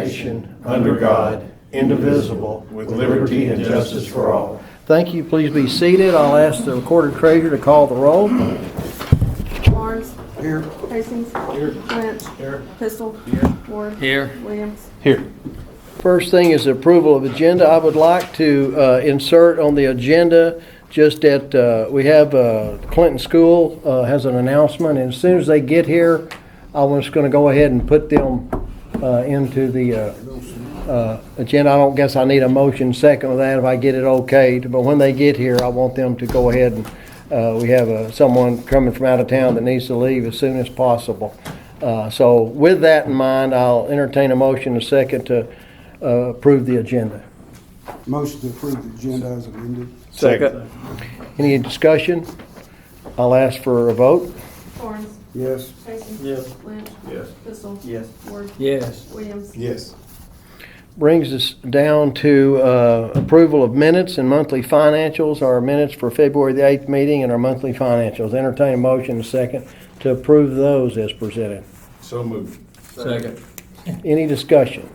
nation, under God, indivisible, with liberty and justice for all. Thank you. Please be seated. I'll ask the recorded treasurer to call the roll. Barnes. Here. Hastings. Here. Lynch. Here. Pistol. Here. Ward. Here. Williams. Here. First thing is the approval of agenda. I would like to insert on the agenda just that we have Clinton School has an announcement, and as soon as they get here, I was just going to go ahead and put them into the agenda. I don't guess I need a motion second of that if I get it okayed, but when they get here, I want them to go ahead and we have someone coming from out of town that needs to leave as soon as possible. So with that in mind, I'll entertain a motion a second to approve the agenda. Motion to approve the agenda as amended. Second. Any discussion? I'll ask for a vote. Barnes. Yes. Hastings. Yes. Lynch. Yes. Pistol. Yes. Ward. Yes. Williams. Yes. Brings us down to approval of minutes and monthly financials, our minutes for February the 8th meeting and our monthly financials. Entertain a motion a second to approve those as presented. So moved. Second. Any discussion?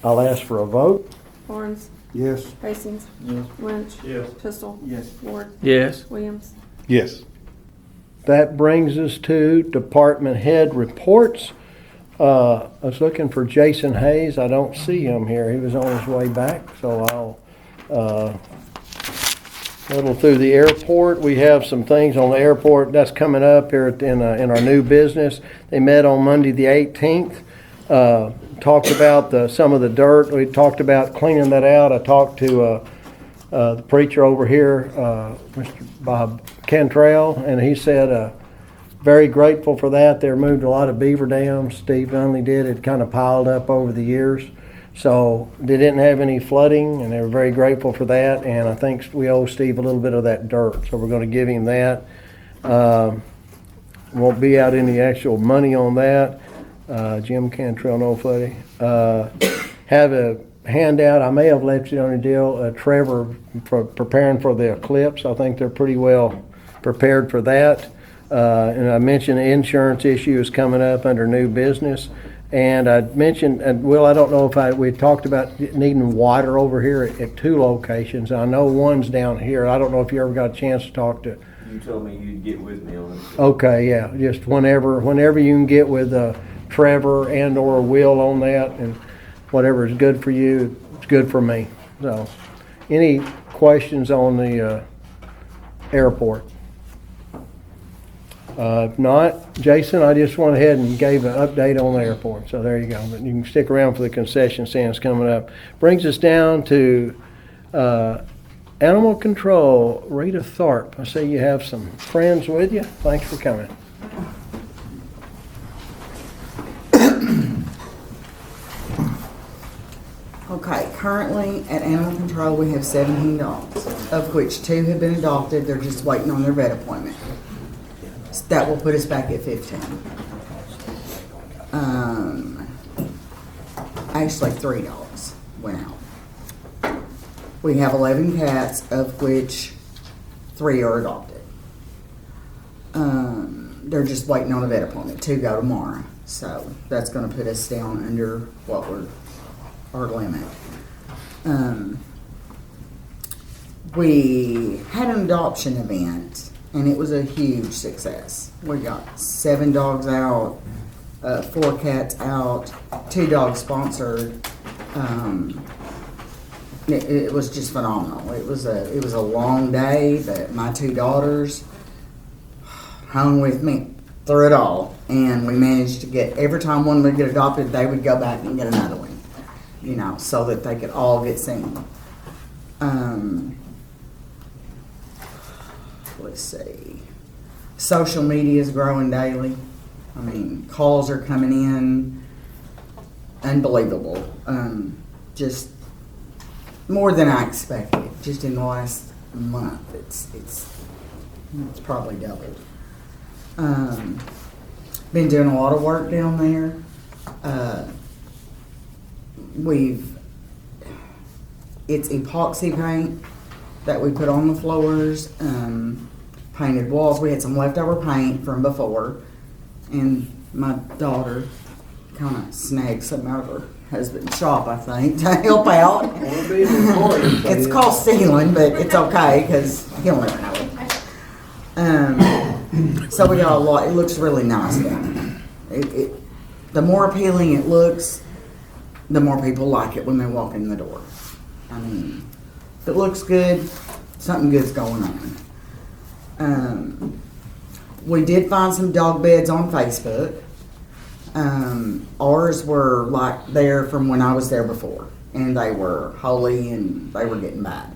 I'll ask for a vote. Barnes. Yes. Hastings. Yes. Lynch. Yes. Pistol. Yes. Ward. Yes. Williams. Yes. That brings us to department head reports. I was looking for Jason Hayes. I don't see him here. He was on his way back, so I'll little through the airport. We have some things on the airport that's coming up here in our new business. They met on Monday the 18th. Talked about some of the dirt. We talked about cleaning that out. I talked to the preacher over here, Mr. Bob Cantrell, and he said very grateful for that. They removed a lot of beaver dams. Steve Dunley did. It kind of piled up over the years. So they didn't have any flooding, and they were very grateful for that. And I think we owe Steve a little bit of that dirt, so we're going to give him that. Won't be out any actual money on that. Jim Cantrell, no flooding. Have a handout. I may have left you on a deal. Trevor for preparing for the eclipse. I think they're pretty well prepared for that. And I mentioned the insurance issue is coming up under new business. And I mentioned, and Will, I don't know if we talked about needing water over here at two locations. I know one's down here. I don't know if you ever got a chance to talk to. You told me you'd get with me on it. Okay, yeah, just whenever you can get with Trevor and or Will on that, and whatever is good for you, it's good for me. So, any questions on the airport? If not, Jason, I just went ahead and gave an update on the airport. So there you go. But you can stick around for the concession stands coming up. Brings us down to animal control. Rita Tharp, I see you have some friends with you. Thanks for coming. Okay, currently at Animal Control we have 17 dogs, of which 2 have been adopted. They're just waiting on their vet appointment. That will put us back at 15. Actually 3 dogs went out. We have 11 cats, of which 3 are adopted. They're just waiting on a vet appointment. 2 go tomorrow. So that's going to put us down under what we're our limit. We had an adoption event, and it was a huge success. We got 7 dogs out, 4 cats out, 2 dogs sponsored. It was just phenomenal. It was a long day, but my 2 daughters hung with me through it all, and we managed to get, every time one would get adopted, they would go back and get another one, so that they could all get seen. Let's see. Social media is growing daily. I mean, calls are coming in. Unbelievable. Just more than I expected. Just in the last month, it's probably doubled. Been doing a lot of work down there. It's epoxy paint that we put on the floors, painted walls. We had some leftover paint from before, and my daughter kind of snagged some out of her husband's shop, I think, to help out. It's called stealing, but it's okay because he'll never know it. So we got a lot. It looks really nice down there. The more appealing it looks, the more people like it when they walk in the door. I mean, if it looks good, something good's going on. We did find some dog beds on Facebook. Ours were like there from when I was there before, and they were holy and they were getting bad.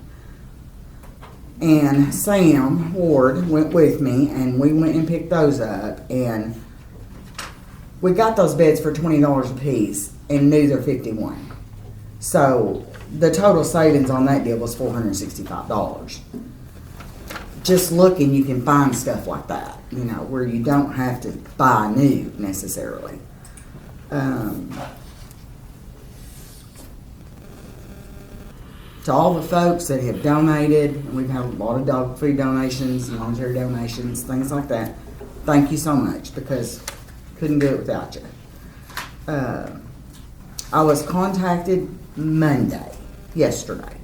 And Sam Ward went with me, and we went and picked those up, and we got those beds for $20 a piece, and new they're $51. So the total savings on that deal was $465. Just looking, you can find stuff like that, you know, where you don't have to buy new necessarily. To all the folks that have donated, and we've had a lot of dog food donations, monetary donations, things like that, thank you so much, because couldn't do it without you. I was contacted yesterday,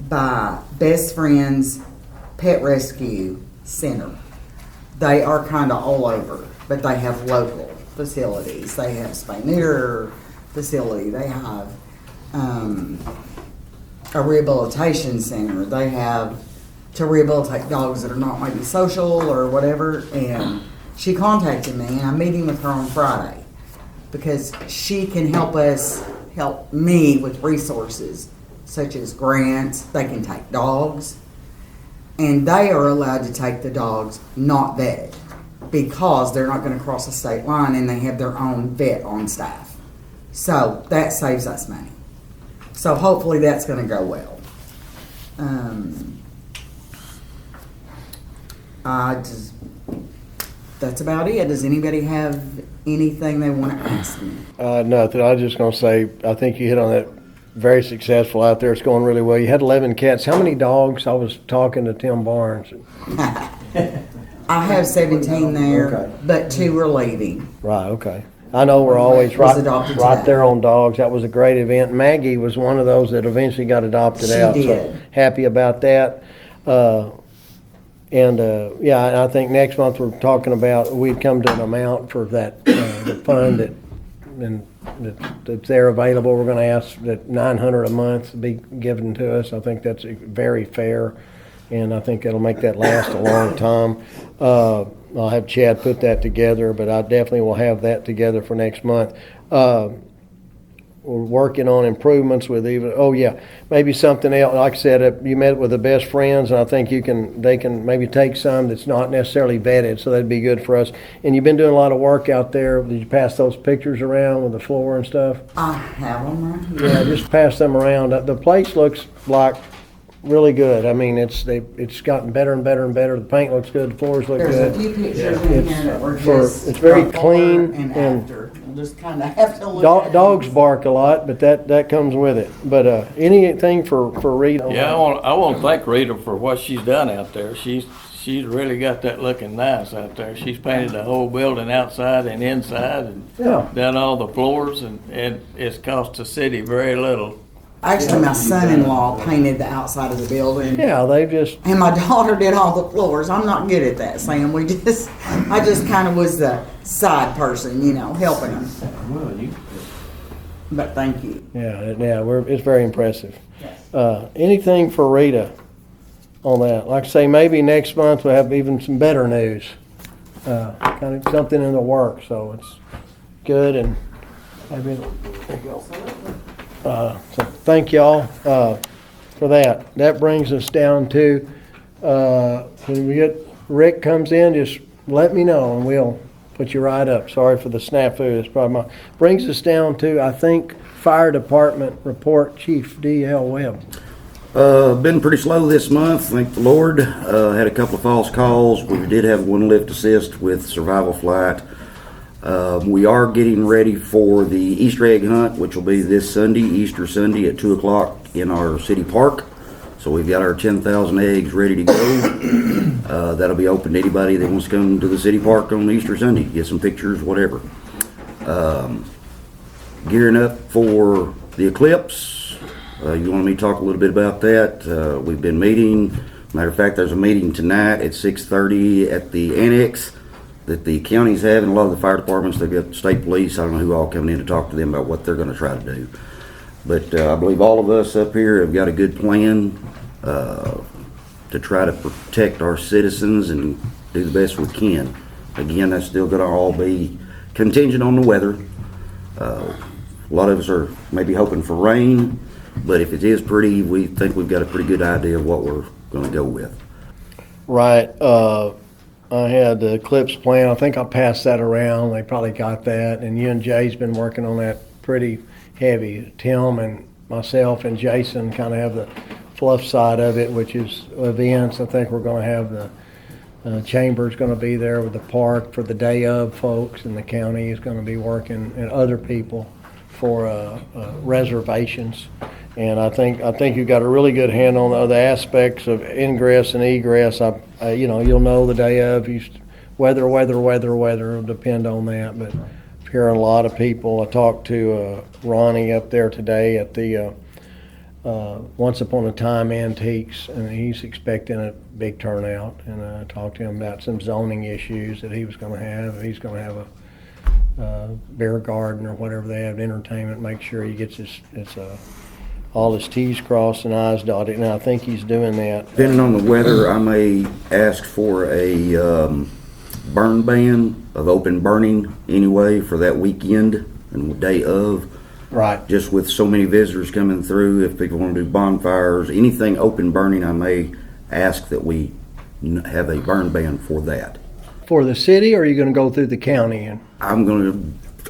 by Best Friends Pet Rescue Center. They are kind of all over, but they have local facilities. They have spay-neuter facility. They have a rehabilitation center. They have to rehabilitate dogs that are not maybe social or whatever. And she contacted me, and I'm meeting with her on Friday because she can help me with resources such as grants. They can take dogs, and they are allowed to take the dogs not vetted because they're not going to cross a state line, and they have their own vet on staff. So that saves us money. So hopefully that's going to go well. That's about it. Does anybody have anything they want to ask me? Nothing. I was just going to say, I think you hit on that. Very successful out there. It's going really well. You had 11 cats. How many dogs? I was talking to Tim Barnes. I have 17 there, Okay. but 2 are leaving. Right, okay. I know we're always Was adopted right today. there on dogs. That was a great event. Maggie was one of those that eventually got adopted She out. did. So happy about that. Yeah, I think next month we're talking about, we'd come to an amount for that, the fund that's there available. We're gonna ask that $900 a month be given to us. I think that's very fair, and I think that'll make that last a long time. I'll have Chad put that together, but I definitely will have that together for next month. We're working on improvements with maybe something else. Like I said, you met with the Best Friends, and I think they can maybe take some that's not necessarily vetted, so that'd be good for us. And you've been doing a lot of work out there. Did you pass those pictures around with the floor and stuff? I have them right here. Yeah, just pass them around. The place looks like really good. I mean, it's gotten better and better and better. The paint looks good. The floors look There's good. a few pictures in here that were just It's very before clean and and after. We'll just kind of have to look at Dogs them. bark a lot, but that comes with it. But anything for Rita? Yeah, I want to thank Rita for what she's done out there. She's really got that looking nice out there. She's painted the whole building outside and inside, and Yeah. done all the floors, and it's cost the city very little. Actually, my son-in-law painted the outside of the building. Yeah, they just, And my daughter did all the floors. I'm not good at that, Sam. I just kind of was the side person, helping them. Well, But thank you. it's very impressive. Anything for Rita on that? Like I say, maybe next month we'll have even some better news. Kind of something in the works, so it's good, and maybe, there you go. So thank y'all for that. That brings us down to, when Rick comes in, just let me know and we'll put you right up. Sorry for the snafu. It's probably brings us down to, I think, Fire Department Report, Chief D.L. Webb. Been pretty slow this month, thank the Lord. Had a couple of false calls. We did have one lift assist with survival flight. We are getting ready for the Easter egg hunt, which will be this Sunday, Easter Sunday at 2 o'clock in our city park. So we've got our 10,000 eggs ready to go. That'll be open to anybody that wants to come to the city park on Easter Sunday, get some pictures, whatever. gearing up for the eclipse. You wanted me to talk a little bit about that. We've been meeting. Matter of fact, there's a meeting tonight at 6:30 at the annex that the county's having. A lot of the fire departments, they've got state police. I don't know who all coming in to talk to them about what they're going to try to do. But I believe all of us up here have got a good plan to try to protect our citizens and do the best we can. Again, that's still going to all be contingent on the weather. A lot of us are maybe hoping for rain, but if it is pretty, we think we've got a pretty good idea of what we're going to go with. Right. I had the Eclipse plan. I think I passed that around. They probably got that. And you and Jay's been working on that pretty heavy. Tim and myself and Jason kind of have the fluff side of it, which is events. I think we're going to have the chamber's going to be there with the park for the day of folks, and the county is going to be working, and other people for reservations. And I think you've got a really good handle on the aspects of ingress and egress. You'll know the day of. Weather will depend on that. But I'm hearing a lot of people. I talked to Ronnie up there today at the Once Upon a Time Antiques, and he's expecting a big turnout. And I talked to him about some zoning issues that he was going to have. He's going to have a beer garden or whatever they have, entertainment. Make sure he gets all his T's crossed and I's dotted, and I think he's doing that. Depending on the weather, I may ask for a burn ban of open burning anyway for that weekend and the day of. Right. Just with so many visitors coming through, if people want to do bonfires, anything open burning, I may ask that we have a burn ban for that. For the city, or are you going to go through the county? And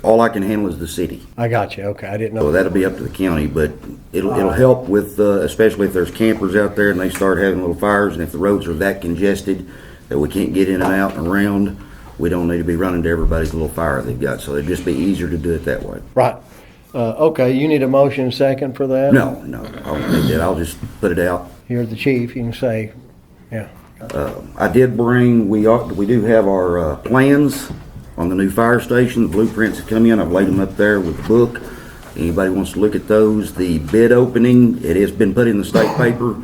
All I can handle is the city. I got you. Okay, I didn't know. So that'll be up to the county, but it'll help with, especially if there's campers out there and they start having little fires, and if the roads are that congested that we can't get in and out and around, we don't need to be running to everybody's little fire they've got. So it'd just be easier to do it that way. Right. Okay, you need a motion second for that? No, I don't need that. I'll just put it out. You're the chief. You can say, yeah. I did bring, we do have our plans on the new fire station. The blueprints have come in. I've laid them up there with the book. Anybody wants to look at those? The bid opening, it has been put in the state paper.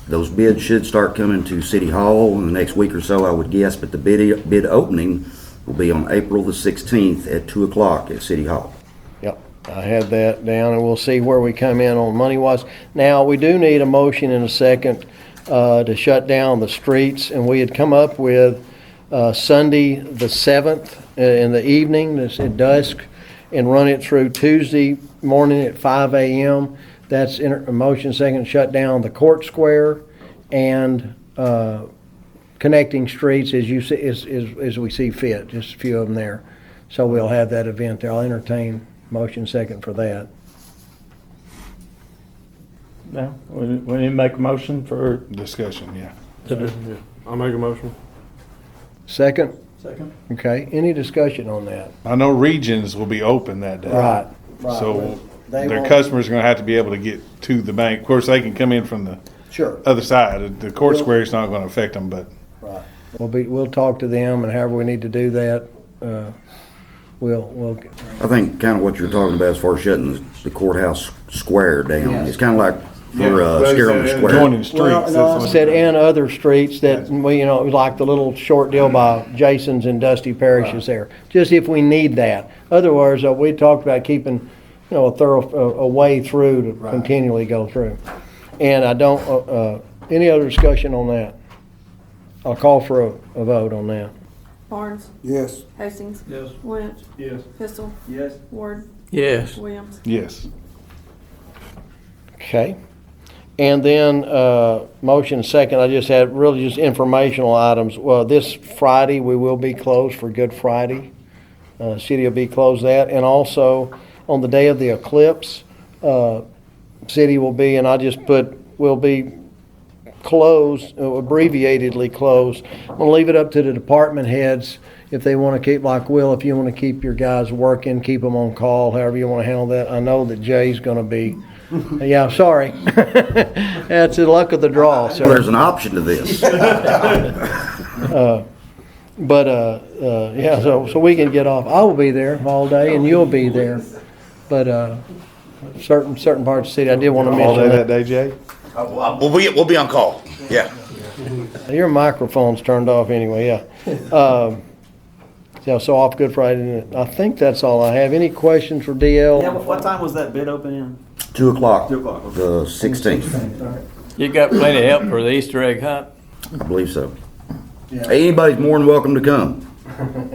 Those bids should start coming to City Hall in the next week or so, I would guess, but the bid opening will be on April the 16th at 2 o'clock at City Hall. Yep, I had that down, and we'll see where we come in on money-wise. Now, we do need a motion in a second to shut down the streets, and we had come up with Sunday the 7th in the evening, at dusk, and run it through Tuesday morning at 5 a.m. That's a motion second, shut down the court square and connecting streets as you see, as we see fit, just a few of them there. So we'll have that event there. I'll entertain motion second for that. No, we need to make a motion for. Discussion, yeah. I'll make a motion. Second? Second. Okay, any discussion on that? I know regions will be open that day. Right. So They their won't- customers are gonna have to be able to get to the bank. Of course, they can come in from the Sure. other side. The court square is not gonna affect them, but Right. We'll talk to them, and however we need to do that, we'll. I think kind of what you're talking about as far as shutting the courthouse square down. Yes. It's kind of like for Yeah, Scarrow Square. joining streets. Well, that's no, I what- said, and other streets that, we, like the little short deal by Jason's and Dusty Parrish's there, just if we need that. Otherwise, we talked about keeping, a way through to continually go through. And I don't, any other discussion on that? I'll call for a vote on that. Barnes, Yes. Hastings. Yes. Lynch, Yes. Pistol, Yes. Ward, Yes. Williams. Yes. Okay. And then, motion second, I just had really just informational items. Well, this Friday, we will be closed for Good Friday. City will be closed that. And also, on the day of the eclipse, city will be, and I just put, will be closed, abbreviatedly closed. I'm gonna leave it up to the department heads if they want to keep, like Will, if you want to keep your guys working, keep them on call, however you want to handle that. I know that Jay's going to be, yeah, sorry. That's the luck of the draw, Well, sir. there's an option to this. Yeah, so we can get off. I will be there all day and you'll be there. but certain parts of the city, I did want to All day mention that day, Jay? We'll be on call. Yeah. Your microphone's turned off anyway, yeah. Yeah, so off Good Friday. I think that's all I have. Any questions for DL? Yeah, what time was that bid open in? 2 o'clock, 2 o'clock, okay. the 16th. You got plenty of help for the Easter egg hunt? I believe so. Anybody's more than welcome to come.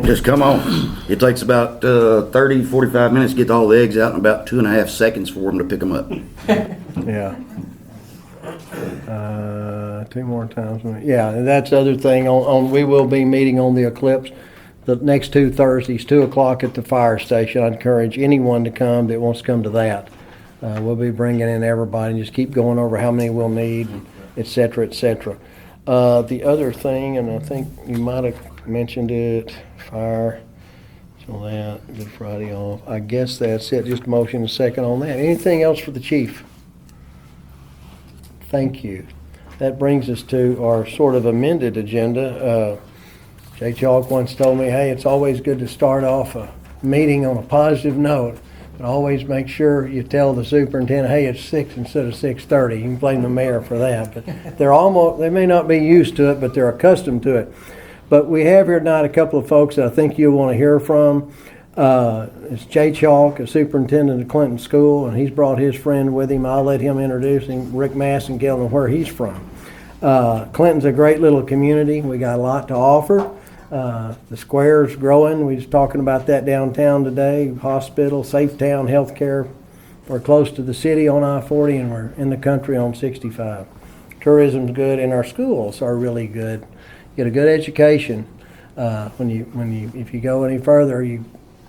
Just come on. It takes about 30, 45 minutes to get all the eggs out and about 2.5 seconds for them to pick them up. Yeah. 2 more times. Yeah, and that's the other thing we will be meeting on the eclipse the next 2 Thursdays, 2 o'clock at the fire station. I'd encourage anyone to come that wants to come to that. We'll be bringing in everybody and just keep going over how many we'll need, et cetera, et cetera. The other thing, and I think you might have mentioned it, fire, so that, Good Friday off. I guess that's it. Just a motion and a second on that. Anything else for the chief? Thank you. That brings us to our sort of amended agenda. Jay Chalk once told me, hey, it's always good to start off a meeting on a positive note, but always make sure you tell the superintendent, hey, it's 6 instead of 6:30. You can blame the mayor for that, but they may not be used to it, but they're accustomed to it. But we have here tonight a couple of folks that I think you'll want to hear from. It's Jay Chalk, a superintendent of Clinton School, and he's brought his friend with him. I'll let him introduce him, Rick Massengale, and where he's from. Clinton's a great little community. We got a lot to offer. The square's growing. We was talking about that downtown today. Hospital, safe town, healthcare. We're close to the city on I-40, and we're in the country on 65. Tourism's good, and our schools are really good. Get a good education. If you go any further,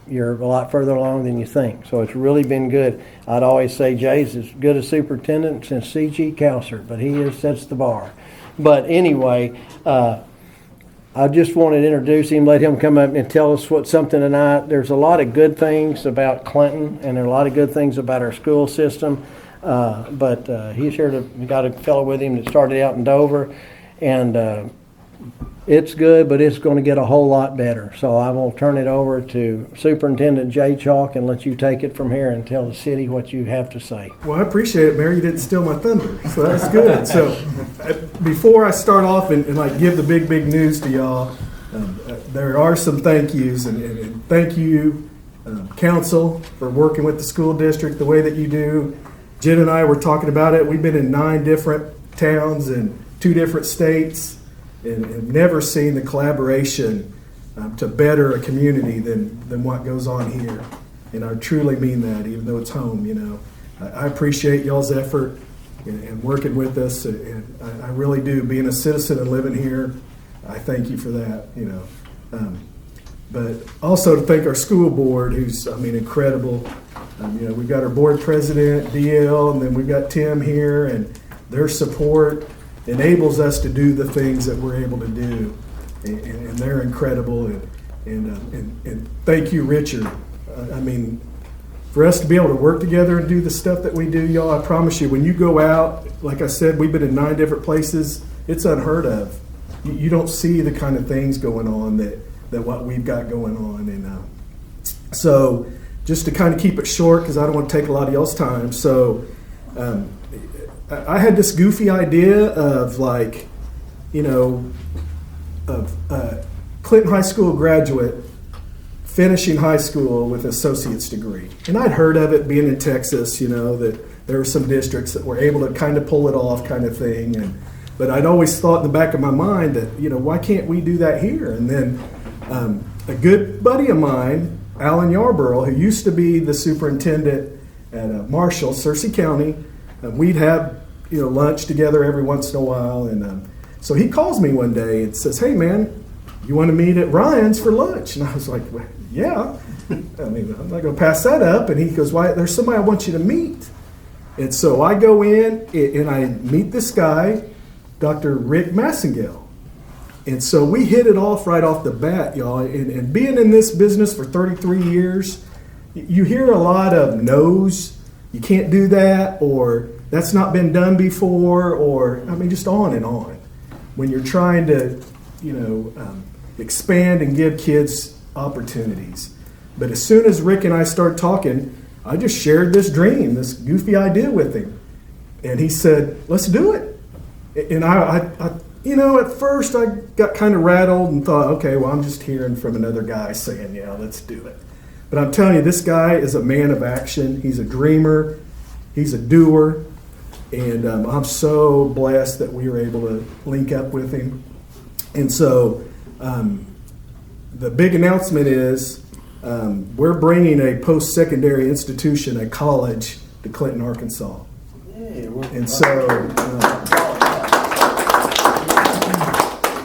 you're a lot further along than you think. So it's really been good. I'd always say Jay's as good a superintendent since C.G. Cousert, but he sets the bar. But anyway, I just wanted to introduce him, let him come up and tell us something tonight. There's a lot of good things about Clinton, and there are a lot of good things about our school system. But he's here we got a fellow with him that started out in Dover, and it's good, but it's going to get a whole lot better. So I will turn it over to Superintendent Jay Chalk and let you take it from here and tell the city what you have to say. Well, I appreciate it, Mayor. You didn't steal my thunder, so that's good. So before I start off and give the big news to y'all, there are some thank yous, and thank you, council, for working with the school district the way that you do. Jen and I were talking about it. We've been in 9 different towns and 2 different states, and have never seen the collaboration to better a community than what goes on here. And I truly mean that, even though it's home, you know. I appreciate y'all's effort and working with us, and I really do. Being a citizen and living here, I thank you for that, you know. But also to thank our school board, who's, incredible. We've got our board president, DL, and then we've got Tim here, and their support enables us to do the things that we're able to do, and they're incredible. And thank you, Richard. For us to be able to work together and do the stuff that we do, y'all, I promise you, when you go out, like I said, we've been in 9 different places. It's unheard of. You don't see the kind of things going on that what we've got going on. And so just to kind of keep it short, because I don't want to take a lot of y'all's time. So I had this goofy idea of Clinton High School graduate finishing high school with an associate's degree. And I'd heard of it being in Texas, that there were some districts that were able to kind of pull it off kind of thing. But I'd always thought in the back of my mind that, why can't we do that here? And then a good buddy of mine, Alan Yarborough, who used to be the superintendent at Marshall, Searcy County, we'd have lunch together every once in a while. And so he calls me one day and says, hey, man, you want to meet at Ryan's for lunch? And I was like, well, yeah. I'm not going to pass that up. And he goes, why? There's somebody I want you to meet. And so I go in and I meet this guy, Dr. Rick Massengale. And so we hit it off right off the bat, y'all. And being in this business for 33 years, you hear a lot of no's. You can't do that, or that's not been done before, or just on and on. When you're trying to, expand and give kids opportunities. But as soon as Rick and I start talking, I just shared this dream, this goofy idea with him. And he said, let's do it. And I at first I got kind of rattled and thought, okay, well, I'm just hearing from another guy saying, yeah, let's do it. But I'm telling you, this guy is a man of action. He's a dreamer. He's a doer. And I'm so blessed that we were able to link up with him. And so the big announcement is we're bringing a post-secondary institution, a college, to Clinton, Arkansas. And so,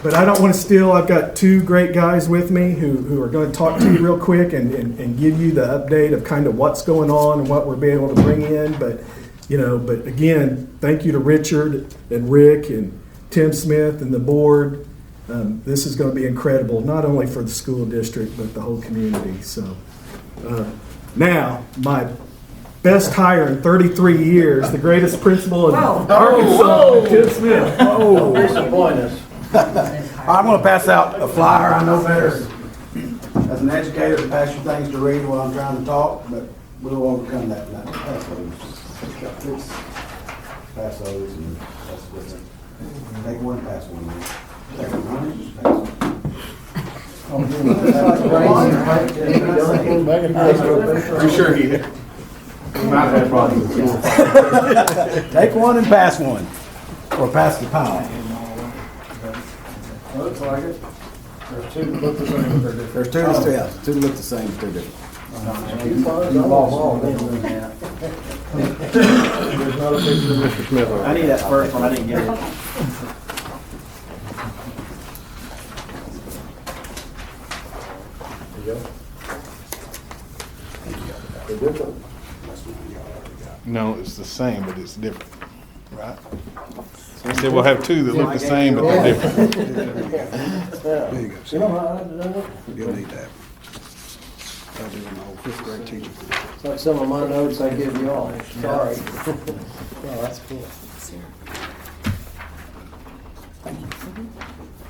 but I don't want to steal. I've got two great guys with me who are going to talk to you real quick and give you the update of kind of what's going on and what we're being able to bring in. But again, thank you to Richard and Rick and Tim Smith and the board. This is going to be incredible, not only for the school district, but the whole community. So now, my best hire in 33 years, the greatest principal in Arkansas, Tim Smith. Disappoint us. I'm going to pass out a flyer. I know better as an educator to pass you things to read while I'm trying to talk, but we'll overcome that. Pass those. Pass those, and that's good. Take one, pass one. Take one, pass one. I'm sure he did. Take one and pass one, or pass the pile. Looks like it. There's two that look the same, but they're different. There's two that look the same, but they're different. There's not a picture of Mr. Smith on it. I need that first one, I didn't get it. They're different. No, it's the same, but it's different, right? So he said we'll have two that look the same, but they're different. There you go. You know how I did that? You'll need that. I'll do my old fifth grade teacher. It's like some of my notes I give you all. Sorry. Oh, that's cool.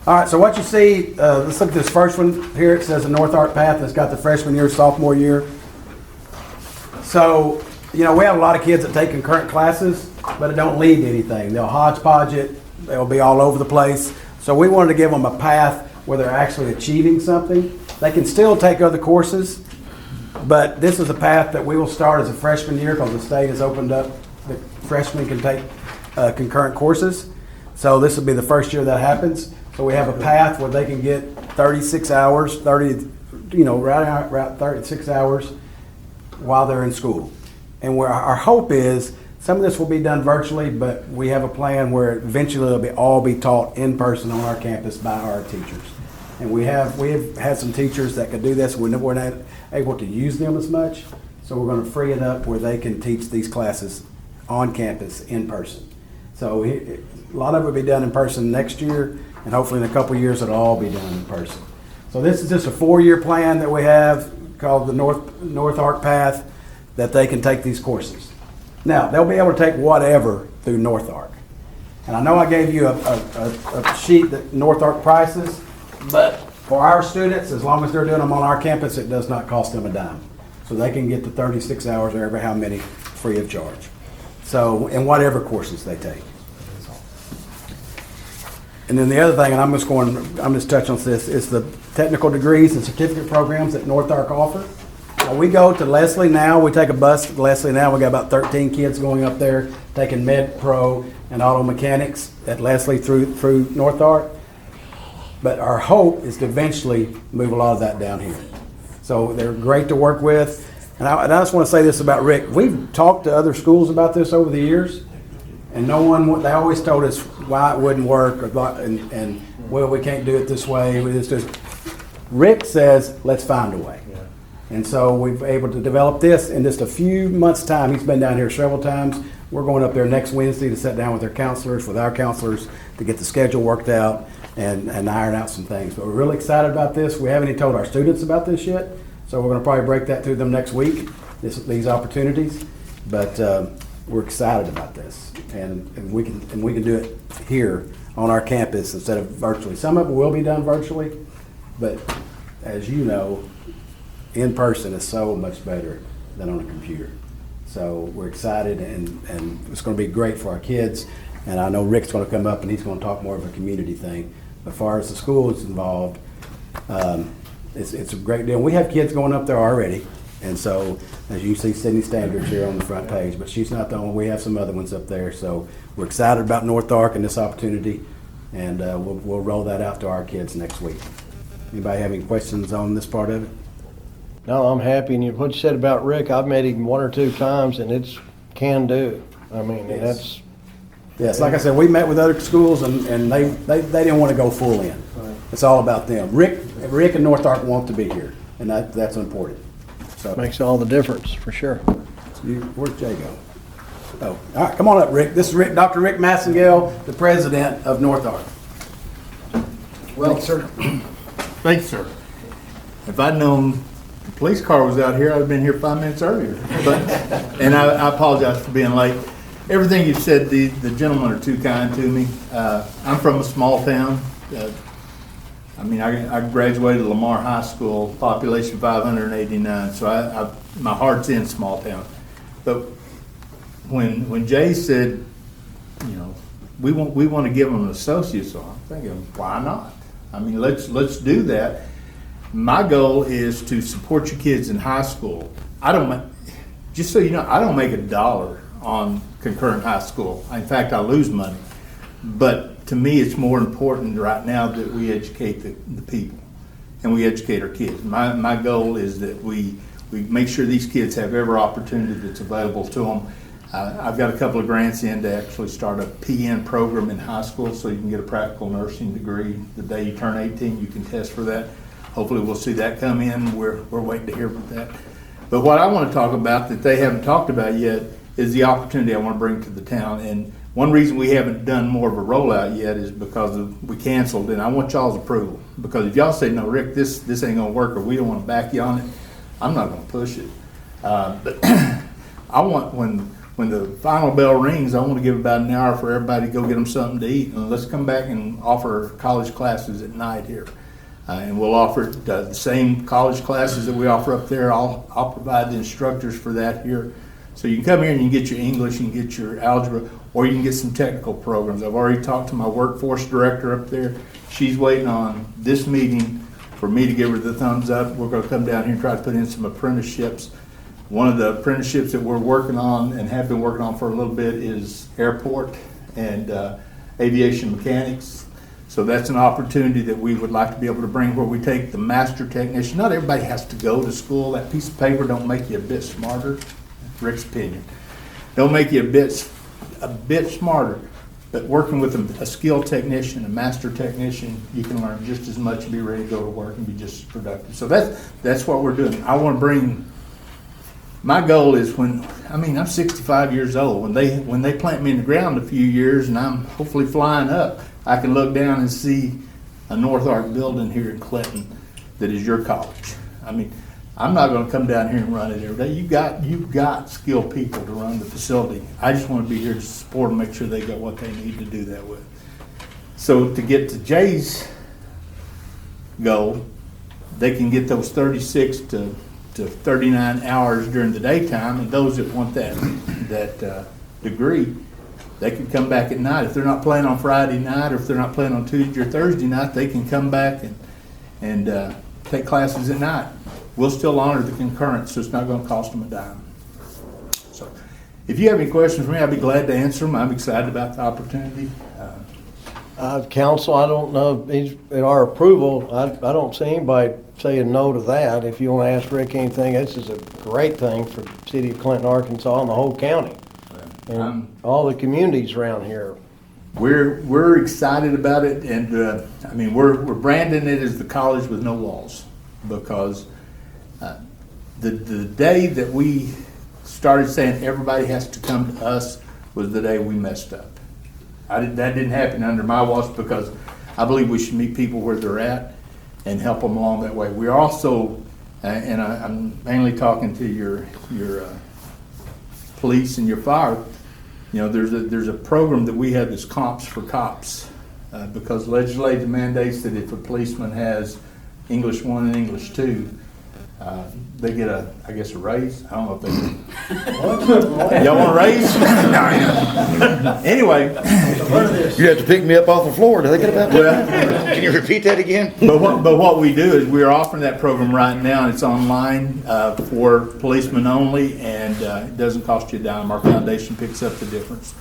All right, so what you see, let's look at this first one here. It says the North Arc Path. It's got the freshman year, sophomore year. So, we have a lot of kids that take concurrent classes, but it don't lead to anything. They'll hodgepodge it. They'll be all over the place. So we wanted to give them a path where they're actually achieving something. They can still take other courses, but this is a path that we will start as a freshman year because the state has opened up. The freshmen can take concurrent courses. So this will be the first year that happens. So we have a path where they can get 36 hours, 36 hours while they're in school. And where our hope is, some of this will be done virtually, but we have a plan where eventually it'll all be taught in person on our campus by our teachers. And we have had some teachers that could do this. We're not able to use them as much, so we're going to free it up where they can teach these classes on campus in person. So a lot of it will be done in person next year, and hopefully in a couple of years it'll all be done in person. So this is just a 4-year plan that we have called the North Arc Path that they can take these courses. Now, they'll be able to take whatever through North Arc. And I know I gave you a sheet that North Arc prices, but for our students, as long as they're doing them on our campus, it does not cost them a dime. So they can get the 36 hours or ever how many free of charge. So, in whatever courses they take. And then the other thing, and I'm just touching on this, is the technical degrees and certificate programs that North Arc offer. We go to Leslie now. We take a bus to Leslie now. We got about 13 kids going up there taking Med Pro and auto mechanics at Leslie through North Arc. But our hope is to eventually move a lot of that down here. So they're great to work with. And I just want to say this about Rick. We've talked to other schools about this over the years, and they always told us why it wouldn't work and well, we can't do it this way. Rick says, let's find a way. And so we've been able to develop this in just a few months' time. He's been down here several times. We're going up there next Wednesday to sit down with with our counselors, to get the schedule worked out and iron out some things. But we're really excited about this. We haven't even told our students about this yet, so we're going to probably break that to them next week, these opportunities. But we're excited about this, and we can do it here on our campus instead of virtually. Some of it will be done virtually, but as you know, in person is so much better than on a computer. So we're excited, and it's going to be great for our kids. And I know Rick's going to come up and he's going to talk more of a community thing. But as far as the school is involved, it's a great deal. We have kids going up there already. And so, as you see, Sydney Standards here on the front page, but she's not the only. We have some other ones up there. So we're excited about North Ark and this opportunity, and we'll roll that out to our kids next week. Anybody have any questions on this part of it? No, I'm happy. And what you said about Rick, I've met him 1 or 2 times, and it's can do. I mean, Yes. that's. Yes, like I said, we met with other schools, and they didn't want to go full in. It's all about them. Rick and North Ark want to be here, and that's important. So Makes all the difference, for sure. where'd Jay go? Oh, all right, come on up, Rick. This is Rick, Dr. Rick Massengale, the president of North Ark. Well, sir. Thanks, sir. If I'd known the police car was out here, I'd have been here 5 minutes earlier. And I apologize for being late. Everything you've said, the gentlemen are too kind to me. I'm from a small town. I graduated Lamar High School, population 589, so my heart's in small town. But when Jay said, we want to give them an associate's, I'm thinking, why not? I mean, let's do that. My goal is to support your kids in high school. Just so you know, I don't make $1 on concurrent high school. In fact, I lose money. But to me, it's more important right now that we educate the people and we educate our kids. My goal is that we make sure these kids have every opportunity that's available to them. I've got a couple of grants in to actually start a PN program in high school so you can get a practical nursing degree. The day you turn 18, you can test for that. Hopefully we'll see that come in. We're waiting to hear about that. But what I want to talk about that they haven't talked about yet is the opportunity I want to bring to the town. And one reason we haven't done more of a rollout yet is because we canceled, and I want y'all's approval. Because if y'all say, no, Rick, this ain't going to work, or we don't want to back you on it, I'm not going to push it. But I want, when the final bell rings, I want to give about an hour for everybody to go get them something to eat. And let's come back and offer college classes at night here. And we'll offer the same college classes that we offer up there. I'll provide the instructors for that here. So you can come here and you can get your English, you can get your algebra, or you can get some technical programs. I've already talked to my workforce director up there. She's waiting on this meeting for me to give her the thumbs up. We're going to come down here and try to put in some apprenticeships. One of the apprenticeships that we're working on and have been working on for a little bit is airport and aviation mechanics. So that's an opportunity that we would like to be able to bring where we take the master technician. Not everybody has to go to school. That piece of paper don't make you a bit smarter. That's Rick's opinion. Don't make you a bit smarter. But working with a skilled technician, a master technician, you can learn just as much and be ready to go to work and be just as productive. So that's what we're doing. I want to bring. My goal is I'm 65 years old. When they plant me in the ground in a few years and I'm hopefully flying up, I can look down and see a North Ark building here in Clinton that is your college. I mean, I'm not going to come down here and run it every day. You've got skilled people to run the facility. I just want to be here to support them, make sure they got what they need to do that with. So to get to Jay's goal, they can get those 36 to 39 hours during the daytime, and those that want that degree, they can come back at night. If they're not playing on Friday night, or if they're not playing on Tuesday or Thursday night, they can come back and take classes at night. We'll still honor the concurrence, so it's not going to cost them a dime. So if you have any questions for me, I'd be glad to answer them. I'm excited about the opportunity. Council, I don't know, in our approval, I don't see anybody saying no to that. If you want to ask Rick anything, this is a great thing for the city of Clinton, Arkansas, and the whole county. And all the communities around here. We're excited about it, and we're branding it as the college with no walls, because the day that we started saying everybody has to come to us was the day we messed up. That didn't happen under my watch, because I believe we should meet people where they're at and help them along that way. We're also, and I'm mainly talking to your police and your fire. There's a program that we have that's Comps for Cops, because legislative mandates that if a policeman has English 1 and English 2, They get I guess a raise. I don't know if they Y'all want a raise? Anyway. You have to pick me up off the floor to think about that. Can you repeat that again? But what we do is we're offering that program right now, and it's online for policemen only, and it doesn't cost you a dime. Our foundation picks up the difference.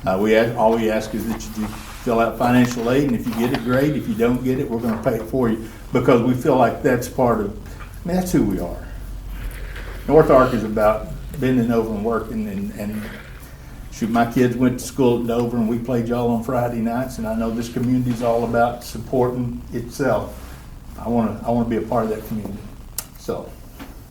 All we ask is that you fill out financial aid, and if you get it, great. If you don't get it, we're going to pay it for you, because we feel like that's part of, that's who we are. North Ark is about bending over and working, and shoot, my kids went to school at Dover, and we played y'all on Friday nights, and I know this community is all about supporting itself. I want to be a part of that community. So.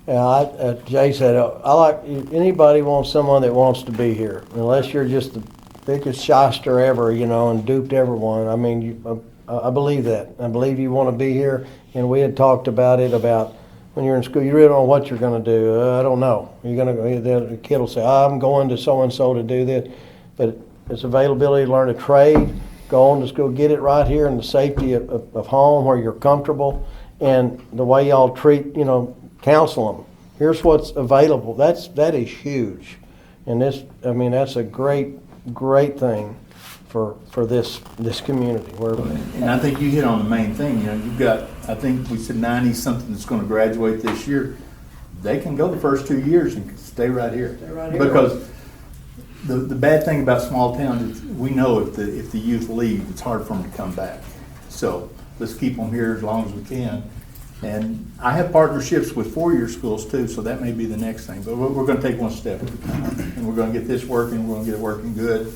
Yeah, Jay said, I like, anybody wants someone that wants to be here, unless you're just the biggest shyster ever, and duped everyone. I mean, I believe that. I believe you want to be here, and we had talked about it, about when you're in school, you really don't know what you're going to do. I don't know. The kid will say, I'm going to so-and-so to do this, but it's availability to learn a trade, go on to school, get it right here in the safety of home where you're comfortable, and the way y'all treat, counsel them. Here's what's available. That is huge, and that's a great thing for this community. And I think you hit on the main thing. You've got, I think we said 90 something that's going to graduate this year. They can go the first 2 years and stay right here. Because the bad thing about small towns is we know if the youth leave, it's hard for them to come back. So let's keep them here as long as we can. And I have partnerships with four-year schools too, so that may be the next thing. But we're going to take one step at a time, and we're going to get this working. We're going to get it working good.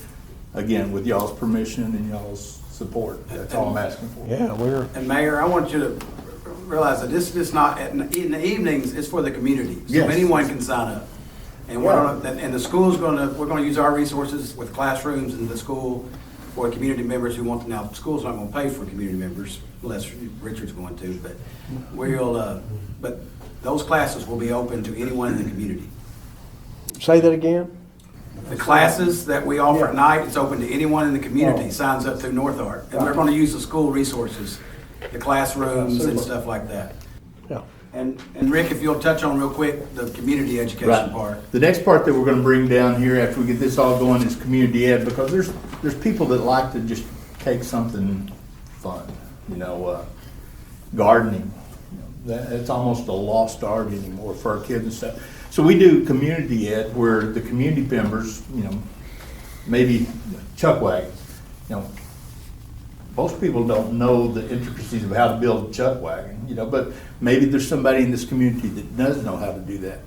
Again, with y'all's permission and y'all's support. That's all I'm asking for. Yeah, And Mayor, I want you to realize that this is not, in the evenings, it's for the community. So Yes. anyone can sign up. And and the school's we're gonna use our resources with classrooms in the school for community members who want to. Now, the school's not gonna pay for community members unless Richard's going to, but but those classes will be open to anyone in the community. Say that again? The classes that we offer at night, it's open to anyone in the community, signs up through North Ark. And we're gonna use the school resources, the classrooms and stuff like that. Yeah. And Rick, if you'll touch on real quick, the community education part. The next part that we're going to bring down here after we get this all going is community ed, because there's people that like to just take something fun, gardening. That's almost a lost art anymore for our kids and stuff. So we do community ed where the community members, maybe chuck wagons, most people don't know the intricacies of how to build a chuck wagon, but maybe there's somebody in this community that does know how to do that.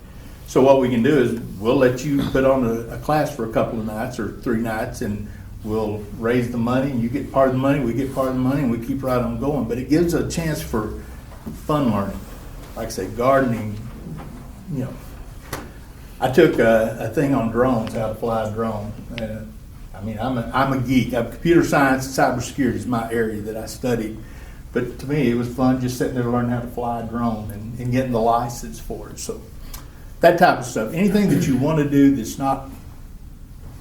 So what we can do is we'll let you put on a class for a couple of nights or 3 nights, and we'll raise the money, and you get part of the money, we get part of the money, and we keep right on going. But it gives a chance for fun learning. Like I say, gardening, I took a thing on drones, how to fly a drone. I'm a geek. Computer science and cybersecurity is my area that I studied. But to me, it was fun just sitting there learning how to fly a drone and getting the license for it. So that type of stuff. Anything that you want to do that's not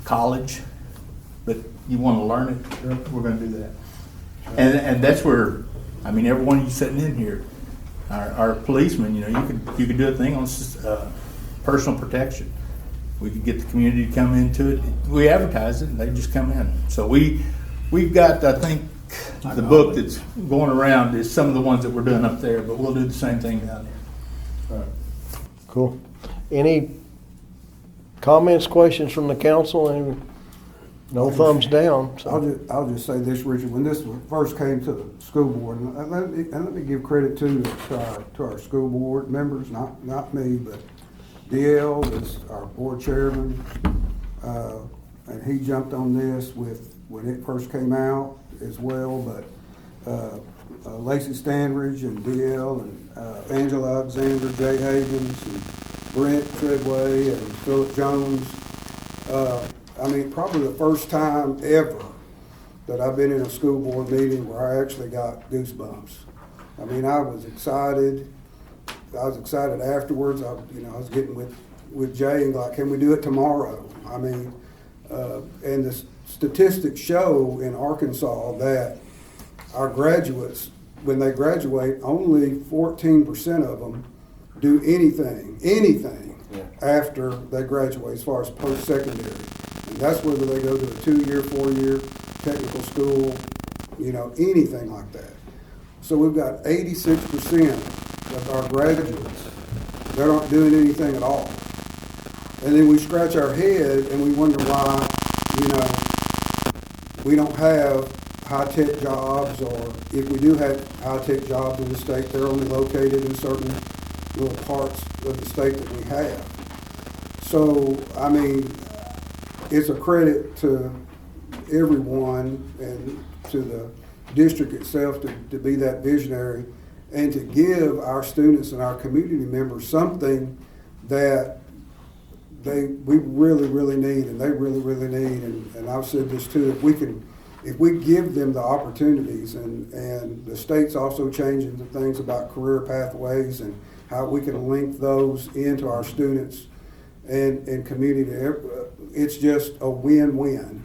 college, but you want to learn it, we're going to do that. And that's where, every one of you sitting in here, our policemen, you could do a thing on personal protection. We could get the community to come into it. We advertise it, and they just come in. So we've got, I think, the book that's going around is some of the ones that we're doing up there, but we'll do the same thing down here. Cool. Any comments, questions from the council? No thumbs down. So. I'll just say this, Richard. When this first came to the school board, and let me give credit to our school board members, not me, but DL is our board chairman, and he jumped on this when it first came out as well. But Lacey Stanridge and DL and Angela Alexander, Jay Havens, and Brent Treadway and Philip Jones. Probably the first time ever that I've been in a school board meeting where I actually got goosebumps. I was excited. I was excited afterwards. I was getting with Jay and like, can we do it tomorrow? And the statistics show in Arkansas that our graduates, when they graduate, only 14% of them do anything after they graduate as far as post-secondary. And that's whether they go to a 2-year, 4-year technical school, anything like that. So we've got 86% of our graduates that aren't doing anything at all. And then we scratch our head and we wonder why, we don't have high-tech jobs, or if we do have high-tech jobs in the state, they're only located in certain little parts of the state that we have. So, it's a credit to everyone and to the district itself to be that visionary and to give our students and our community members something that we really, really need, and they really, really need. And I've said this too, if we give them the opportunities, and the state's also changing the things about career pathways and how we can link those into our students and community, it's just a win-win.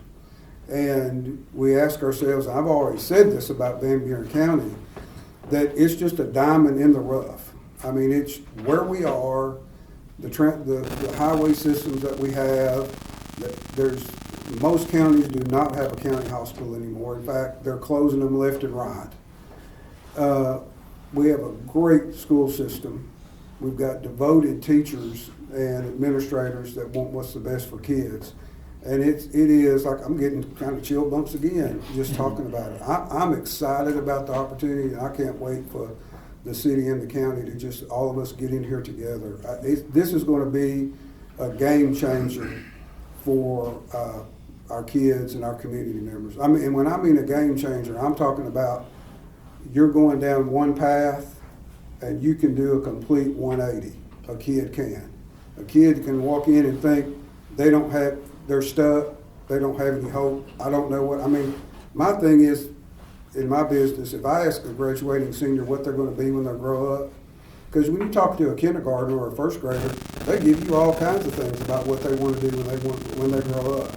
And we ask ourselves, I've already said this about Van Buren County, that it's just a diamond in the rough. It's where we are, the highway systems that we have. Most counties do not have a county hospital anymore. In fact, they're closing them left and right. We have a great school system. We've got devoted teachers and administrators that want what's the best for kids. And it is like, I'm getting kind of chill bumps again just talking about it. I'm excited about the opportunity, and I can't wait for the city and the county to just all of us get in here together. This is going to be a game changer for our kids and our community members. And when I mean a game changer, I'm talking about you're going down one path and you can do a complete 180. A kid can. A kid can walk in and think they're stuck, they don't have any hope. I don't know my thing is, in my business, if I ask a graduating senior what they're going to be when they grow up, because when you talk to a kindergartner or a first grader, they give you all kinds of things about what they want to do when they grow up.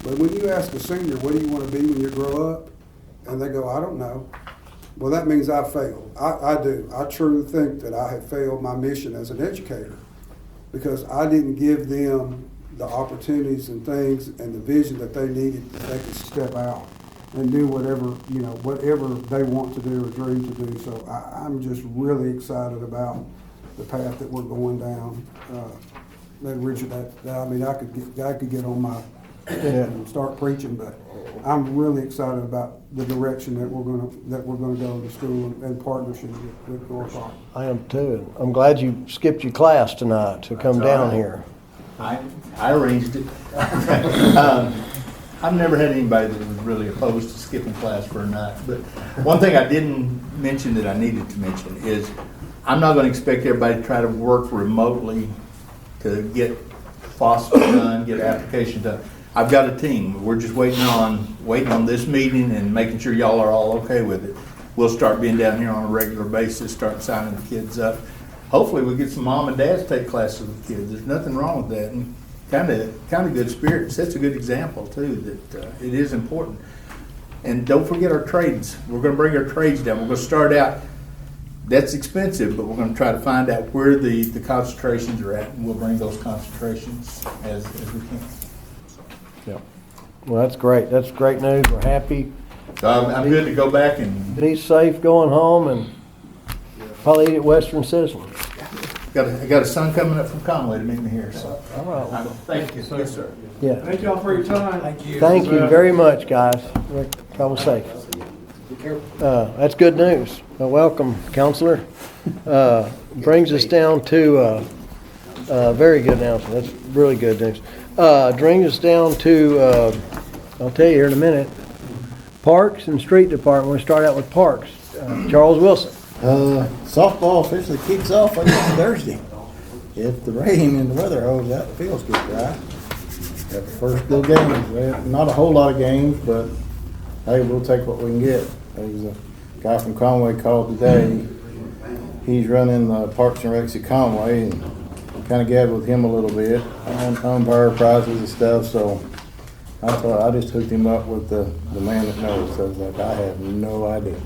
But when you ask a senior, what do you want to be when you grow up? And they go, I don't know. Well, that means I've failed. I do. I truly think that I have failed my mission as an educator, because I didn't give them the opportunities and things and the vision that they needed that they could step out and do whatever they want to do or dream to do. So I'm just really excited about the path that we're going down. Richard, I could get on my head and start preaching, but I'm really excited about the direction that we're going to go to school in partnership with North Ark. I am too. I'm glad you skipped your class tonight to come down here. I arranged it. I've never had anybody that was really opposed to skipping class for a night. But one thing I didn't mention that I needed to mention is I'm not going to expect everybody to try to work remotely to get FOSTA done, get applications done. I've got a team. We're just waiting on this meeting and making sure y'all are all okay with it. We'll start being down here on a regular basis, start signing the kids up. Hopefully we'll get some mom and dads to take classes with kids. There's nothing wrong with that. And kind of good spirit. Sets a good example too, that it is important. And don't forget our trades. We're going to bring our trades down. We're going to start out, that's expensive, but we're going to try to find out where the concentrations are at, and we'll bring those concentrations as we can. Yeah. Well, that's great. That's great news. We're happy. So I'm good to go back and be safe going home, and probably eat at Western Citizen. I got a son coming up from Conway to meet me here. So all right. Thank you. Yes, sir. Yeah. Thank y'all for your time. Thank you. Thank you very much, guys. Travel safe. That's good news. Welcome, Counselor. Brings us down to very good announcement. That's really good news. Brings us down to, I'll tell you here in a minute, Parks and Street Department. We'll start out with Parks. Charles Wilson. Softball officially kicks off on Thursday. If the rain and the weather holds out, the fields get dry. Got the first good games. Well, not a whole lot of games, but hey, we'll take what we can get. There's a guy from Conway called today. He's running Parks and Recs at Conway, and kind of gabbed with him a little bit on umpire prizes and stuff. So I just hooked him up with the man that knows. So I was like, I have no idea.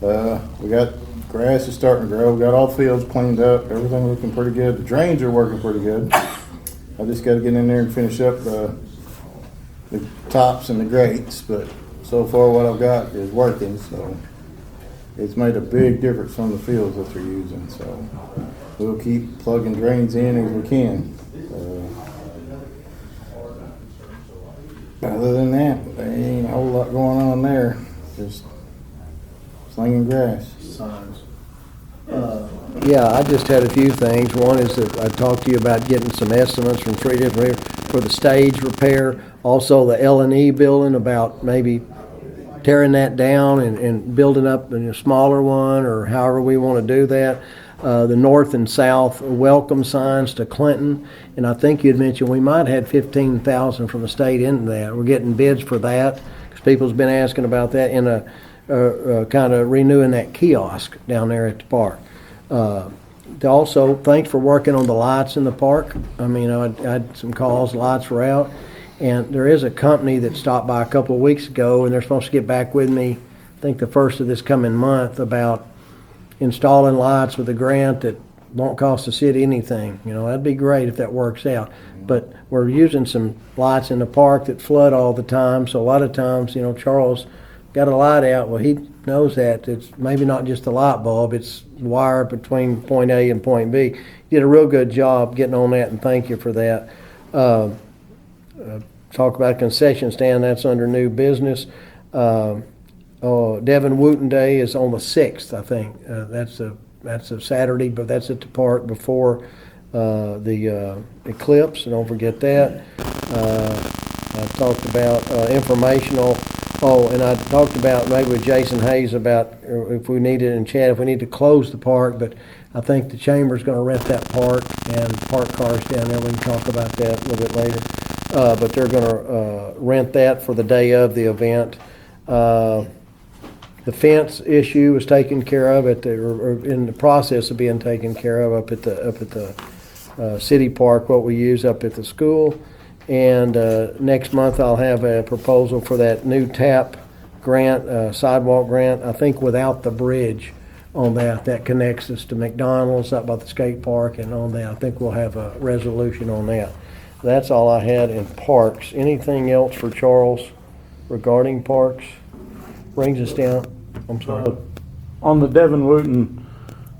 We got grass is starting to grow. We got all the fields cleaned up. Everything looking pretty good. The drains are working pretty good. I just got to get in there and finish up the tops and the grates. But so far, what I've got is working. So it's made a big difference on the fields that they're using. So we'll keep plugging drains in as we can. Other than that, there ain't a whole lot going on there. Just slinging grass. Yeah, I just had a few things. One is that I talked to you about getting some estimates from 3 different for the stage repair. Also the L&E building, about maybe tearing that down and building up a smaller one, or however we want to do that. The north and south welcome signs to Clinton, and I think you'd mentioned we might have had 15,000 from the state into that. We're getting bids for that because people's been asking about that, in a kind of renewing that kiosk down there at the park. Also, thanks for working on the lights in the park. I mean, I had some calls, lights were out, and there is a company that stopped by a couple of weeks ago, and they're supposed to get back with me, I think the first of this coming month, about installing lights with a grant that won't cost the city anything. That'd be great if that works out. But we're using some lights in the park that flood all the time, so a lot of times, Charles got a light out. Well, he knows that. It's maybe not just a light bulb, it's wire between point A and point B. You did a real good job getting on that, and thank you for that. Talk about concession stand, that's under new business. Devin Wooten Day is on the 6th, I think. That's a Saturday, but that's at the park before the eclipse, so don't forget that. I talked about informational. And I talked about maybe with Jason Hayes about if we needed, and Chad, if we need to close the park, but I think the chamber's going to rent that park and park cars down there. We can talk about that a little bit later. But they're going to rent that for the day of the event. The fence issue is taken care of or in the process of being taken care of up at the city park, what we use up at the school. And next month I'll have a proposal for that new TAP grant, sidewalk grant, I think without the bridge on that connects us to McDonald's up by the skate park, and on that I think we'll have a resolution on that. That's all I had in parks. Anything else for Charles regarding parks? Brings us down. I'm sorry. On the Devin Wooten,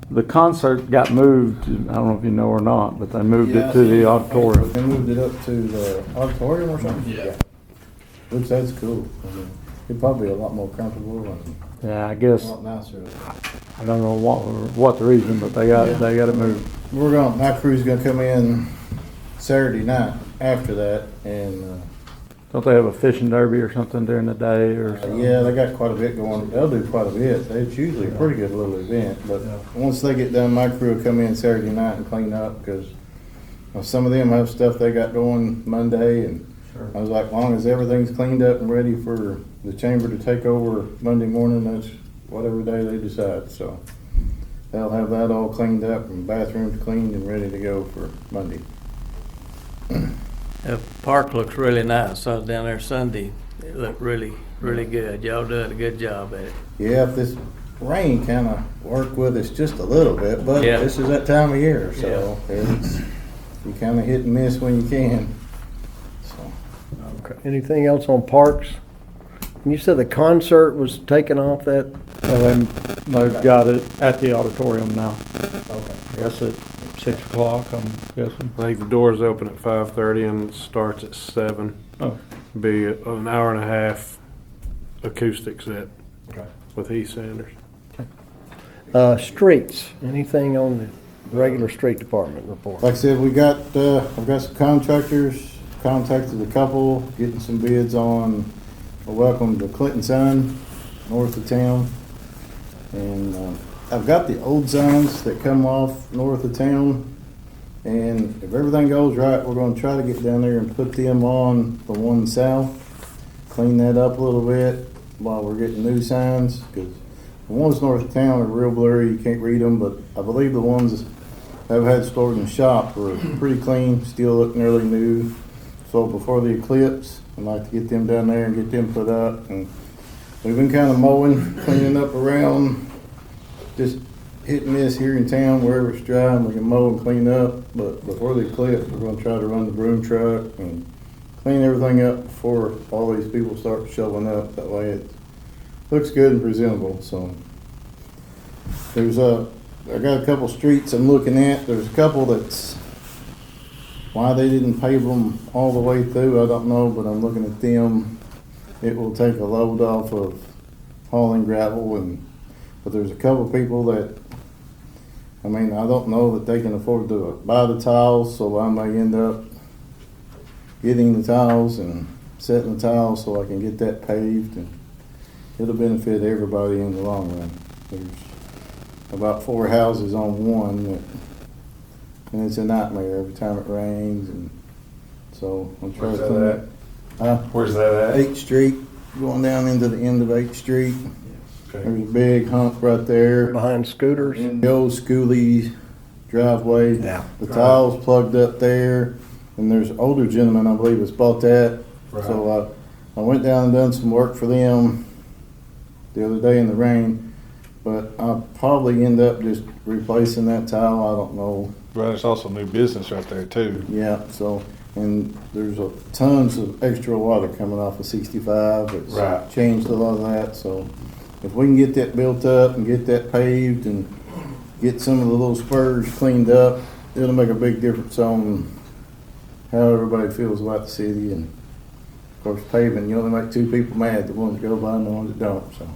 the concert got moved. I don't know if you know or not, but they moved it to the auditorium. They moved it up to the auditorium or something? Yeah. Which that's cool. It'd probably be a lot more comfortable and Yeah, I guess. a lot nicer. I don't know what the reason, but they got it moved. My crew's gonna come in Saturday night after that, and Don't they have a fishing derby or something during the day or something? yeah, they got quite a bit going. They'll do quite a bit. It's usually a pretty good little event, but once they get done, my crew will come in Saturday night and clean up, because some of them have stuff they got going Monday, and I was like, as long as everything's cleaned up and ready for the chamber to take over Monday morning, that's whatever day they decide. So they'll have that all cleaned up and bathrooms cleaned and ready to go for Monday. The park looks really nice. I was down there Sunday. It looked really, really good. Y'all doing a good job at it. Yeah, if this rain kind of worked with us just a little bit, but this is that time of year, so you kind of hit and miss when you can. So. Okay. Anything else on parks? You said the concert was taken off that? They've got it at the auditorium now. Okay. I guess at 6 o'clock, I'm guessing. I think the doors open at 5:30 and it starts at 7. Oh. Be an hour and a half acoustic set Okay. with Heath Sanders. Streets, anything on the regular street department report? Like I said, I've got some contractors, contacted a couple, getting some bids on a welcome to Clinton sign, north of town. And I've got the old signs that come off north of town. And if everything goes right, we're gonna try to get down there and put them on the one south, clean that up a little bit while we're getting new signs, because the ones north of town are real blurry, you can't read them, but I believe the ones I've had stored in the shop were pretty clean, still look nearly new. So before the eclipse, I'd like to get them down there and get them put up. And we've been kind of mowing, cleaning up around, just hit and miss here in town, wherever it's dry, and we can mow and clean up. But before they clip, we're gonna try to run the broom truck and clean everything up before all these people start showing up. That way it looks good and presentable, so. I got a couple streets I'm looking at. There's a couple that's, why they didn't pave them all the way through, I don't know, but I'm looking at them. It will take a load off of hauling gravel, but there's a couple people that, I mean, I don't know that they can afford to buy the tiles, so I may end up getting the tiles and setting the tiles so I can get that paved, and it'll benefit everybody in the long run. There's about 4 houses on one, and it's a nightmare every time it rains, and so I'm trying to clean it. Where's that at? 8th Street, going down into the end of 8th Street. There's a big hump right there. Behind Scooters. In the old Schoolie driveway. Yeah. The tile's plugged up there, and there's an older gentleman, I believe, that's bought that. Right. So I went down and done some work for them the other day in the rain. But I'll probably end up just replacing that tile. I don't know. Well, there's also new business right there too. Yeah, so, and there's tons of extra water coming off of 65. It's Right. changed a lot of that. So if we can get that built up and get that paved and get some of the little spurs cleaned up, it'll make a big difference on how everybody feels about the city. And of course, paving, you only make 2 people mad, the ones that go by and the ones that don't. So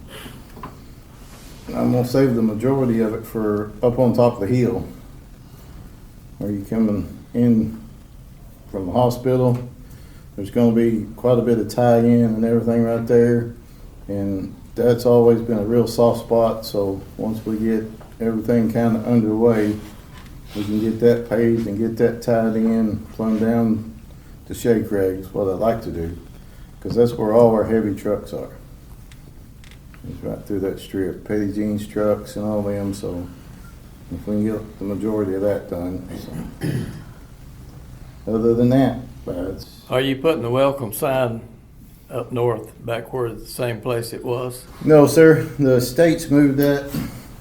I'm gonna save the majority of it for up on top of the hill, where you coming in from the hospital. There's gonna be quite a bit of tie-in and everything right there, and that's always been a real soft spot. So once we get everything kind of underway, we can get that paved and get that tied in, plumb down to Shea Craig is what I'd like to do, because that's where all our heavy trucks are. It's right through that strip, Petty Jean's trucks and all them, so if we can get the majority of that done. So. Other than that, it's, Are you putting the welcome sign up north, back where the same place it was? no, sir, the state's moved that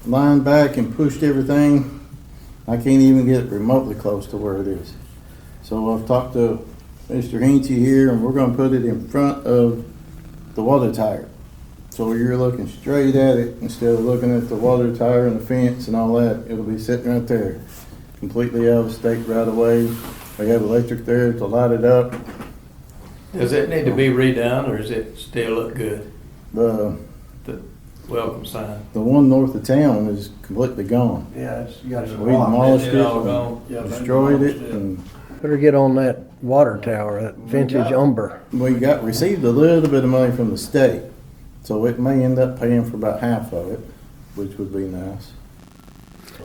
line back and pushed everything. I can't even get it remotely close to where it is. So I've talked to Mr. Hinchy here, and we're gonna put it in front of the water tower. So you're looking straight at it instead of looking at the water tower and the fence and all that. It'll be sitting right there, completely out of state right away. We have electric there to light it up. Does it need to be redone, or does it still look good? The Welcome sign. the one north of town is completely gone. Yeah, you got We demolished It it, all gone. and destroyed it, and Better get on that water tower, that vintage umber. we received a little bit of money from the state. So it may end up paying for about half of it, which would be nice.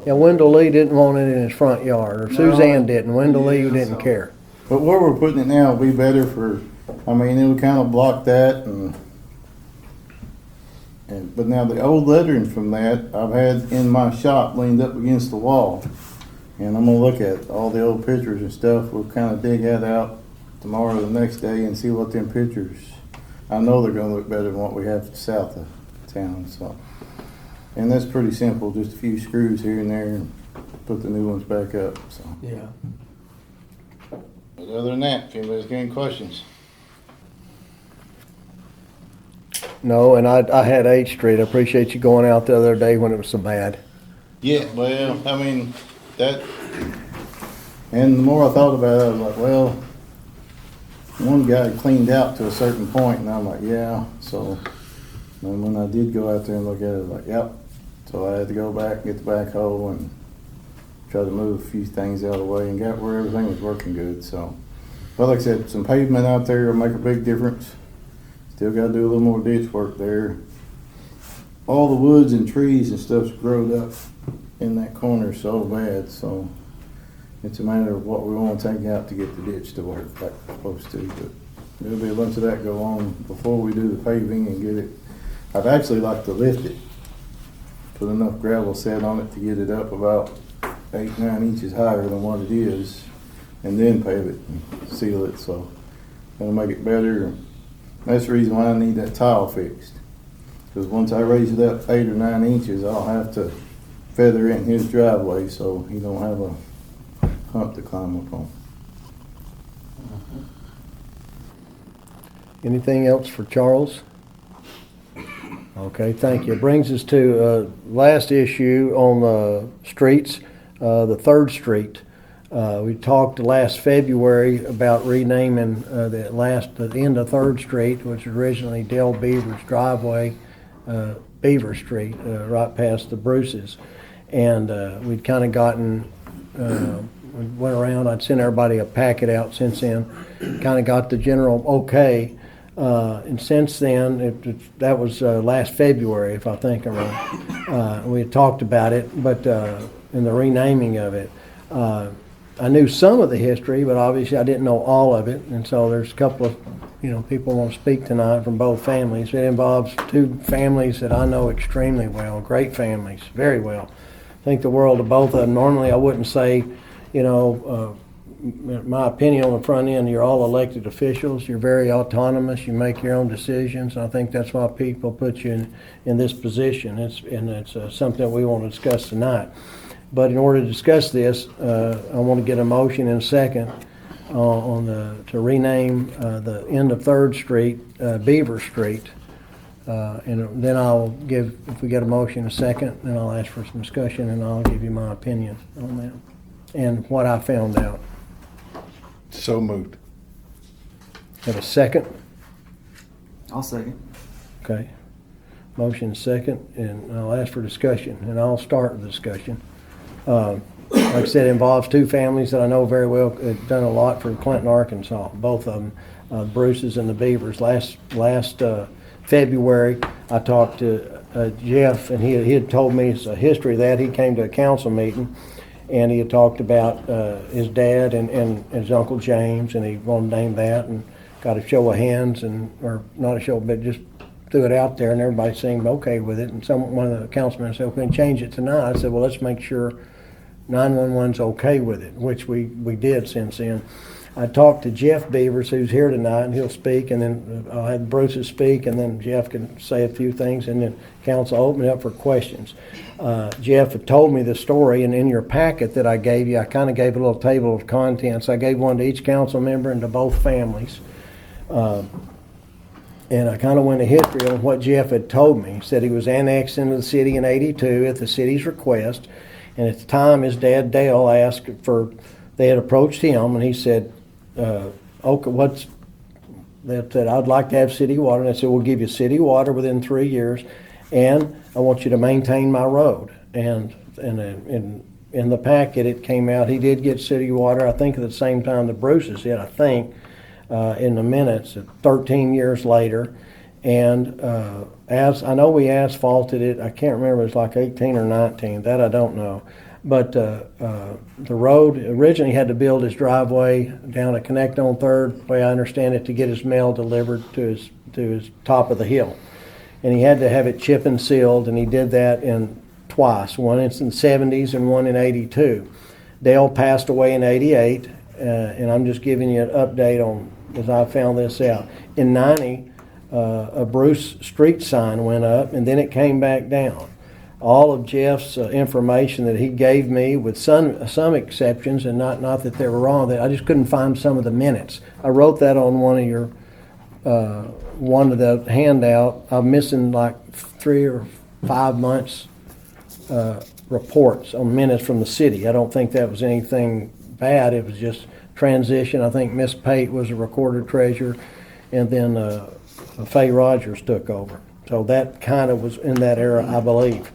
Yeah, Wendell Lee didn't want it in his front yard, or No. Suzanne didn't. Wendell Lee didn't care. But where we're putting it now will be better for, I mean, it'll kind of block that but now the old lettering from that, I've had in my shop leaned up against the wall. And I'm gonna look at all the old pictures and stuff. We'll kind of dig that out tomorrow or the next day and see what them pictures, I know they're gonna look better than what we have south of town, so. And that's pretty simple, just a few screws here and there and put the new ones back up, so. Yeah. But other than that, if anybody's got any questions. No, and I had 8th Street. I appreciate you going out the other day when it was so bad. Yeah, well, I mean, that, and the more I thought about it, I was like, well, one guy cleaned out to a certain point, and I'm like, yeah, so, and when I did go out there and look at it, I was like, yep. So I had to go back, get the backhoe, and try to move a few things out of the way, and got where everything was working good, so. But like I said, some pavement out there will make a big difference. Still gotta do a little more ditch work there. All the woods and trees and stuff's growed up in that corner so bad, so it's a matter of what we want to take out to get the ditch to work like it's supposed to. But there'll be a bunch of that go on before we do the paving and get it. I'd actually like to lift it, put enough gravel set on it to get it up about 8-9 inches higher than what it is, and then pave it and seal it, so that'll make it better. That's the reason why I need that tile fixed. Because once I raise it up 8 or 9 inches, I'll have to feather it in his driveway so he don't have a hump to climb up on. Anything else for Charles? Okay, thank you. It brings us to last issue on the streets, the 3rd Street. We talked last February about renaming the end of 3rd Street, which was originally Dale Beaver's driveway, Beaver Street, right past the Bruce's. And we'd kind of gotten, we went around, I'd sent everybody a packet out since then, kind of got the general okay. And since then, that was last February, if I think I'm right. We had talked about it, but in the renaming of it. I knew some of the history, but obviously I didn't know all of it. And so there's a couple of people want to speak tonight from both families. It involves 2 families that I know extremely well, great families, very well. I think the world of both of them. Normally I wouldn't say, my opinion on the front end, you're all elected officials. You're very autonomous. You make your own decisions. I think that's why people put you in this position. It's something that we want to discuss tonight. But in order to discuss this, I want to get a motion in a second to rename the end of 3rd Street Beaver Street. And then if we get a motion in a second, then I'll ask for some discussion and I'll give you my opinion on that and what I found out. So moved. Have a second? I'll second. Okay. Motion second, and I'll ask for discussion, and I'll start the discussion. Like I said, it involves 2 families that I know very well. Have done a lot for Clinton, Arkansas, both of them, Bruce's and the Beavers. Last February, I talked to Jeff, and he had told me a history of that. He came to a council meeting, and he had talked about his dad and his Uncle James, and he wanted to name that, and got a show of hands, or not a show, but just threw it out there, and everybody seemed okay with it. And one of the councilmen said, "We can change it tonight." I said, "Well, let's make sure 911's okay with it," which we did since then. I talked to Jeff Beavers, who's here tonight, and he'll speak, and then I'll have Bruce speak, and then Jeff can say a few things, and then council open it up for questions. Jeff had told me the story, and in your packet that I gave you, I kind of gave a little table of contents. I gave one to each council member and to both families. And I kind of went into history on what Jeff had told me. He said he was annexed into the city in '82 at the city's request, and at the time his dad Dale asked they had approached him, and he said, okay, they said, "I'd like to have city water." And they said, "We'll give you city water within 3 years, and I want you to maintain my road." And in the packet it came out, he did get city water, I think at the same time the Bruce's did, I think, in the minutes, 13 years later. And as I know we asphalted it, I can't remember, it was like 18 or 19, that I don't know. But the road originally had to build his driveway down at Connect on 3rd, the way I understand it, to get his mail delivered to his top of the hill. And he had to have it chip and sealed, and he did that twice, one in the 70s and one in '82. Dale passed away in '88, and I'm just giving you an update on, as I found this out. In '90, a Bruce Street sign went up, and then it came back down. All of Jeff's information that he gave me, with some exceptions, and not that they were wrong, that I just couldn't find some of the minutes. I wrote that on one of the handout. I'm missing like 3 or 5 months reports on minutes from the city. I don't think that was anything bad. It was just transition. I think Miss Pate was a recorder treasurer, and then Faye Rogers took over. So that kind of was in that era, I believe.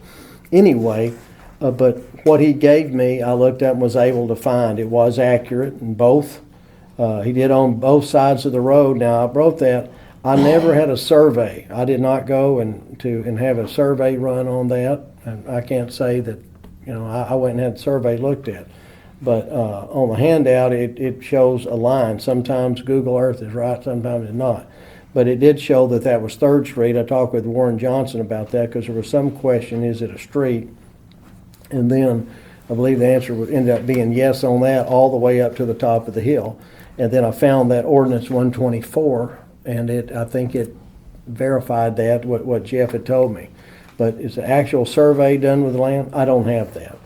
Anyway, but what he gave me, I looked up and was able to find. It was accurate, and both. He did on both sides of the road. Now, I wrote that. I never had a survey. I did not go and have a survey run on that. And I can't say that, I went and had the survey looked at. But on the handout, it shows a line. Sometimes Google Earth is right, sometimes it's not. But it did show that was 3rd Street. I talked with Warren Johnson about that because there was some question, is it a street? And then I believe the answer would end up being yes on that all the way up to the top of the hill. And then I found that ordinance 124, and I think verified that, what Jeff had told me. But is the actual survey done with the land? I don't have that.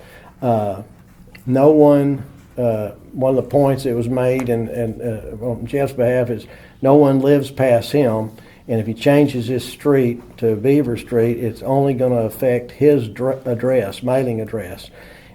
No one, one of the points that was made on Jeff's behalf is no one lives past him. And if he changes his street to Beaver Street, it's only going to affect his address, mailing address.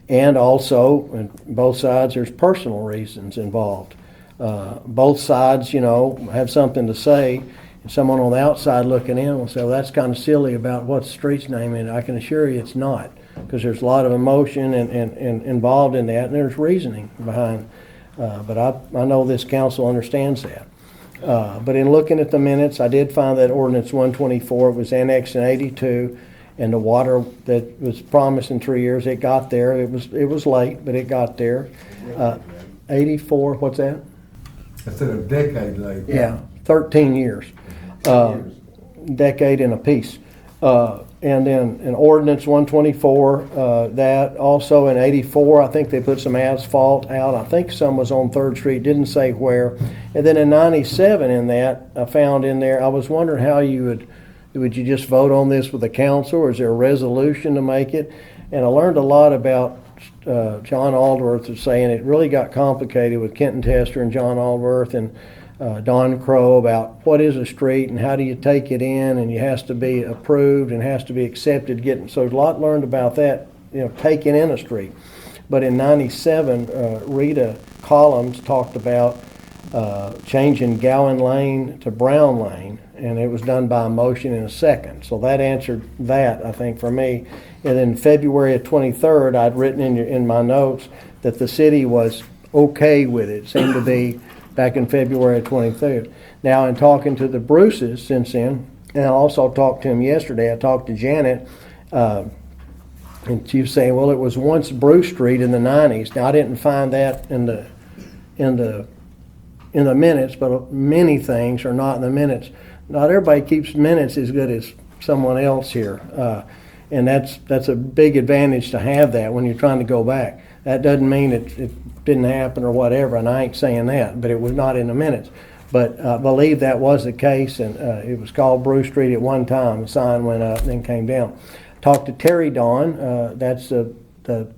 And also, on both sides, there's personal reasons involved. Both sides, have something to say. And someone on the outside looking in will say, well, that's kind of silly about what the street's name is. I can assure you it's not, because there's a lot of emotion and involved in that, and there's reasoning behind. But I know this council understands that. But in looking at the minutes, I did find that ordinance 124 was annexed in 82, and the water that was promised in 3 years, it got there. It was late, but it got there. 84, what's that? I said a decade late. Yeah, 13 years. Decade and a piece. And then in ordinance 124, that also in 84, I think they put some asphalt out. I think some was on 3rd Street, didn't say where. And then in 97 in that, I found in there, I was wondering how would you just vote on this with the council, or is there a resolution to make it? And I learned a lot about John Aldworth was saying it really got complicated with Kenton Tester and John Aldworth and Don Crow about what is a street and how do you take it in, and it has to be approved and has to be accepted. So there's a lot learned about that, taking in a street. But in 97, Rita Collins talked about changing Gowan Lane to Brown Lane, and it was done by a motion in a second. So that answered that, I think, for me. And then February of 23rd, I'd written in my notes that the city was okay with it. It seemed to be back in February of 23rd. Now, in talking to the Bruces since then, and I also talked to him yesterday, I talked to Janet, and she was saying, well, it was once Bruce Street in the 90s. Now, I didn't find that in the minutes, but many things are not in the minutes. Not everybody keeps minutes as good as someone else here, and that's a big advantage to have that when you're trying to go back. That doesn't mean it didn't happen or whatever, and I ain't saying that, but it was not in the minutes. But I believe that was the case, and it was called Bruce Street at one time. The sign went up and then came down. Talked to Terry Don, that's the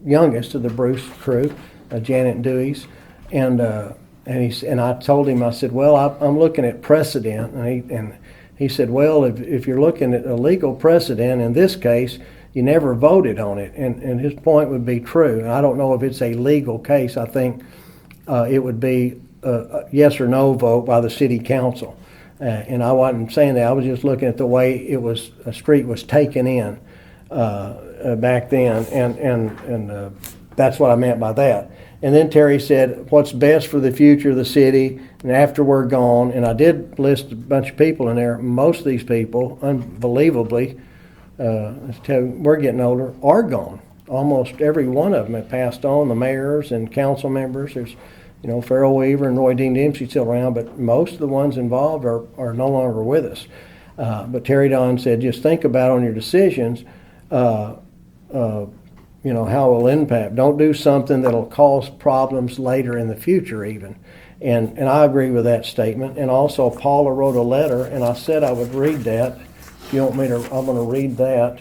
youngest of the Bruce crew, Janet and Dewey's, and I told him, I said, well, I'm looking at precedent, and he said, well, if you're looking at a legal precedent, in this case, you never voted on it, and his point would be true. And I don't know if it's a legal case. I think it would be a yes or no vote by the city council. And I wasn't saying that. I was just looking at the way a street was taken in back then, and that's what I meant by that. And then Terry said, what's best for the future of the city and after we're gone? And I did list a bunch of people in there. Most of these people, unbelievably, we're getting older, are gone. Almost every one of them have passed on, the mayors and council members. There's, Farrell Weaver and Roy Dean Dempsey still around, but most of the ones involved are no longer with us. But Terry Don said, just think about on your decisions, how it will impact. Don't do something that'll cause problems later in the future even. And I agree with that statement. And also Paula wrote a letter, and I said I would read that. If you want me to, I'm going to read that.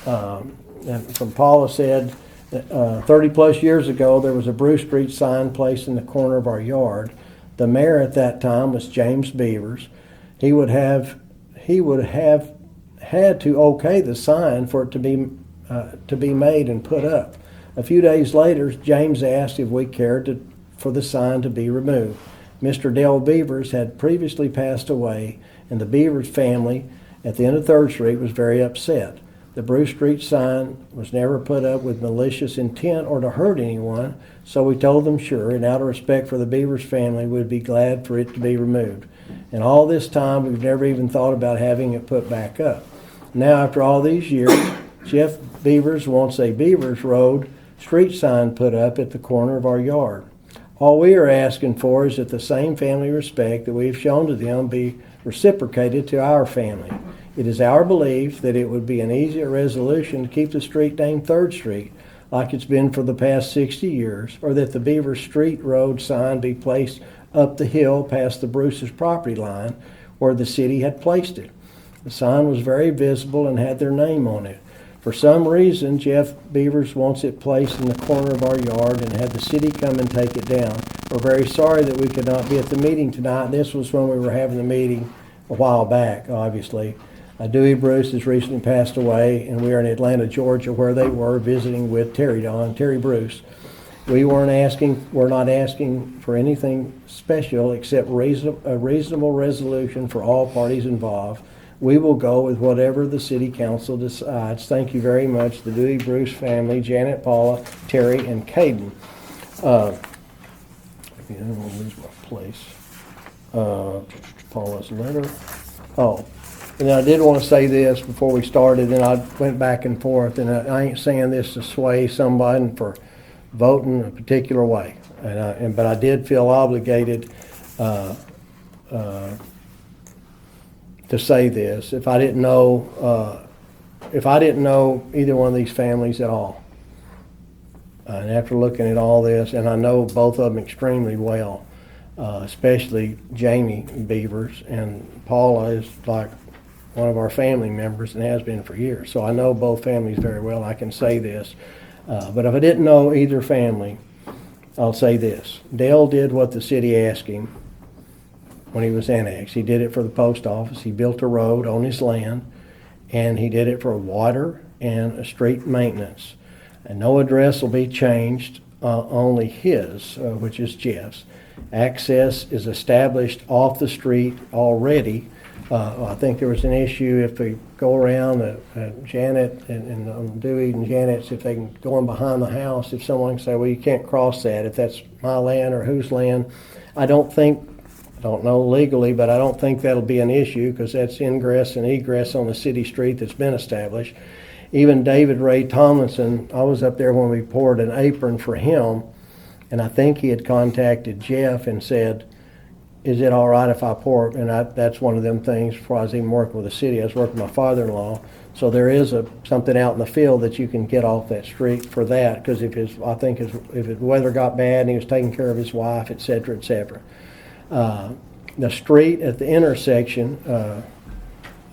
And from Paula said, 30 plus years ago, there was a Bruce Street sign placed in the corner of our yard. The mayor at that time was James Beavers. He would have had to okay the sign for it to be made and put up. A few days later, James asked if we cared for the sign to be removed. Mr. Dale Beavers had previously passed away, and the Beavers family at the end of 3rd Street was very upset. The Bruce Street sign was never put up with malicious intent or to hurt anyone, so we told them sure, and out of respect for the Beavers family, we'd be glad for it to be removed. And all this time, we've never even thought about having it put back up. Now, after all these years, Jeff Beavers wants a Beavers Road street sign put up at the corner of our yard. All we are asking for is that the same family respect that we have shown to them be reciprocated to our family. It is our belief that it would be an easier resolution to keep the street named 3rd Street like it's been for the past 60 years, or that the Beaver Street Road sign be placed up the hill past the Bruce's property line, where the city had placed it. The sign was very visible and had their name on it. For some reason, Jeff Beavers wants it placed in the corner of our yard and had the city come and take it down. We're very sorry that we could not be at the meeting tonight. This was when we were having the meeting a while back, obviously. Dewey Bruce has recently passed away, and we are in Atlanta, Georgia, where they were visiting with Terry Bruce. We're not asking for anything special except a reasonable resolution for all parties involved. We will go with whatever the city council decides. Thank you very much, the Dewey Bruce family, Janet, Paula, Terry, and Caden. I don't want to lose my place. Paula's letter. Oh, and I did want to say this before we started, and I went back and forth, and I ain't saying this to sway somebody for voting a particular way, but I did feel obligated to say this. If I didn't know either one of these families at all, and after looking at all this, and I know both of them extremely well, especially Jamie Beavers, and Paula is like one of our family members and has been for years. So I know both families very well. I can say this. But if I didn't know either family, I'll say this. Dale did what the city asked him when he was annexed. He did it for the post office. He built a road on his land, and he did it for water and street maintenance. And no address will be changed, only his, which is Jeff's. Access is established off the street already. I think there was an issue if they go around, Janet and Dewey and Janet's, if they can go in behind the house, if someone can say, well, you can't cross that, if that's my land or whose land. I don't know legally, but I don't think that'll be an issue because that's ingress and egress on the city street that's been established. Even David Ray Tomlinson, I was up there when we poured an apron for him, and I think he had contacted Jeff and said, is it all right if I pour it? And that's one of them things before I was even working with the city. I was working with my father-in-law. So there is something out in the field that you can get off that street for that, because if his weather got bad and he was taking care of his wife, et cetera, et cetera. The street at the intersection,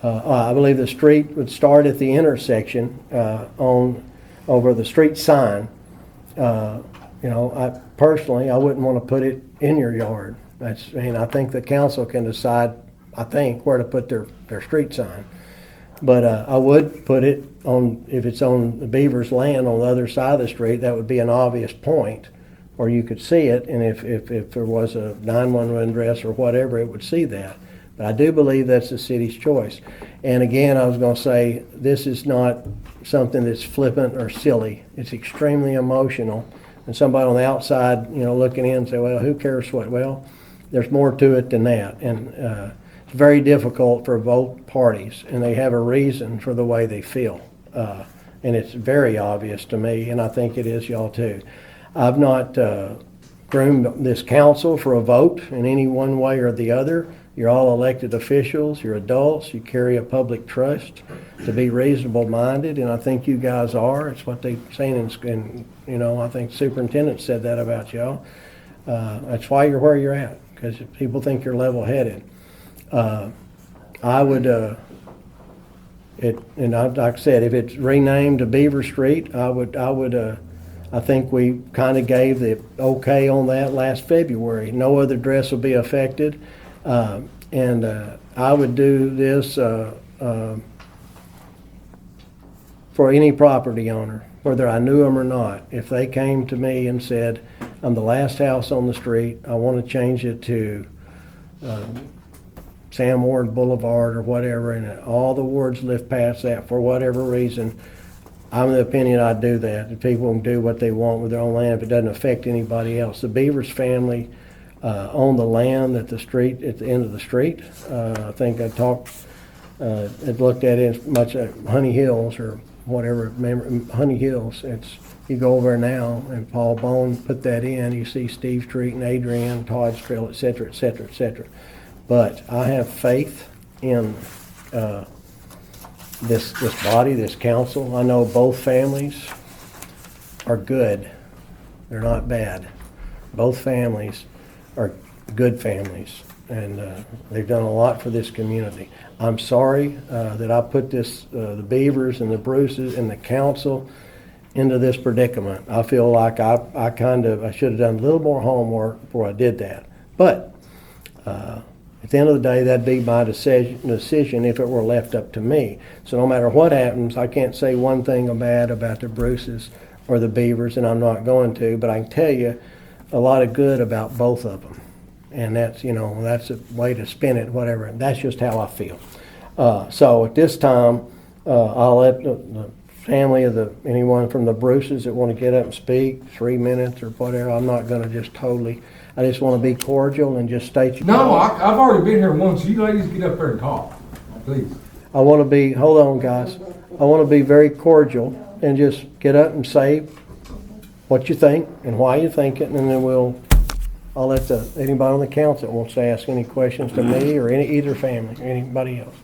I believe the street would start at the intersection over the street sign. I wouldn't want to put it in your yard. I think the council can decide, where to put their street sign. But I would put it on, if it's on the Beavers' land on the other side of the street, that would be an obvious point where you could see it. And if there was a 911 address or whatever, it would see that. But I do believe that's the city's choice. And again, I was going to say, this is not something that's flippant or silly. It's extremely emotional. And somebody on the outside, looking in and say, well, who cares what? Well, there's more to it than that. And it's very difficult for both parties, and they have a reason for the way they feel. And it's very obvious to me, and I think it is y'all too. I've not groomed this council for a vote in any one way or the other. You're all elected officials, you're adults, you carry a public trust to be reasonable minded, and I think you guys are. It's what they saying, and I think the superintendent said that about y'all. That's why you're where you're at, because people think you're level headed. I would, like I said, if it's renamed to Beaver Street, I think we kind of gave the okay on that last February. No other address will be affected. And I would do this for any property owner, whether I knew them or not. If they came to me and said, I'm the last house on the street, I want to change it to Sam Ward Boulevard or whatever, and all the wards live past that for whatever reason, I'm of the opinion I'd do that. If people can do what they want with their own land, if it doesn't affect anybody else. The Beavers family own the land at the end of the street. I think I looked at it as much as Honey Hills or whatever. Remember, Honey Hills, you go over there now, and Paul Bone put that in. You see Steve Street and Adrian, Todd Trail, et cetera, et cetera, et cetera. But I have faith in this body, this council. I know both families are good. They're not bad. Both families are good families. they've done a lot for this community. I'm sorry that I put the Beavers and the Bruces and the council into this predicament. I feel like I should have done a little more homework before I did that. But at the end of the day, that'd be my decision if it were left up to me. So no matter what happens, I can't say one thing bad about the Bruces or the Beavers, and I'm not going to, but I can tell you a lot of good about both of them. And that's a way to spin it, whatever. That's just how I feel. So at this time, I'll let the family of anyone from the Bruces that want to get up and speak, 3 minutes or whatever. I'm not going to I just want to be cordial and just state your No, I've already been here once. You ladies get up there and talk, please. hold on, guys. I want to be very cordial and just get up and say what you think and why you think it, and then I'll let anybody on the council that wants to ask any questions to me or either family or anybody else.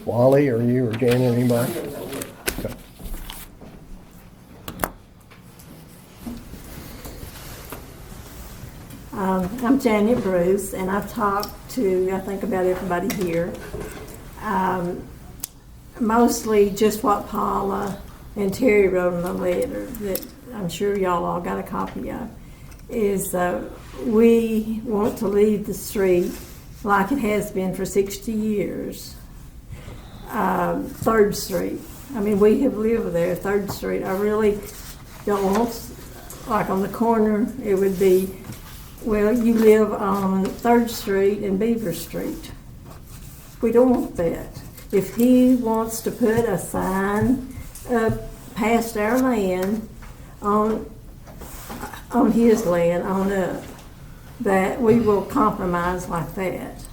Wally or you or Janet or anybody? Okay. I'm Janet Bruce, and I've talked to, I think, about everybody here. Mostly just what Paula and Terry wrote in the letter that I'm sure y'all all got a copy of, is we want to leave the street like it has been for 60 years. 3rd Street. I mean, we have lived there, 3rd Street. I really don't want, like on the corner, it would be, well, you live on 3rd Street and Beaver Street. We don't want that. If he wants to put a sign up past our land on his land on up, that we will compromise like that.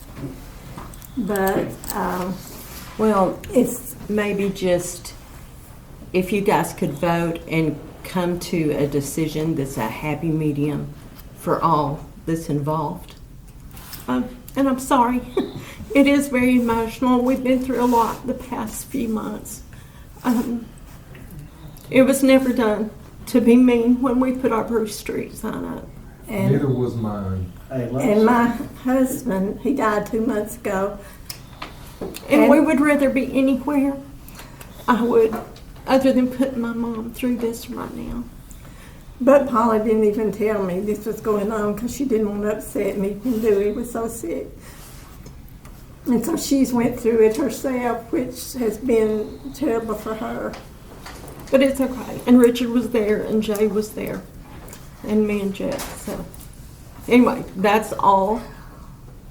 But well, it's maybe just if you guys could vote and come to a decision that's a happy medium for all that's involved. And I'm sorry, it is very emotional. We've been through a lot the past few months. It was never done to be mean when we put our Bruce Street sign up. And neither was mine. And my husband, he died 2 months ago. And we would rather be anywhere, I would, other than putting my mom through this right now. But Paula didn't even tell me this was going on because she didn't want to upset me when Dewey was so sick. And so she's went through it herself, which has been terrible for her. But it's okay. And Richard was there, and Jay was there, and me and Jeff. So anyway, that's all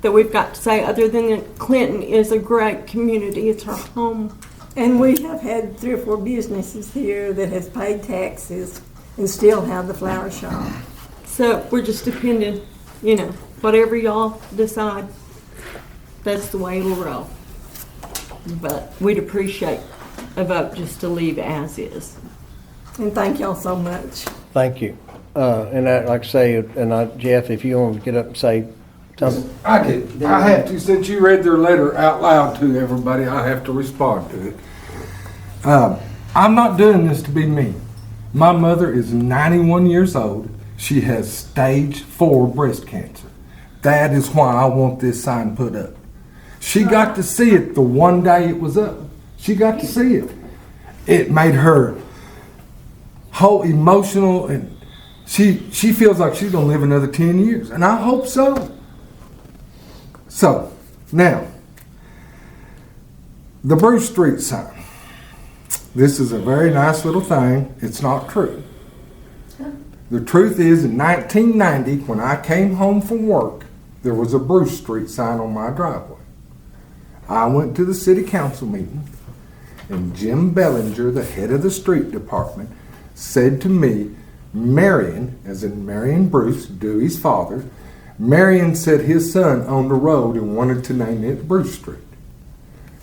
that we've got to say, other than that Clinton is a great community. It's our home. And we have had 3 or 4 businesses here that has paid taxes and still have the flower shop. So we're just dependent, whatever y'all decide, that's the way it'll roll. But we'd appreciate a vote just to leave as is. And thank y'all so much. Thank you. And like I say, Jeff, if you want to get up and say something. I did. I have to, since you read their letter out loud to everybody, I have to respond to it. I'm not doing this to be mean. My mother is 91 years old. She has stage 4 breast cancer. That is why I want this sign put up. She got to see it the one day it was up. She got to see it. It made her whole emotional, and she feels like she's gonna live another 10 years, and I hope so. So now, the Bruce Street sign. This is a very nice little thing. It's not true. The truth is, in 1990, when I came home from work, there was a Bruce Street sign on my driveway. I went to the city council meeting, and Jim Bellinger, the head of the street department, said to me, Marion, as in Marion Bruce, Dewey's father, Marion said his son owned the road and wanted to name it Bruce Street.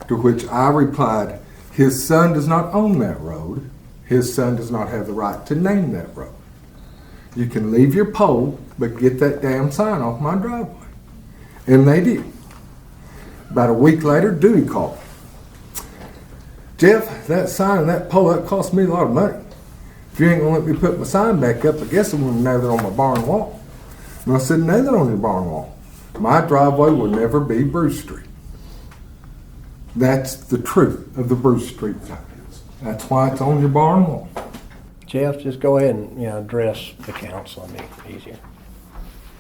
To which I replied, his son does not own that road. His son does not have the right to name that road. You can leave your pole, but get that damn sign off my driveway. And they did. About a week later, Dewey called. Jeff, that sign and that pole, that cost me a lot of money. If you ain't gonna let me put my sign back up, I guess I'm gonna nail it on my barn wall. And I said, nail it on your barn wall. My driveway will never be Bruce Street. That's the truth of the Bruce Street fence. That's why it's on your barn wall. Jeff, just go ahead and, address the council. It'll be easier.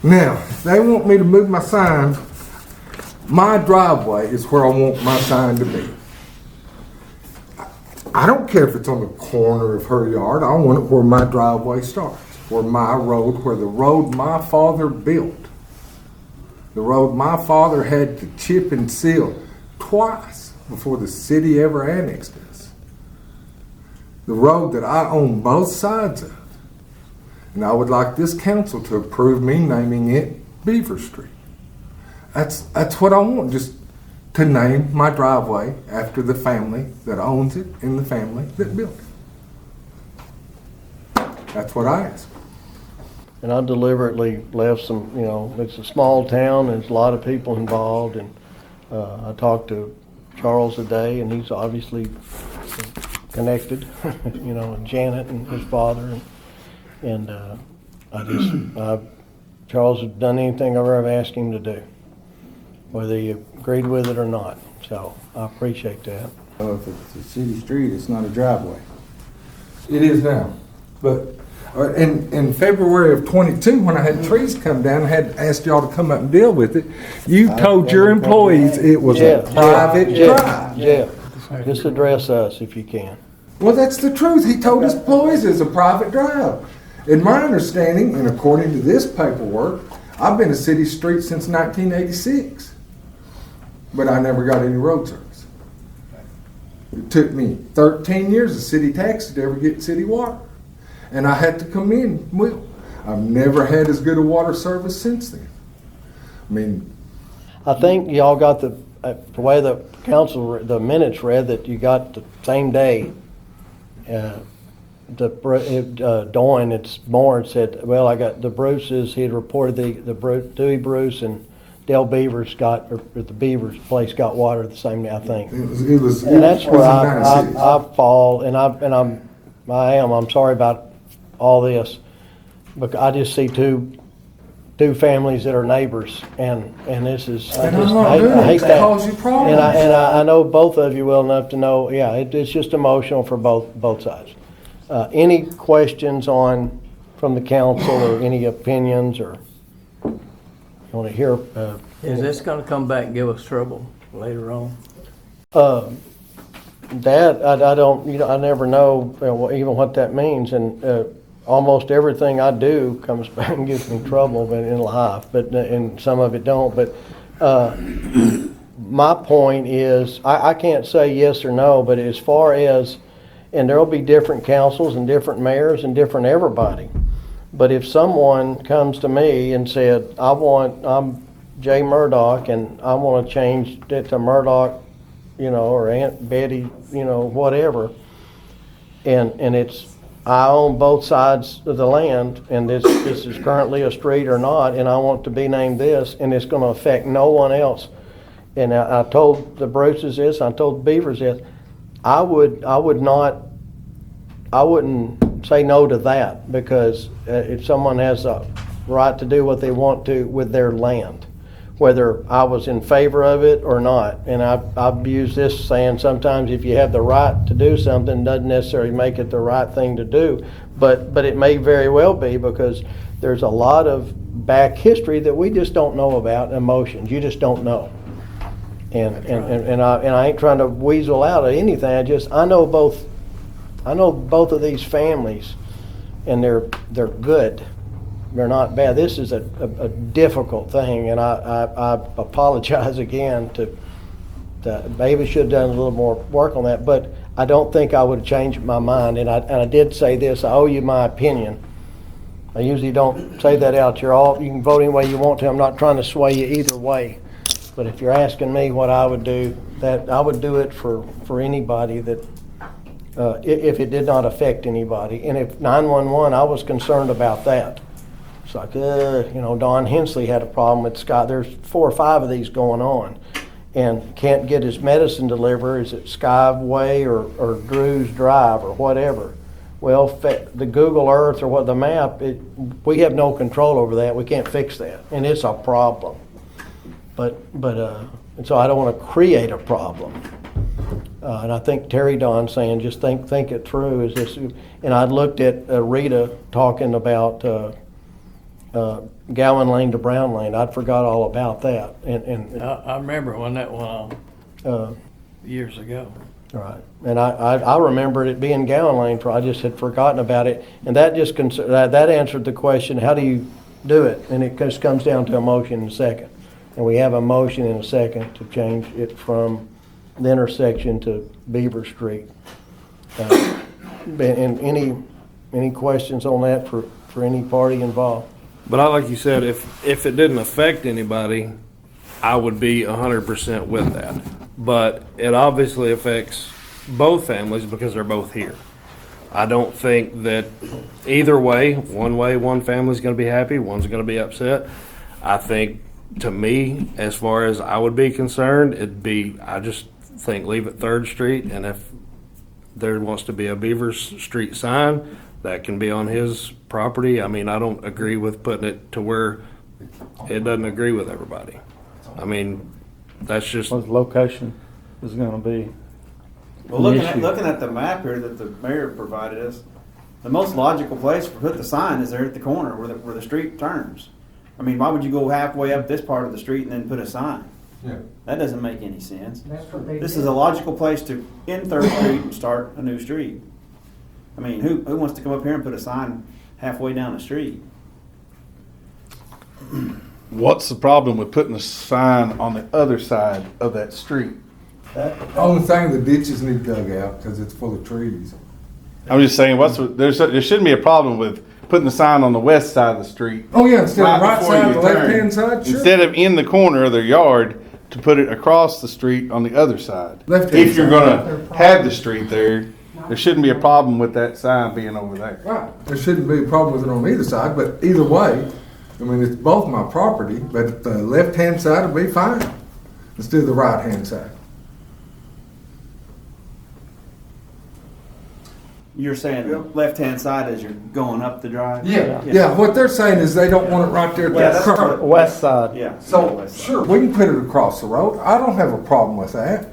Now, if they want me to move my sign, my driveway is where I want my sign to be. I don't care if it's on the corner of her yard. I want it where my driveway starts, where my road, where the road my father built. The road my father had to chip and seal twice before the city ever annexed us. The road that I own both sides of. And I would like this council to approve me naming it Beaver Street. That's what I want, just to name my driveway after the family that owns it and the family that built it. That's what I ask. And I deliberately left some, it's a small town, there's a lot of people involved, and I talked to Charles today, and he's obviously connected, and Janet and his father, and Charles has done anything I've ever asked him to do, whether he agreed with it or not, so I appreciate that. Well, if it's a city street, it's not a driveway. It is now, but in February of 22, when I had trees come down, I had asked y'all to come up and deal with it. You told your employees it was a private drive. Yeah, just address us if you can. Well, that's the truth. He told his employees it's a private drive. In my understanding, and according to this paperwork, I've been a city street since 1986, but I never got any road service. It took me 13 years of city taxes to ever get city water. And I had to come in. Well, I've never had as good a water service since then. I mean, I think y'all got the way the council, the minutes read that you got the same day. Dawn, it's Moore said, well, I got the Bruces, he had reported the Dewey Bruce and Del Beavers or the Beavers place got water the same day, I think. It was and that's where I fall, and I'm sorry about all this, but I just see two families that are neighbors, and this is, I hate that. Cause you problems. And I know both of you well enough to know, it's just emotional for both sides. Any questions from the council, or any opinions, or you want to hear? Is this going to come back and give us trouble later on? That I don't, I never know even what that means, and almost everything I do comes back and gives me trouble in life, and some of it don't. But my point is, I can't say yes or no, but as far as, and there'll be different councils and different mayors and different everybody. But if someone comes to me and said, I'm Jay Murdoch and I want to change it to Murdoch, or Aunt Betty, whatever, and it's, I own both sides of the land, and this is currently a street or not, and I want to be named this, and it's going to affect no one else. And I told the Bruces this, I told the Beavers this, I wouldn't say no to that, because if someone has a right to do what they want to with their land, whether I was in favor of it or not. And I've used this saying, sometimes if you have the right to do something, doesn't necessarily make it the right thing to do, but it may very well be, because there's a lot of back history that we just don't know about, emotions. You just don't know. And I ain't trying to weasel out of anything. I know both of these families, and they're good. They're not bad. This is a difficult thing, and I apologize again to maybe should have done a little more work on that, but I don't think I would have changed my mind. And I did say this, I owe you my opinion. I usually don't say that out. You can vote any way you want to. I'm not trying to sway you either way. But if you're asking me what I would do, that I would do it for anybody that, if it did not affect anybody. And if 911, I was concerned about that. It's like, Don Hensley had a problem with Scott. There's 4 or 5 of these going on, and can't get his medicine delivered. Is it Skyway or Drew's Drive or whatever? Well, the Google Earth or what the map, we have no control over that. We can't fix that, and it's a problem. And so I don't want to create a problem. And I think Terry Don's saying just think it through. Is this? And I looked at Rita talking about Gowan Lane to Brown Lane. I'd forgot all about that. And I remember when that went on years ago. Right, and I remembered it being Gowan Lane. I just had forgotten about it, and that just that answered the question: how do you do it? And it just comes down to a motion and a second. And we have a motion and a second to change it from the intersection to Beaver Street. And any questions on that for any party involved? But like you said, if it didn't affect anybody, I would be 100% with that. But it obviously affects both families because they're both here. I don't think that either way, one family's going to be happy, one's going to be upset. I think, to me, as far as I would be concerned, I just think leave it 3rd Street, and if there wants to be a Beaver Street sign, that can be on his property. I mean, I don't agree with putting it to where it doesn't agree with everybody. I mean, that's just... What location is going to be... Well, looking at the map here that the mayor provided us, the most logical place to put the sign is there at the corner where the street turns. I mean, why would you go halfway up this part of the street and then put a sign? Yeah. That doesn't make any sense. This did. is a logical place to end 3rd Street and start a new street. I mean, who wants to come up here and put a sign halfway down the street? What's the problem with putting a sign on the other side of that street? Only thing, the ditches need dug out because it's full of trees. I'm just saying, there shouldn't be a problem with putting the sign on the west side of the street. Oh yeah, instead of right before side, you the turn. left-hand side, sure. Instead of in the corner of their yard, to put it across the street on the other side. Left-hand If you're side. going to have the street there shouldn't be a problem with that sign being over there. Right. There shouldn't be a problem with it on either side, but either way, I mean, it's both my property, but the left-hand side will be fine. Let's do the right-hand side. You're saying left-hand side as you're going up the drive? Yeah. What they're saying is they don't want it right there at the curb. West side. Yeah. So, sure, we can put it across the road. I don't have a problem with that.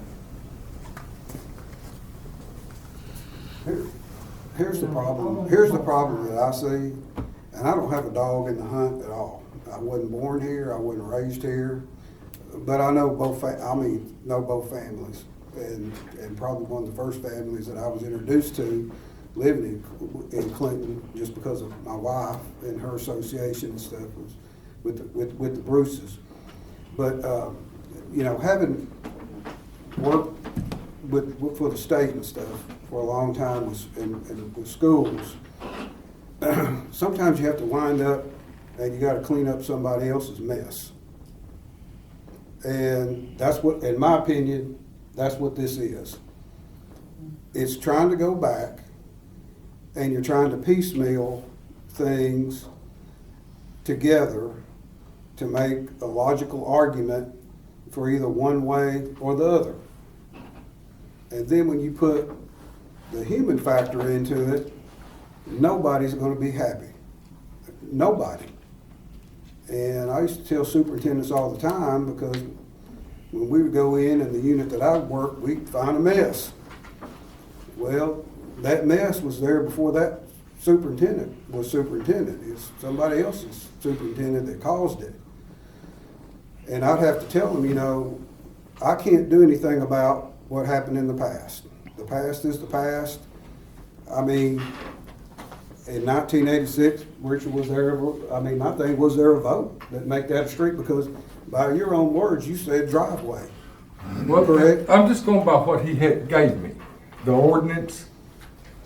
Here's the problem. Here's the problem that I see, and I don't have a dog in the hunt at all. I wasn't born here. I wasn't raised here, but I know both families, and probably one of the first families that I was introduced to living in Clinton, just because of my wife and her association and stuff, was with the Bruces. But having worked for the state and stuff for a long time with schools, sometimes you have to wind up and you got to clean up somebody else's mess. And that's what, in my opinion, that's what this is. It's trying to go back, and you're trying to piecemeal things together to make a logical argument for either one way or the other. And then when you put the human factor into it, nobody's going to be happy. Nobody. And I used to tell superintendents all the time, because when we would go in the unit that I worked, we'd find a mess. Well, that mess was there before that superintendent was superintendent. It's somebody else's superintendent that caused it. And I'd have to tell them, I can't do anything about what happened in the past. The past is the past. I mean, in 1986, Richard, was there a vote that make that a street? Because by your own words, you said driveway. Well, correct? I'm just going by what he gave me. The ordinance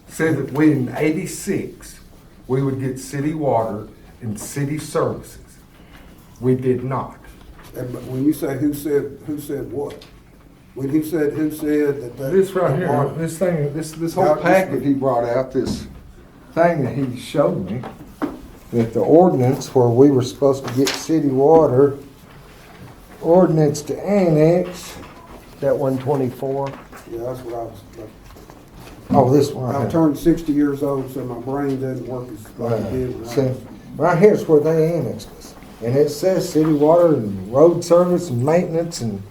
said that in 86, we would get city water and city services. We did not. And when you say who said what? When he said who said that? This right here, this thing, this whole packet he brought out, this thing that he showed me, that the ordinance where we were supposed to get city water, ordinance to annex. That 124. Yeah, that's what I was. Oh, this one. I've turned 60 years old, so my brain doesn't work as like it did when I See, was. right here's where they annexed us. And it says city water and road service and maintenance, and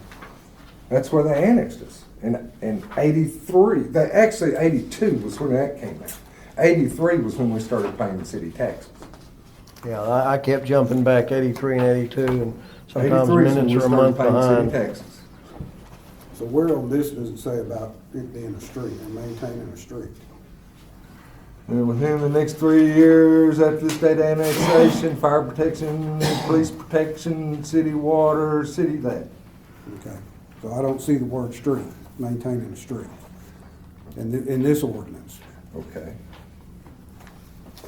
that's where they annexed us. In 83, actually 82 was when that came out. 83 was when we started paying city taxes. Yeah, I kept jumping back 83 and 82, and sometimes 83 is when minutes we are a started month paying city behind. taxes. So where on this does it say about it being a street and maintaining a street? And within the next 3 years after the state annexation, fire protection, police protection, city water, city that. Okay, so I don't see the word street, maintaining a street, in this ordinance. Okay.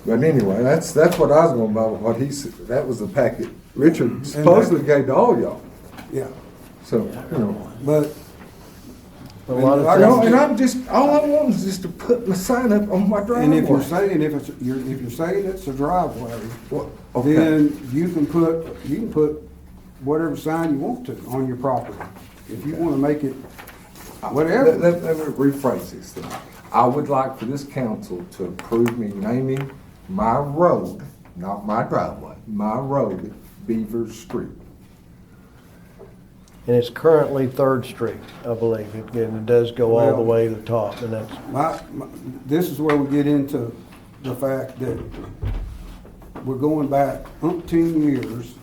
But anyway, that's what I was going by, what he said. That was the packet Richard supposedly gave to all y'all. Yeah. So, you know. But A lot of and I'm just, all I want is just to put my sign up on my driveway. And if you're saying, if you're saying it's a driveway, okay. then you can put whatever sign you want to on your property. If you want to make it whatever. Let me rephrase this thing. I would like for this council to approve me naming my road, not my driveway, my road, Beaver Street. And it's currently 3rd Street, I believe, and it does go all the Well, way to the top, and that's, This is where we get into the fact that we're going back umpteen years.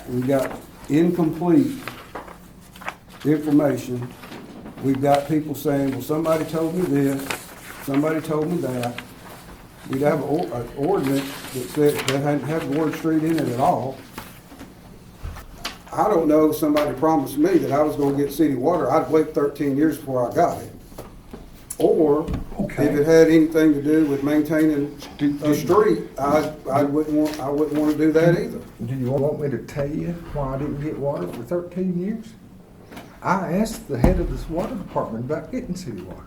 We got incomplete information. We've got people saying, well, somebody told me this, somebody told me that. We'd have an ordinance that said, that hadn't had the word street in it at all. I don't know if somebody promised me that I was gonna get city water, I'd wait 13 years before I got it. Or if it had anything to do with maintaining a street, I wouldn't want to do that either. Do you want me to tell you why I didn't get water for 13 years? I asked the head of this water department about getting city water.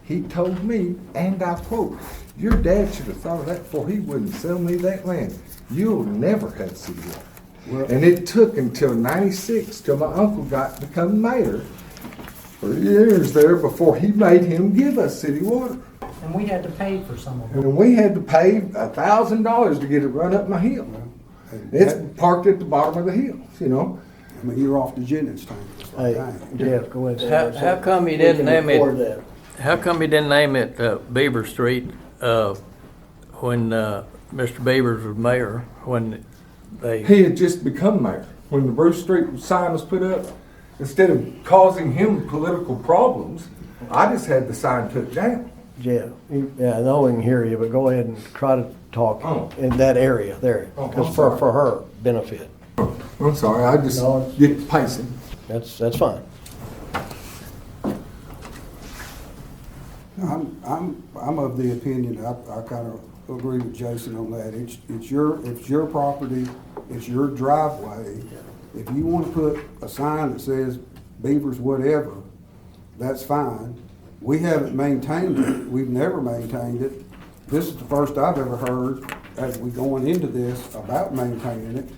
He told me, and I quote, "Your dad should have thought of that before he wouldn't sell me that land. You'll never have city water." Well, and it took until 96 till my uncle got to become mayor. 3 years there before he made him give us city water. And we had to pay for some of it. And we had to pay $1,000 to get it run up my hill. It's parked at the bottom of the hill, you know. I mean, you're off the Jennings tank. hey, Jeff, go ahead. How come you didn't name it? How come you didn't name it Beaver Street when Mr. Beavers was mayor? When he had just become mayor. When the Bruce Street sign was put up, instead of causing him political problems, I just had the sign took down. Yeah, I know we can hear you, but go ahead and try to talk in that area there, because for her benefit. I'm sorry, I just get pacing. That's fine. I'm of the opinion, I kind of agree with Jason on that. It's your property, it's your driveway. If you want to put a sign that says Beavers whatever, that's fine. We haven't maintained it. We've never maintained it. This is the first I've ever heard as we going into this about maintaining it.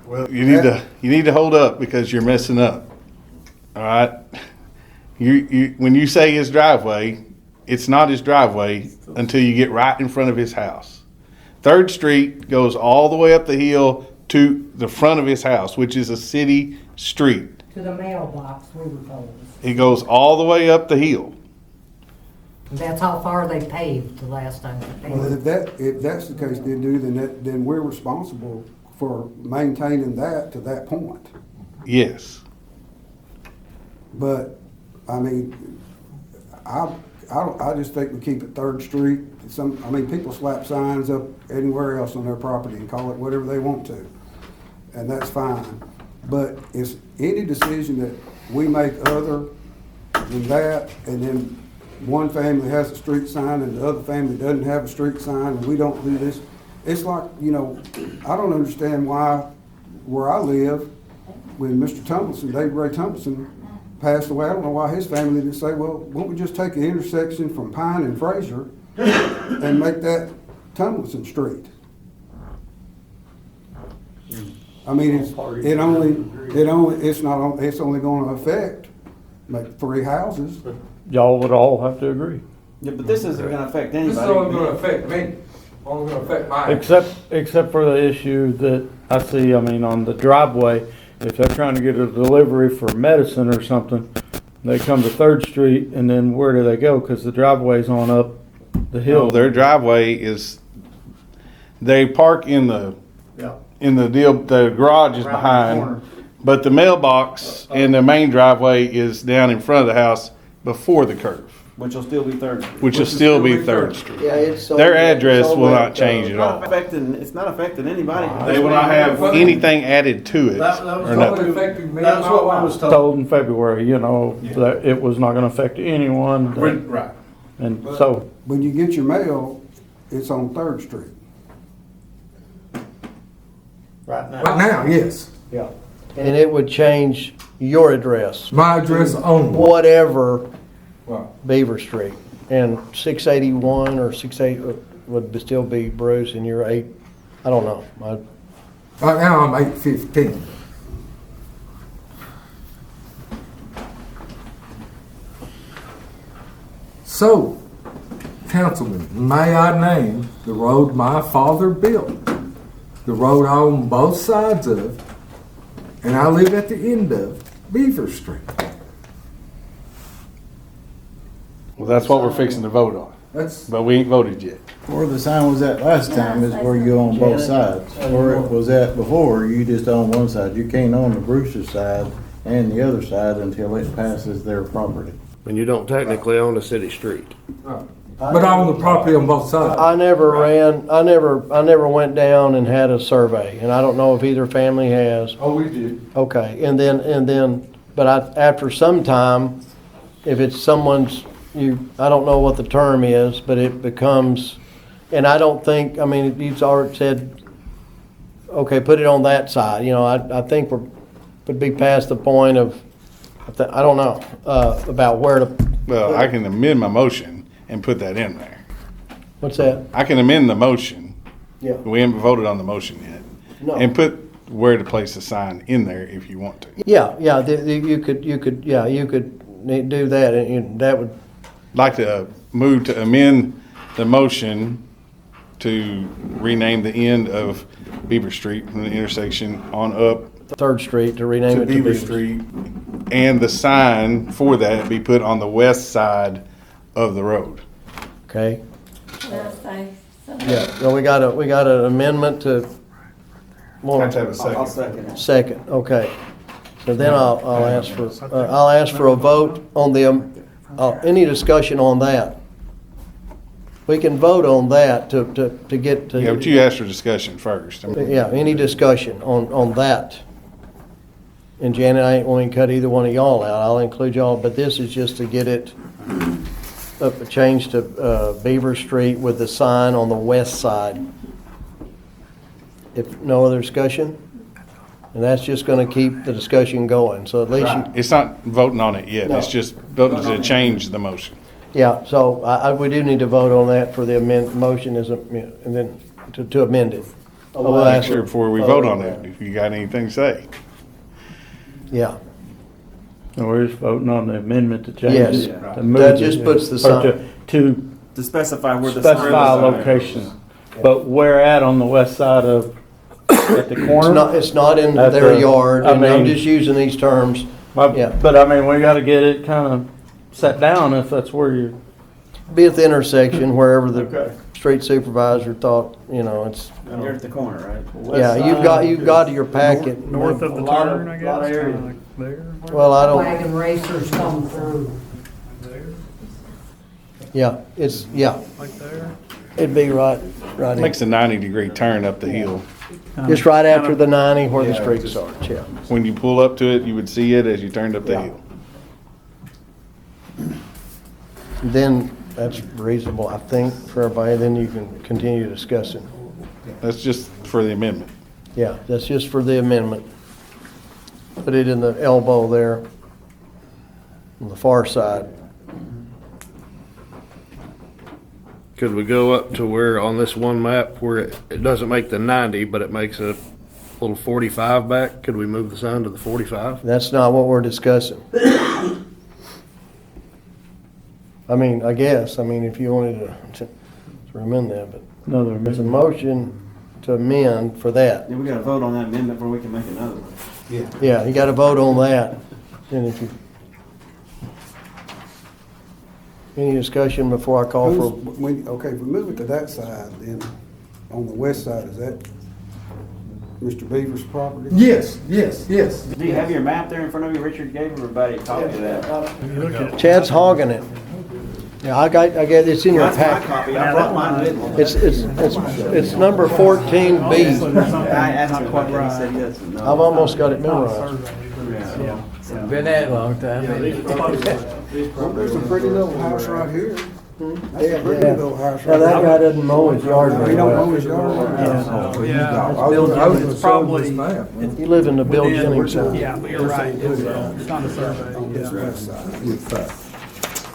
Well, you need to hold up because you're messing up. All right. You when you say his driveway, it's not his driveway until you get right in front of his house. 3rd Street goes all the way up the hill to the front of his house, which is a city street. To the mailbox, we were told. It goes all the way up the hill. And that's how far they paved the last time they paved. Well, if that's the case, then we're responsible for maintaining that to that point. Yes. But, I mean, I just think we keep it 3rd Street. People slap signs up anywhere else on their property and call it whatever they want to, and that's fine. But it's any decision that we make other than that, and then one family has a street sign and the other family doesn't have a street sign, and we don't do this. It's like, I don't understand why, where I live, when Mr. Tumbleson, David Ray Tumbleson, passed away, I don't know why his family didn't say, well, why don't we just take an intersection from Pine and Fraser and make that Tumbleson Street? I mean, it's only going to affect like 3 houses. Y'all would all have to agree. Yeah, but this isn't gonna affect This is anybody. only gonna affect me, only gonna affect mine. Except for the issue that I see, I mean, on the driveway, if they're trying to get a delivery for medicine or something, they come to Third Street, and then where do they go? Because the driveway's on up the hill. No, their driveway is, they park in the the garage is behind, but the mailbox and the main driveway is down in front of the house before the curve. Which will still be Third Street. Which will still be Third Street. Yeah, it's so. Their address so will that, not change at all. It's not affecting anybody. They will not have anything added to it. That or was nothing. only affecting me That's and my what I wife. was told in February, you know, that it was not gonna affect anyone. Right. And so, When you get your mail, it's on Third Street. Right now. Right now, yes. Yeah. And it would change your address, My address only. whatever Right. Beaver Street. And 681 or 68 would still be Bruce, and you're 8, I don't know. Right now, I'm 815. So, Councilman, may I name the road my father built? The road I own both sides of, and I live at the end of Beaver Street. Well, that's what we're fixing to vote on. That's But we ain't voted yet. Where the sign was at last time is where you own both sides. Where it was at before, you just own one side. You can't own the Brewster side and the other side until it passes their property. And you don't technically own a city street. But I own the property on both sides. I never went down and had a survey, and I don't know if either family has. Oh, we did. Okay, and then, but after some time, if it's someone's, I don't know what the term is, but it becomes, and I don't think, I mean, you've already said, okay, put it on that side, you know, I think would be past the point of, I don't know, about where to. Well, I can amend my motion and put that in there. What's that? I can amend the motion. Yeah. We haven't voted on the motion yet. No. And put where to place the sign in there if you want to. Yeah, you could do that, and that would. Like to move to amend the motion to rename the end of Beaver Street from the intersection on up Third Street to rename to it to Beaver Street, and the sign for that be put on the west side of the road. Okay. So Yeah, so we got an amendment to. Have to have a second. I'll second it. Second, okay. So then I'll ask for a vote on the, any discussion on that. We can vote on that to get to. Yeah, but you asked for discussion first. Yeah, any discussion on that. And Janet, I ain't going to cut either one of y'all out. I'll include y'all, but this is just to get it changed to Beaver Street with the sign on the west side. If no other discussion, and that's just going to keep the discussion going. So at least you. It's not voting on it yet. No. It's just voting to change the motion. Yeah, so we do need to vote on that for the motion and then to amend it. Well, make sure before we vote on it, if you got anything to say. Yeah. and we're just voting on the amendment to change Yes. it. Yeah. To move That it, just puts the or sign- To specify where the sign specify a location. But where at on the west side of, at the corner? It's not in At their the- yard, I and I'm mean- just using these terms. Yeah. But I mean, we gotta get it kinda set down if that's where you're. Be at the intersection wherever the Okay. street supervisor thought, it's. You're at the corner, right? Yeah, you've got your packet. North of the turn, I guess. area. Like there. Well, I don't, Wagon racers come through. yeah, yeah, Like there. it'd be right in. Makes a 90-degree turn up the hill. Just right after the 90 where the street starts, yeah. When you pull up to it, you would see it as you turned up the hill. Then that's reasonable, I think, for everybody, then you can continue discussing. That's just for the amendment. Yeah, that's just for the amendment. Put it in the elbow there on the far side. Could we go up to where on this one map where it doesn't make the 90, but it makes a little 45 back? Could we move the sign to the 45? That's not what we're discussing. I mean, I guess, if you wanted to amend that, but Another there's a amendment. motion to amend for that. Yeah, we gotta vote on that amendment before we can make another one. Yeah, you gotta vote on that. And if you, any discussion before I call for, Okay, if we move it to that side, then on the west side, is that Mr. Beaver's property? Yes. Do you have your map there in front of you? Richard gave everybody a copy of that. Chad's hogging it. Yeah, I got, it's in your That's my pack. copy. I brought mine with me. It's number 14B. I asked him what he said he doesn't know. I've almost got it memorized. Been that long time. Well, there's a pretty little house right here. That's a pretty little house Now, right that there. guy doesn't mow his yard He very don't well. mow his yard. I was probably. You live in the Bill Jennings house. Yeah, but you're right. It's not a survey. On this west side.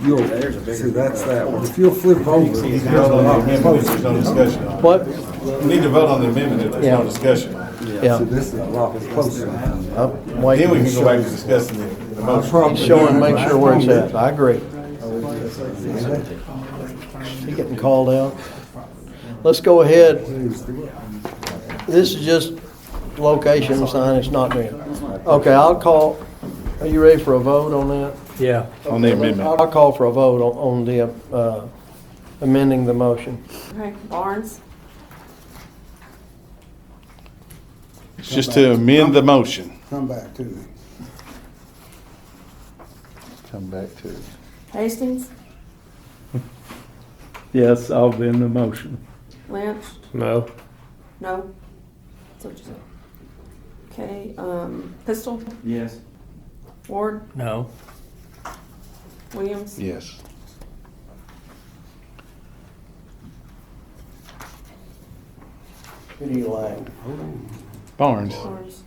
You'll, see, that's that one. If you'll flip over. You need to vote on the amendment if there's no discussion on it. What? You need to vote on the amendment if there's no discussion. Yeah. See, this is a lot closer. I'm waiting. Then we can go back to discussing the motion. He's showing, make sure where it's at. I agree. He getting called out. Let's go ahead. This is just location sign, it's not me. Okay, I'll call, are you ready for a vote on that? Yeah. On the amendment. I'll call for a vote on the amending the motion. Okay, Barnes, It's just to amend the motion. Come back to me. Come back to it. Hastings, Yes, I'll amend the motion. Lynch, No. no? That's what you said. Okay, Pistol, Yes. Ward, No. Williams, Yes. Who do you like? Barnes. Barnes.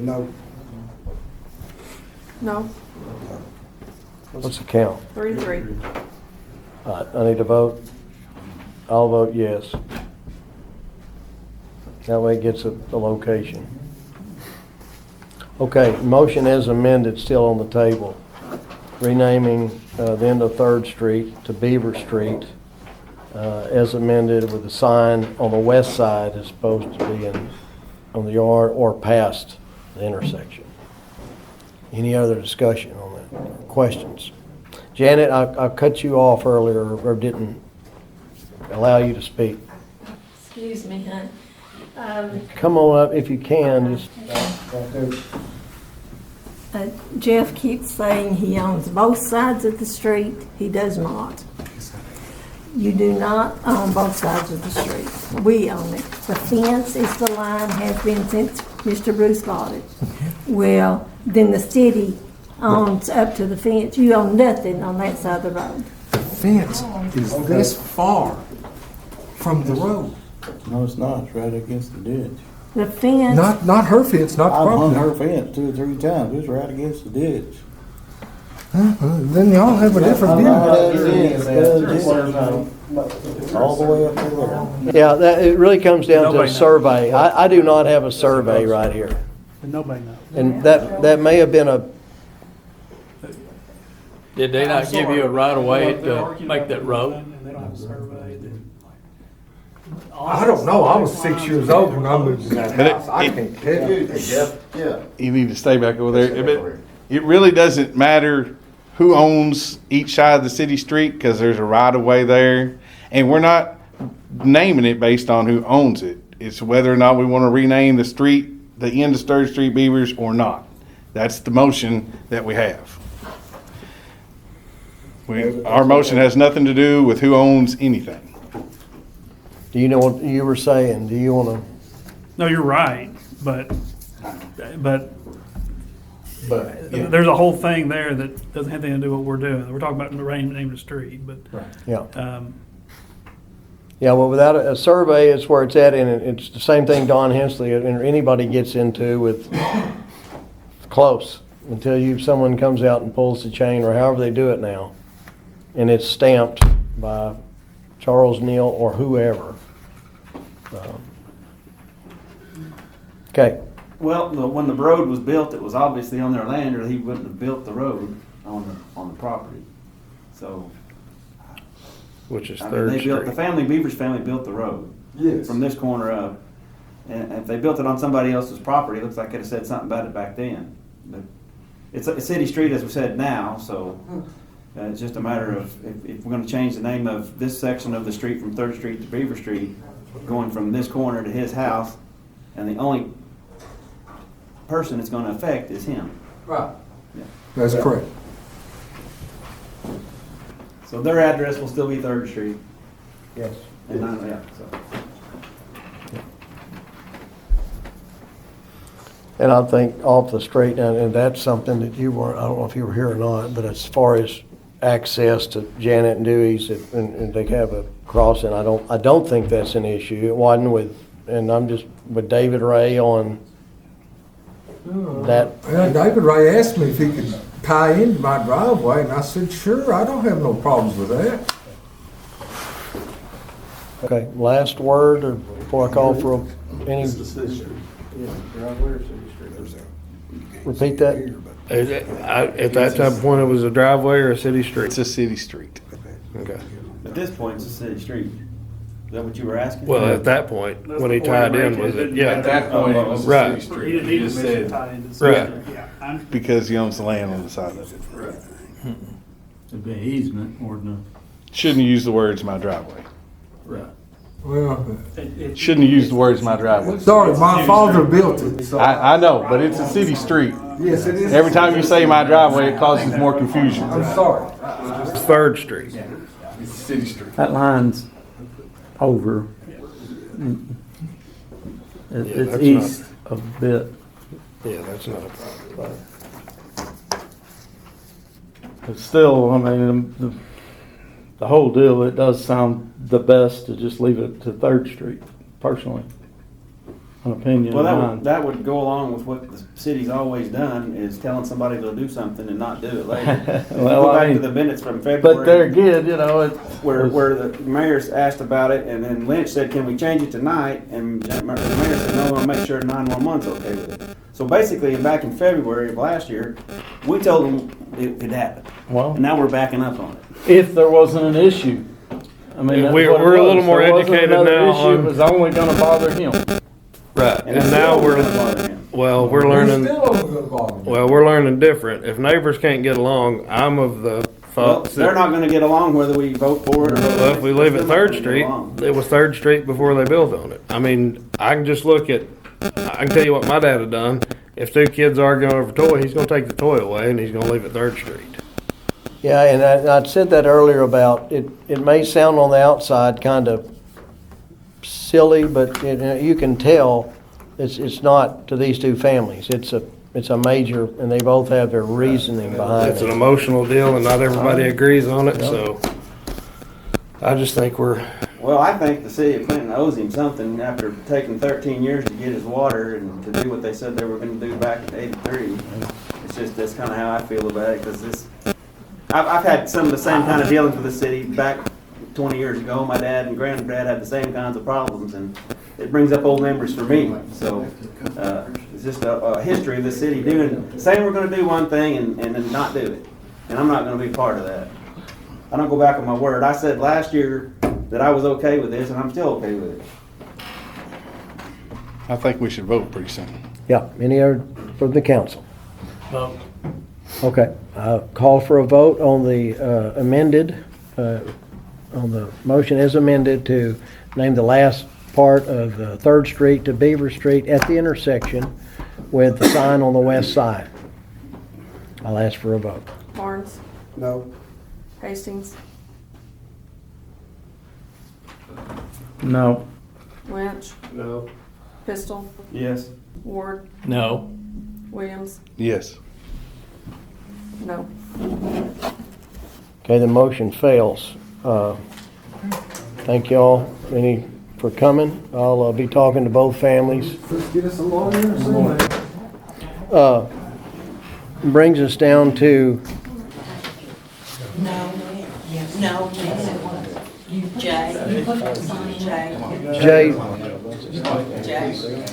No. No, What's the count? 3-3. All right, I need to vote. I'll vote yes. That way it gets the location. Okay, motion as amended, still on the table. Renaming the end of 3rd Street to Beaver Street as amended with the sign on the west side is supposed to be on the yard or past the intersection. Any other discussion on that? Questions? Janet, I cut you off earlier or didn't allow you to speak. Excuse me, hon. Come on up if you can, just. Jeff keeps saying he owns both sides of the street. He does not. You do not own both sides of the street. We own it. The fence is the line, has been since Mr. Bruce bought it. Well, then the city owns up to the fence. You own nothing on that side of the road. The fence is this far from the road. No, it's not. It's right against the ditch. The fence. Not her fence, not the I've hung property. her fence 2 or 3 times. It's right against the ditch. Then y'all have a different view. All the way up to there. Yeah, it really comes down to a survey. I do not have a survey right here. Nobody knows. And that may have been a, Did they not give you a right of way to make that road? And they don't have a survey. I don't know. I was 6 years old when I moved in that But house. I can't tell. Yeah. You need to stay back over there. But it really doesn't matter who owns each side of the city street because there's a right of way there. And we're not naming it based on who owns it. It's whether or not we want to rename the street, the end of 3rd Street Beavers or not. That's the motion that we have. Our motion has nothing to do with who owns anything. do you know what you were saying? Do you want No, you're right, but Yeah. there's a whole thing there that doesn't have anything to do with what we're doing. We're talking about the name of the street, but to, yeah. um, Well, without a survey, it's where it's at, and it's the same thing Don Hensley or anybody gets into with close. until someone comes out and pulls the chain, or however they do it now, and it's stamped by Charles Neal or whoever. Okay. Well, when the road was built, it was obviously on their land, or he wouldn't have built the road on the property. So, Which is I mean, Third they built, Street. the family, Beavers family built the road. Yes. From this corner up. And if they built it on somebody else's property, it looks like it have said something about it back then. But it's a city street, as we said now, so it's just a matter of if we're gonna change the name of this section of the street from Third Street to Beaver Street, going from this corner to his house, and the only person it's gonna affect is him. Right. Yeah. That's correct. So their address will still be Third Street. Yes. And so. And I think off the street, and that's something that you weren't, I don't know if you were here or not, but as far as access to Janet and Dewey's, and they have a crossing, I don't think that's an issue. It wasn't with, and I'm just with David Ray on that. Well, David Ray asked me if he could tie into my driveway, and I said, sure, I don't have no problems with that. Okay, last word, or before I call for any, repeat that? At that time point, it was a driveway or a city street? It's a city street. Okay. At this point, it's a city street. Is that what you were asking? Well, at that point, when he tied in, was it? Yeah. At that point, it was a Right. city street. He just said, Right. because he owns the land on the side of it. It'd be easement or no. Shouldn't use the words my driveway. Right. Well, Shouldn't use the words my driveway. sorry, my father built it. I know, but it's a city street. Yes, it is. Every time you say my driveway, it causes more confusion. I'm sorry. It's Third Street. It's a city street. That line's over. It's that's east a bit. Yeah, that's not a problem. But still, I mean, the whole deal, it does sound the best to just leave it to Third Street, personally. An opinion Well, of mine. that would go along with what the city's always done, is telling somebody to do something and not do it later. Well, Go I back to mean, the minutes from February. But there again, you know, where the mayor's asked about it, and then Lynch said, can we change it tonight? And the mayor said, no, I want to make sure 911's okay with it. So basically, back in February of last year, we told them it could happen. Well, And now we're backing up on it. if there wasn't an issue. I mean, that's We're what it a little was. more There wasn't educated another now issue, on- It was only gonna bother him. Right. And And it's now still we're, gonna bother him. well, we're We're learning, still only gonna bother me. well, we're learning different. If neighbors can't get along, I'm of the Well, thought they're that, not going to get along whether we vote for it or vote well, if we leave They're it not Third gonna get Street, along. it was Third Street before they built on it. I mean, I can just look at, I can tell you what my dad had done. If two kids arguing over a toy, he's gonna take the toy away and he's gonna leave it Third Street. Yeah, and I said that earlier about, it may sound on the outside kind of silly, but you can tell it's not to these two families. It's a major, and they both have their reasoning behind It's an it. emotional deal and not everybody agrees on it, so I just think we're, Well, I think the city of Clinton owes him something after taking 13 years to get his water and to do what they said they were going to do back in '83. It's just, that's kind of how I feel about it, because I've had some of the same kind of dealings with the city back 20 years ago. My dad and granddad had the same kinds of problems, and it brings up old memories for me. So it's just a history of the city saying we're going to do one thing and then not do it. And I'm not going to be part of that. I don't go back on my word. I said last year that I was okay with this, and I'm still okay with it. I think we should vote pretty soon. Yeah, any other from the council? no, Okay, call for a vote on the amended, on the motion as amended to name the last part of Third Street to Beaver Street at the intersection with the sign on the west side. I'll ask for a vote. Barnes, No. Hastings, No. Lynch, No. Pistol, Yes. Ward, no. Williams, Yes. no. Okay, the motion fails. Thank you all for coming. I'll be talking to both families. Let's get us a lawyer or something. brings us down to, No, no, Jay. Jay, Jay.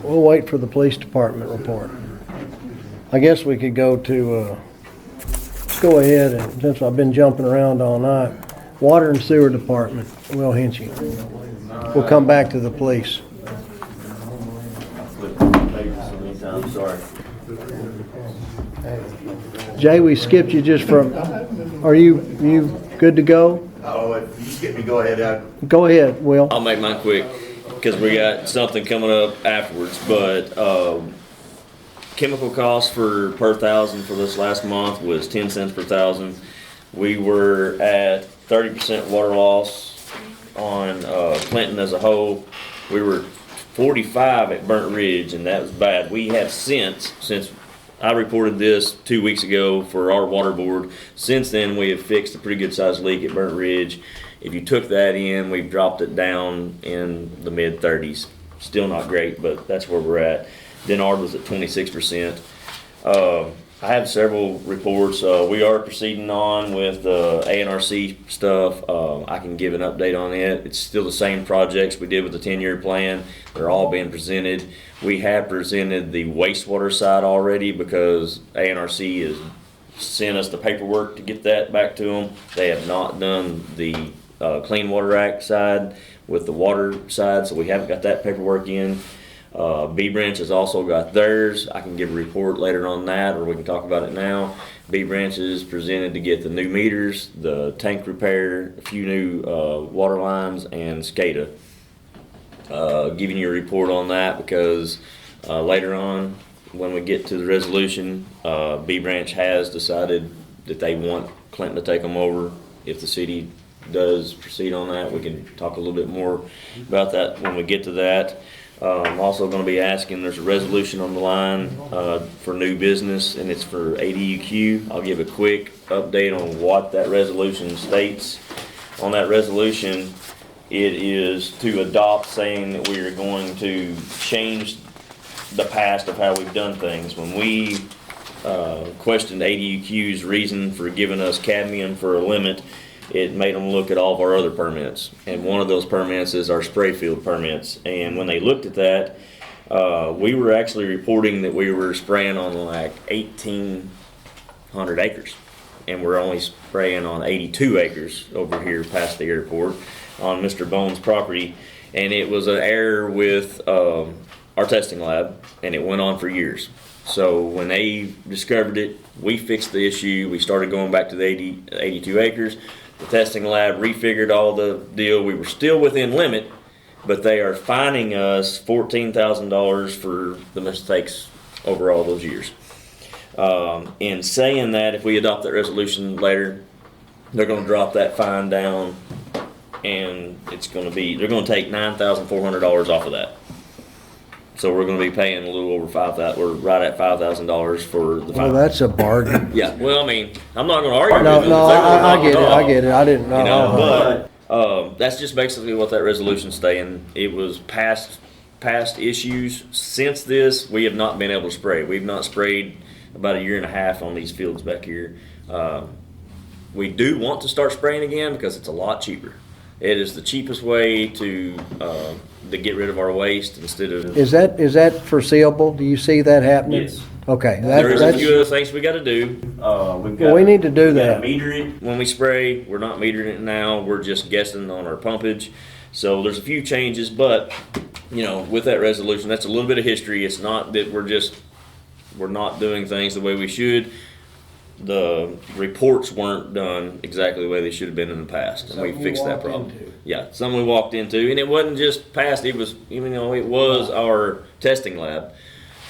we'll wait for the police department report. I guess we could go to, let's go ahead and, since I've been jumping around all night, Water and Sewer Department, Will Hinchy. We'll come back to the police. I'm sorry. Jay, we skipped you just from, are you good to go? Oh, if you skip me, go ahead. Go ahead, Will. I'll make mine quick because we got something coming up afterwards. But chemical costs per thousand for this last month was 10 cents per thousand. We were at 30% water loss on Clinton as a whole. We were 45 at Burnt Ridge, and that was bad. We have since I reported this 2 weeks ago for our water board. Since then, we have fixed a pretty good sized leak at Burnt Ridge. If you took that in, we've dropped it down in the mid 30s. Still not great, but that's where we're at. Denard was at 26%. I have several reports. We are proceeding on with the ANRC stuff. I can give an update on it. It's still the same projects we did with the 10-year plan. They're all being presented. We have presented the wastewater side already because ANRC has sent us the paperwork to get that back to them. They have not done the Clean Water Act side with the water side, so we haven't got that paperwork in. B Branch has also got theirs. I can give a report later on that, or we can talk about it now. B Branch is presented to get the new meters, the tank repair, a few new water lines, and SCADA. Giving you a report on that because later on, when we get to the resolution, B Branch has decided that they want Clinton to take them over. If the city does proceed on that, we can talk a little bit more about that when we get to that. I'm also going to be asking, there's a resolution on the line for new business, and it's for ADUQ. I'll give a quick update on what that resolution states. On that resolution, it is to adopt saying that we are going to change the past of how we've done things. When we questioned ADUQ's reason for giving us cadmium for a limit, it made them look at all of our other permits. And one of those permits is our spray field permits. And when they looked at that, we were actually reporting that we were spraying on like 1,800 acres. And we're only spraying on 82 acres over here past the airport on Mr. Bones' property. And it was an error with our testing lab, and it went on for years. So when they discovered it, we fixed the issue. We started going back to the 82 acres. The testing lab refigured all the deal. We were still within limit, but they are fining us $14,000 for the mistakes over all those years. In saying that, if we adopt that resolution later, they're going to drop that fine down, and it's going to be, they're going to take $9,400 off of that. So we're going to be paying a little over $5,000. We're right at $5,000 for the fine. Oh, that's a bargain. Yeah. Well, I mean, I'm not going to argue No, with them. no, If they wanna I knock get it. off, I get it. I didn't know. You know, but that's just basically what that resolution's saying. It was past issues. Since this, we have not been able to spray. We've not sprayed about a year and a half on these fields back here. We do want to start spraying again because it's a lot cheaper. It is the cheapest way to get rid of our waste instead of. Is that foreseeable? Do you see that happening? Yes. Okay. There's a few other things we got to do. We need to do that. Meter it when we spray. We're not metering it now. We're just guessing on our pumpage. So there's a few changes, but you know, with that resolution, that's a little bit of history. It's not that we're not doing things the way we should. The reports weren't done exactly the way they should have been in the past, and we fixed that problem. Yeah, something we walked into, and it wasn't just past. It was, even though it was our testing lab,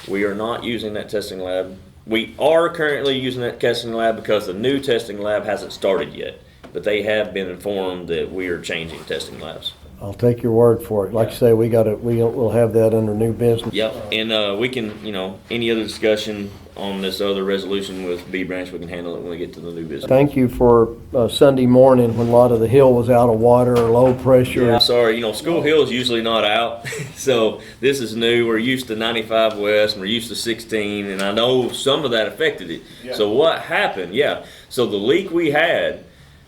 we are not using that testing lab. We are currently using that testing lab because the new testing lab hasn't started yet, but they have been informed that we are changing testing labs. I'll take your word for it. Like you say, we'll have that under new business. Yep, and we can, any other discussion on this other resolution with B Branch, we can handle it when we get to the new business. Thank you for Sunday morning when a lot of the hill was out of water or low pressure. Yeah, sorry, School Hill is usually not out, so this is new. We're used to 95 West, and we're used to 16, and I know some of that affected it. Yeah. So what happened? Yeah, so the leak we had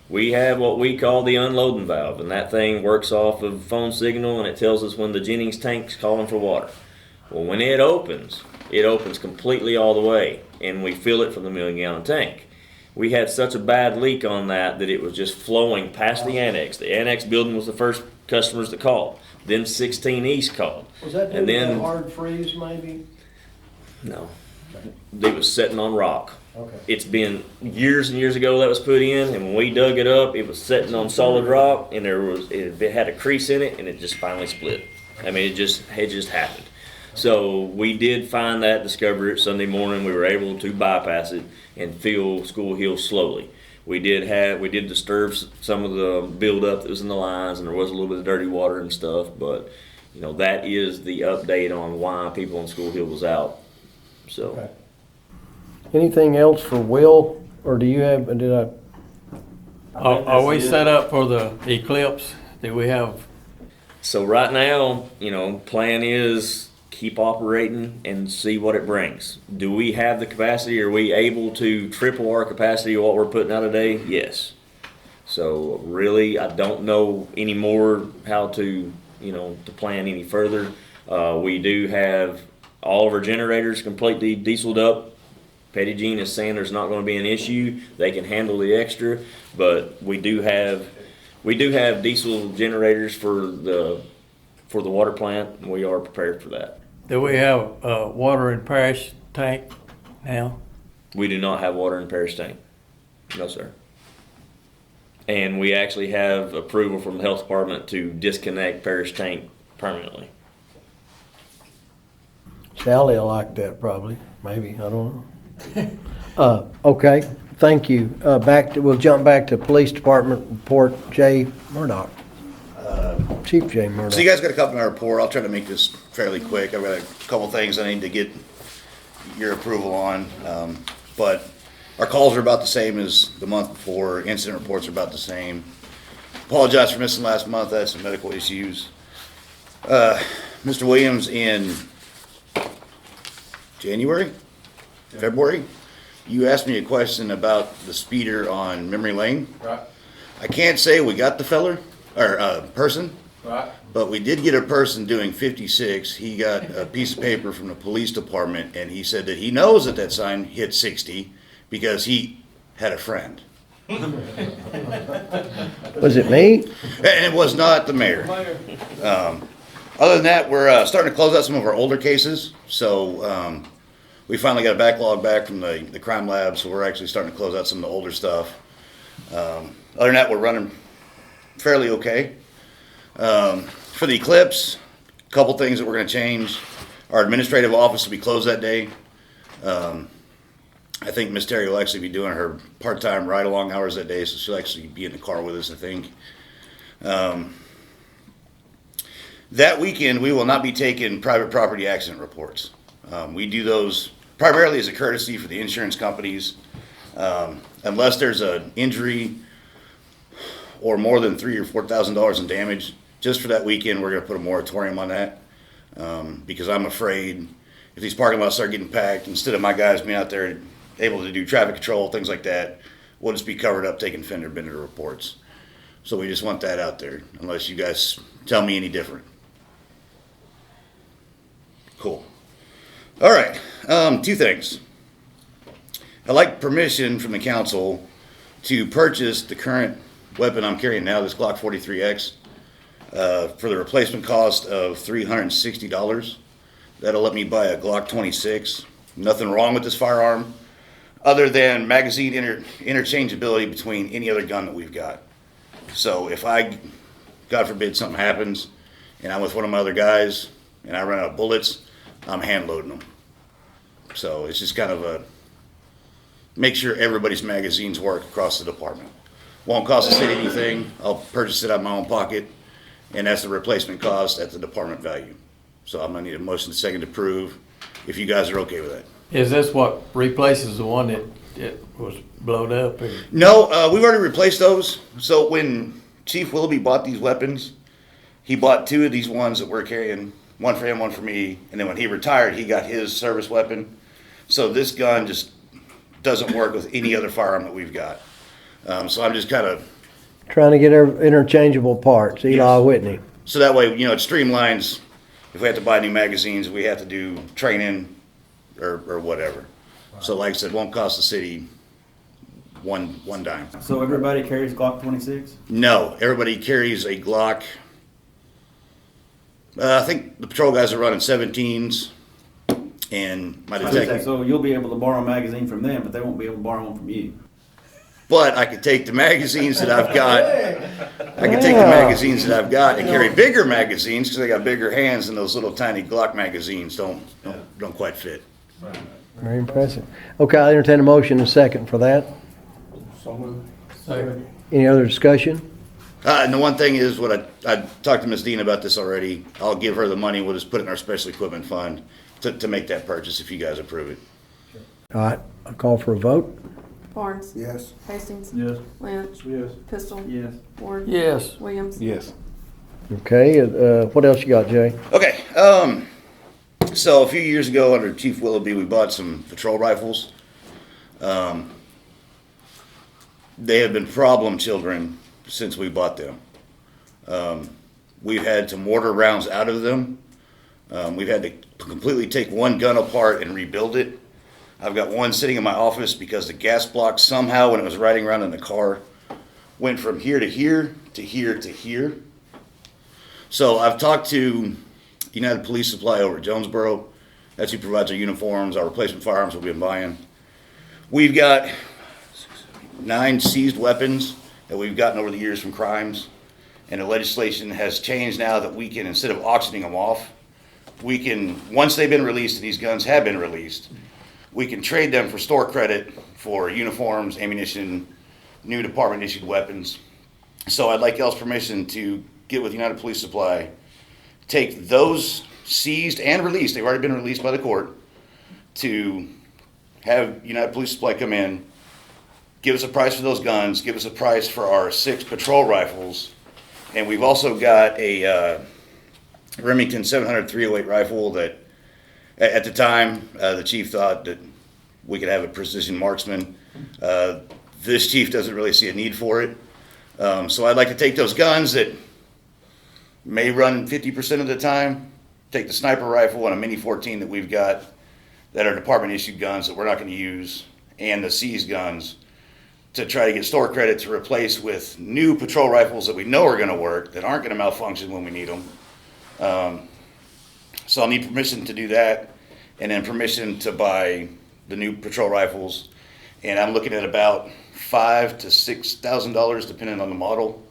what we call the unloading valve, and that thing works off of phone signal, and it tells us when the Jennings tank's calling for water. Well, when it opens completely all the way, and we fill it from the 1 million gallon tank. We had such a bad leak on that it was just flowing past the annex. The annex building was the first customers that called. Then 16 East called. Was that due and to then, the hard freeze, maybe? No. They was sitting on rock. Okay. It's been years and years ago that was put in, and when we dug it up, it was sitting on solid rock, and it had a crease in it, and it just finally split. I mean, it just happened. So we did find that, discover it Sunday morning. We were able to bypass it and fill School Hill slowly. We did disturb some of the buildup that was in the lines, and there was a little bit of dirty water and stuff. But that is the update on why people on School Hill was out. So. Okay. Anything else for Will, or do you have? Are we set up for the eclipse? Do we have? So right now, plan is keep operating and see what it brings. Do we have the capacity? Are we able to triple our capacity of what we're putting out a day? Yes. So really, I don't know anymore how to plan any further. We do have all of our generators completely dieseled up. Petty Jean is saying there's not going to be an issue. They can handle the extra, but we do have diesel generators for the water plant, and we are prepared for that. Do we have water in parish tank now? We do not have water in parish tank. No, sir. And we actually have approval from the health department to disconnect parish tank permanently. Sally will like that probably. Maybe, I don't know. Okay, thank you. We'll jump back to police department report. Jay Murdoch. Chief Jay Murdoch. So you guys got a copy of my report. I'll try to make this fairly quick. I've got a couple things I need to get your approval on. But our calls are about the same as the month before. Incident reports are about the same. Apologize for missing last month. I had some medical issues. Mr. Williams, in February, you asked me a question about the speeder on Memory Lane. Right. I can't say we got the feller, or person. Right. But we did get a person doing 56. He got a piece of paper from the police department, and he said that he knows that sign hit 60 because he had a friend. Was it me? And it was not the mayor. Other than that, we're starting to close out some of our older cases. So we finally got a backlog back from the crime lab, so we're actually starting to close out some of the older stuff. Other than that, we're running fairly okay. For the eclipse, a couple things that we're going to change. Our administrative office will be closed that day. I think Miss Terry will actually be doing her part-time ride-along hours that day, so she'll actually be in the car with us, I think. That weekend, we will not be taking private property accident reports. We do those primarily as a courtesy for the insurance companies. Unless there's an injury or more than $3,000 or $4,000 in damage, just for that weekend, we're going to put a moratorium on that. Because I'm afraid if these parking lots start getting packed, instead of my guys being out there able to do traffic control, things like that, we'll just be covered up taking fender bender reports. So we just want that out there, unless you guys tell me any different. Cool. All right, two things. I'd like permission from the council to purchase the current weapon I'm carrying now, this Glock 43X, for the replacement cost of $360. That'll let me buy a Glock 26. Nothing wrong with this firearm, other than magazine interchangeability between any other gun that we've got. So if God forbid something happens, and I'm with one of my other guys, and I run out of bullets, I'm hand loading them. So it's just kind of make sure everybody's magazines work across the department. Won't cost the city anything. I'll purchase it out of my own pocket, and that's the replacement cost at the department value. So I'm gonna need a motion to second to approve, if you guys are okay with that. Is this what replaces the one that was blowed up? Or? No, we've already replaced those. So when Chief Willoughby bought these weapons, he bought 2 of these ones that we're carrying, one for him, one for me, and then when he retired, he got his service weapon. So this gun just doesn't work with any other firearm that we've got. So I'm just kind of Trying to get interchangeable parts, Eli Whitney. so that way, you know, it streamlines. If we have to buy new magazines, we have to do training or whatever. So like I said, it won't cost the city one dime. So everybody carries Glock 26? No, everybody carries a Glock. I think the patrol guys are running 17s, and my detective. So you'll be able to borrow a magazine from them, but they won't be able to borrow one from you. But I could take the magazines that I've got. I could take the magazines that I've got and carry bigger magazines because they got bigger hands, and those little tiny Glock magazines don't quite fit. Very impressive. Okay, I'll entertain a motion and a second for that. Second. Any other discussion? And the one thing is, what I talked to Ms. Dean about this already. I'll give her the money. We'll just put it in our special equipment fund to make that purchase if you guys approve it. All right, I'll call for a vote. Barnes. Yes. Hastings. Yes. Lynch. Yes. Pistol. Yes. Ward. Yes. Williams. Yes. Okay, what else you got, Jay? Okay, so a few years ago under Chief Willoughby, we bought some patrol rifles. They have been problem children since we bought them. We've had to mortar rounds out of them. We've had to completely take one gun apart and rebuild it. I've got one sitting in my office because the gas block somehow, when it was riding around in the car, went from here to here to here to here. So I've talked to United Police Supply over at Jonesboro. That's who provides our uniforms, our replacement firearms we've been buying. We've got 9 seized weapons that we've gotten over the years from crimes. And the legislation has changed now that we can, instead of auctioning them off, we can, once they've been released and these guns have been released, we can trade them for store credit for uniforms, ammunition, new department issued weapons. So I'd like y'all's permission to get with United Police Supply, take those seized and released, they've already been released by the court, to have United Police Supply come in, give us a price for those guns, give us a price for our 6 patrol rifles, and we've also got a Remington 700 308 rifle that at the time the chief thought that we could have a precision marksman. This chief doesn't really see a need for it. So I'd like to take those guns that may run 50% of the time, take the sniper rifle and a Mini 14 that we've got that are department issued guns that we're not going to use, and the seized guns, to try to get store credit to replace with new patrol rifles that we know are going to work, that aren't going to malfunction when we need them. So I'll need permission to do that, and then permission to buy the new patrol rifles. And I'm looking at about $5,000 to $6,000 depending on the model.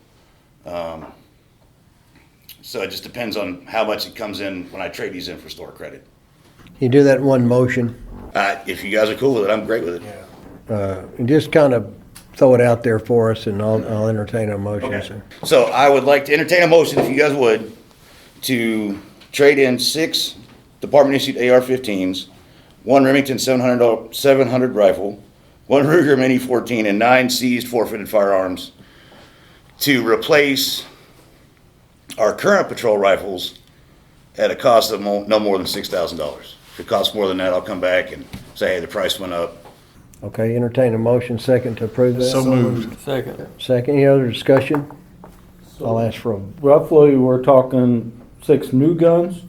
So it just depends on how much it comes in when I trade these in for store credit. You do that in one motion. If you guys are cool with it, I'm great with it. And just kind of throw it out there for us, and I'll entertain a motion. Okay. Sir. So I would like to entertain a motion, if you guys would, to trade in 6 department issued AR-15s, 1 Remington 700 rifle, 1 Ruger Mini 14, and 9 seized forfeited firearms to replace our current patrol rifles at a cost of no more than $6,000. If it costs more than that, I'll come back and say, hey, the price went up. Okay, entertain a motion, second to approve that. So moved. Second. Second, any other discussion? I'll ask for a, Roughly, we're talking 6 new guns,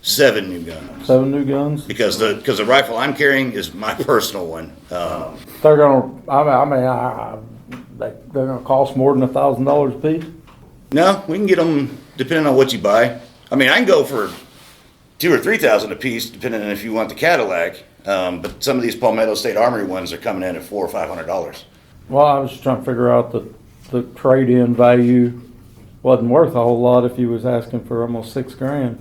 7 new guns. 7 new guns. Because the rifle I'm carrying is my personal one. They're gonna, they're gonna cost more than $1,000 a piece. No, we can get them depending on what you buy. I mean, I can go for $2,000 or $3,000 a piece, depending on if you want the Cadillac. But some of these Palmetto State Armory ones are coming in at $400 or $500. Well, I was just trying to figure out the trade-in value wasn't worth a whole lot if you was asking for almost $6,000.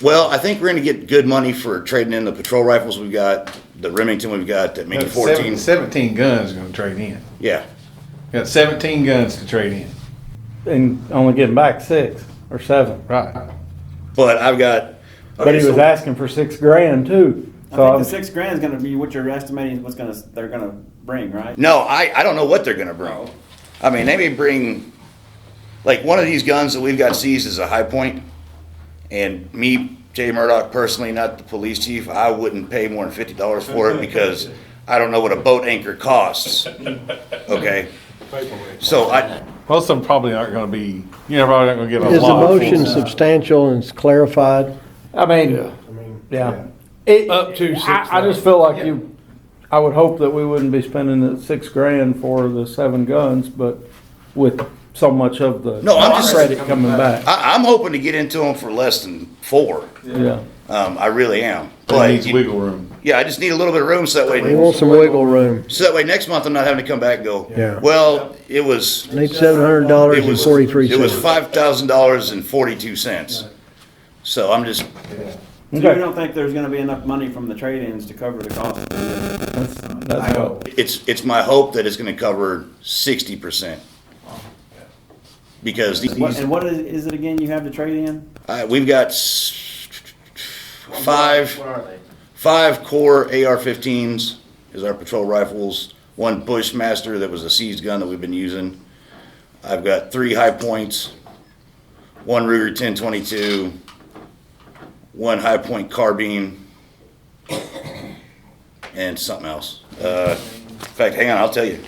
Well, I think we're going to get good money for trading in the patrol rifles we've got, the Remington we've got, that Mini 14. 17 guns going to trade in. Yeah. Got 17 guns to trade in. And only getting back 6. or 7, right. But I've got. But he was asking for $6,000 too. I So think the $6,000 is gonna be what you're estimating they're gonna bring, right? No, I don't know what they're gonna bring. I mean, they may bring, like, one of these guns that we've got seized is a high point. And me, Jay Murdoch, personally, not the police chief, I wouldn't pay more than $50 for it because I don't know what a boat anchor costs. Okay? So Most of them probably aren't gonna be, probably not gonna get a Is the lot. motion substantial and it's clarified? I mean, yeah. Up to I just feel like I would hope that we wouldn't be spending the $6,000 for the 7 guns, but with so much of the No, I'm just credit coming back. I'm hoping to get into them for less than 4. Yeah. I really am. But it needs wiggle room. Yeah, I just need a little bit of room so that way. We want some wiggle room. So that way next month I'm not having to come back and go, Yeah. well, it was. Need $700.43. It was $5,000.42. So I'm just. So you don't think there's gonna be enough money from the trade-ins to cover the cost? That's hope. It's my hope that it's gonna cover 60%. Because And what is it again you have to trade in? we've got 5 core AR-15s is our patrol rifles, 1 Bushmaster that was a seized gun that we've been using. I've got 3 high points, 1 Ruger 10/22, 1 high point carbine, and something else. In fact, hang on, I'll tell you.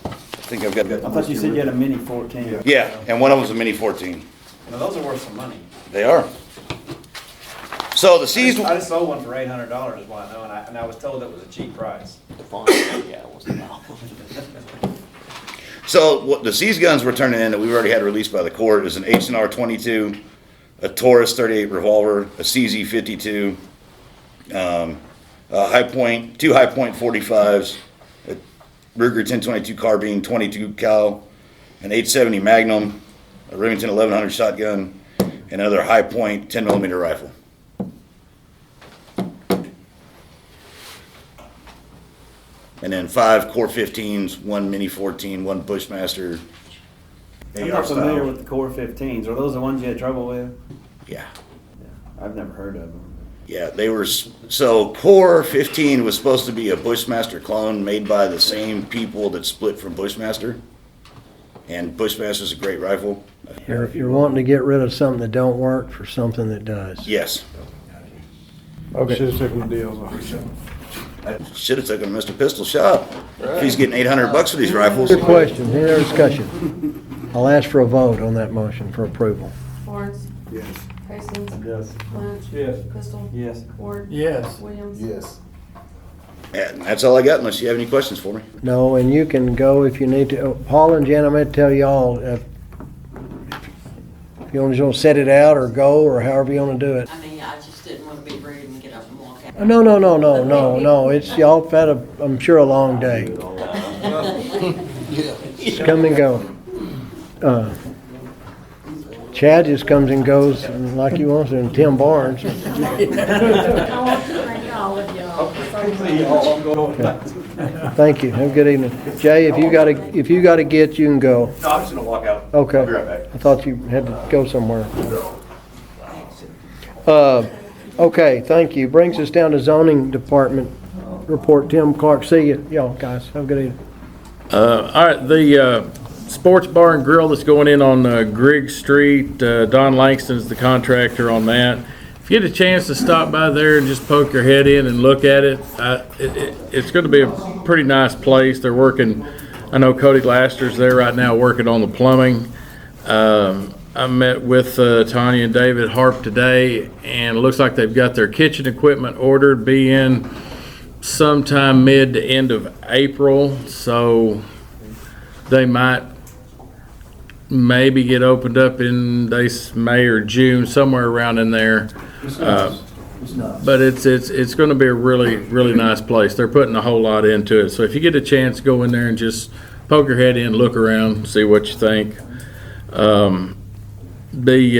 I think I've got. I thought you said you had a Mini 14. Yeah, and one of them's a Mini 14. Now those are worth some money. They are. So the seized. I just sold one for $800 is what I know, and I was told it was a cheap price. So what the seized guns we're turning in that we've already had released by the court is an H&R 22, a Taurus 38 revolver, a CZ 52, a high point, 2 high point 45s, a Ruger 10/22 carbine, 22 cal, an 870 Magnum, a Remington 1100 shotgun, and another high point 10 millimeter rifle. And then 5 core 15s, 1 Mini 14, 1 Bushmaster. I'm not familiar with the Core 15s. Are those the ones you had trouble with? Yeah. I've never heard of them. Yeah, they were, so Core 15 was supposed to be a Bushmaster clone made by the same people that split from Bushmaster. And Bushmaster's a great rifle. You're wanting to get rid of something that don't work for something that does. Yes. Okay. Should have taken the deals off. I should have taken Mr. Pistol shop. If he's getting $800 for these rifles. Good question, any other discussion? I'll ask for a vote on that motion for approval. Lawrence. Yes. Hastings. Yes. Lynch. Yes. Pistol. Yes. Ward. Yes. Williams. Yes. And that's all I got unless you have any questions for me. No, and you can go if you need to. Paul and Jen, I'm going to tell y'all, if you want to set it out or go or however you want to do it. I mean, I just didn't want to be rude and get up and walk out. No. It's y'all had I'm sure a long day. Just come and go. Chad just comes and goes like he wants to, and Tim Barnes. I want to thank all of y'all. Thank you. Have a good evening. Jay, if you gotta get, you can go. No, I'm just gonna walk out. Okay. I'll be right back. I thought you had to go somewhere. Okay, thank you. Brings us down to zoning department report. Tim Clark, see you. Y'all guys, have a good evening. All right, the sports bar and grill that's going in on Grigg Street, Don Langston's the contractor on that. If you get a chance to stop by there and just poke your head in and look at it, it's going to be a pretty nice place. They're working, I know Cody Laster's there right now working on the plumbing. I met with Tanya and David Harp today, and it looks like they've got their kitchen equipment ordered, be in sometime mid to end of April, so they might maybe get opened up in May or June, somewhere around in there. But it's going to be a really nice place. They're putting a whole lot into it. So if you get a chance, go in there and just poke your head in, look around, see what you think. The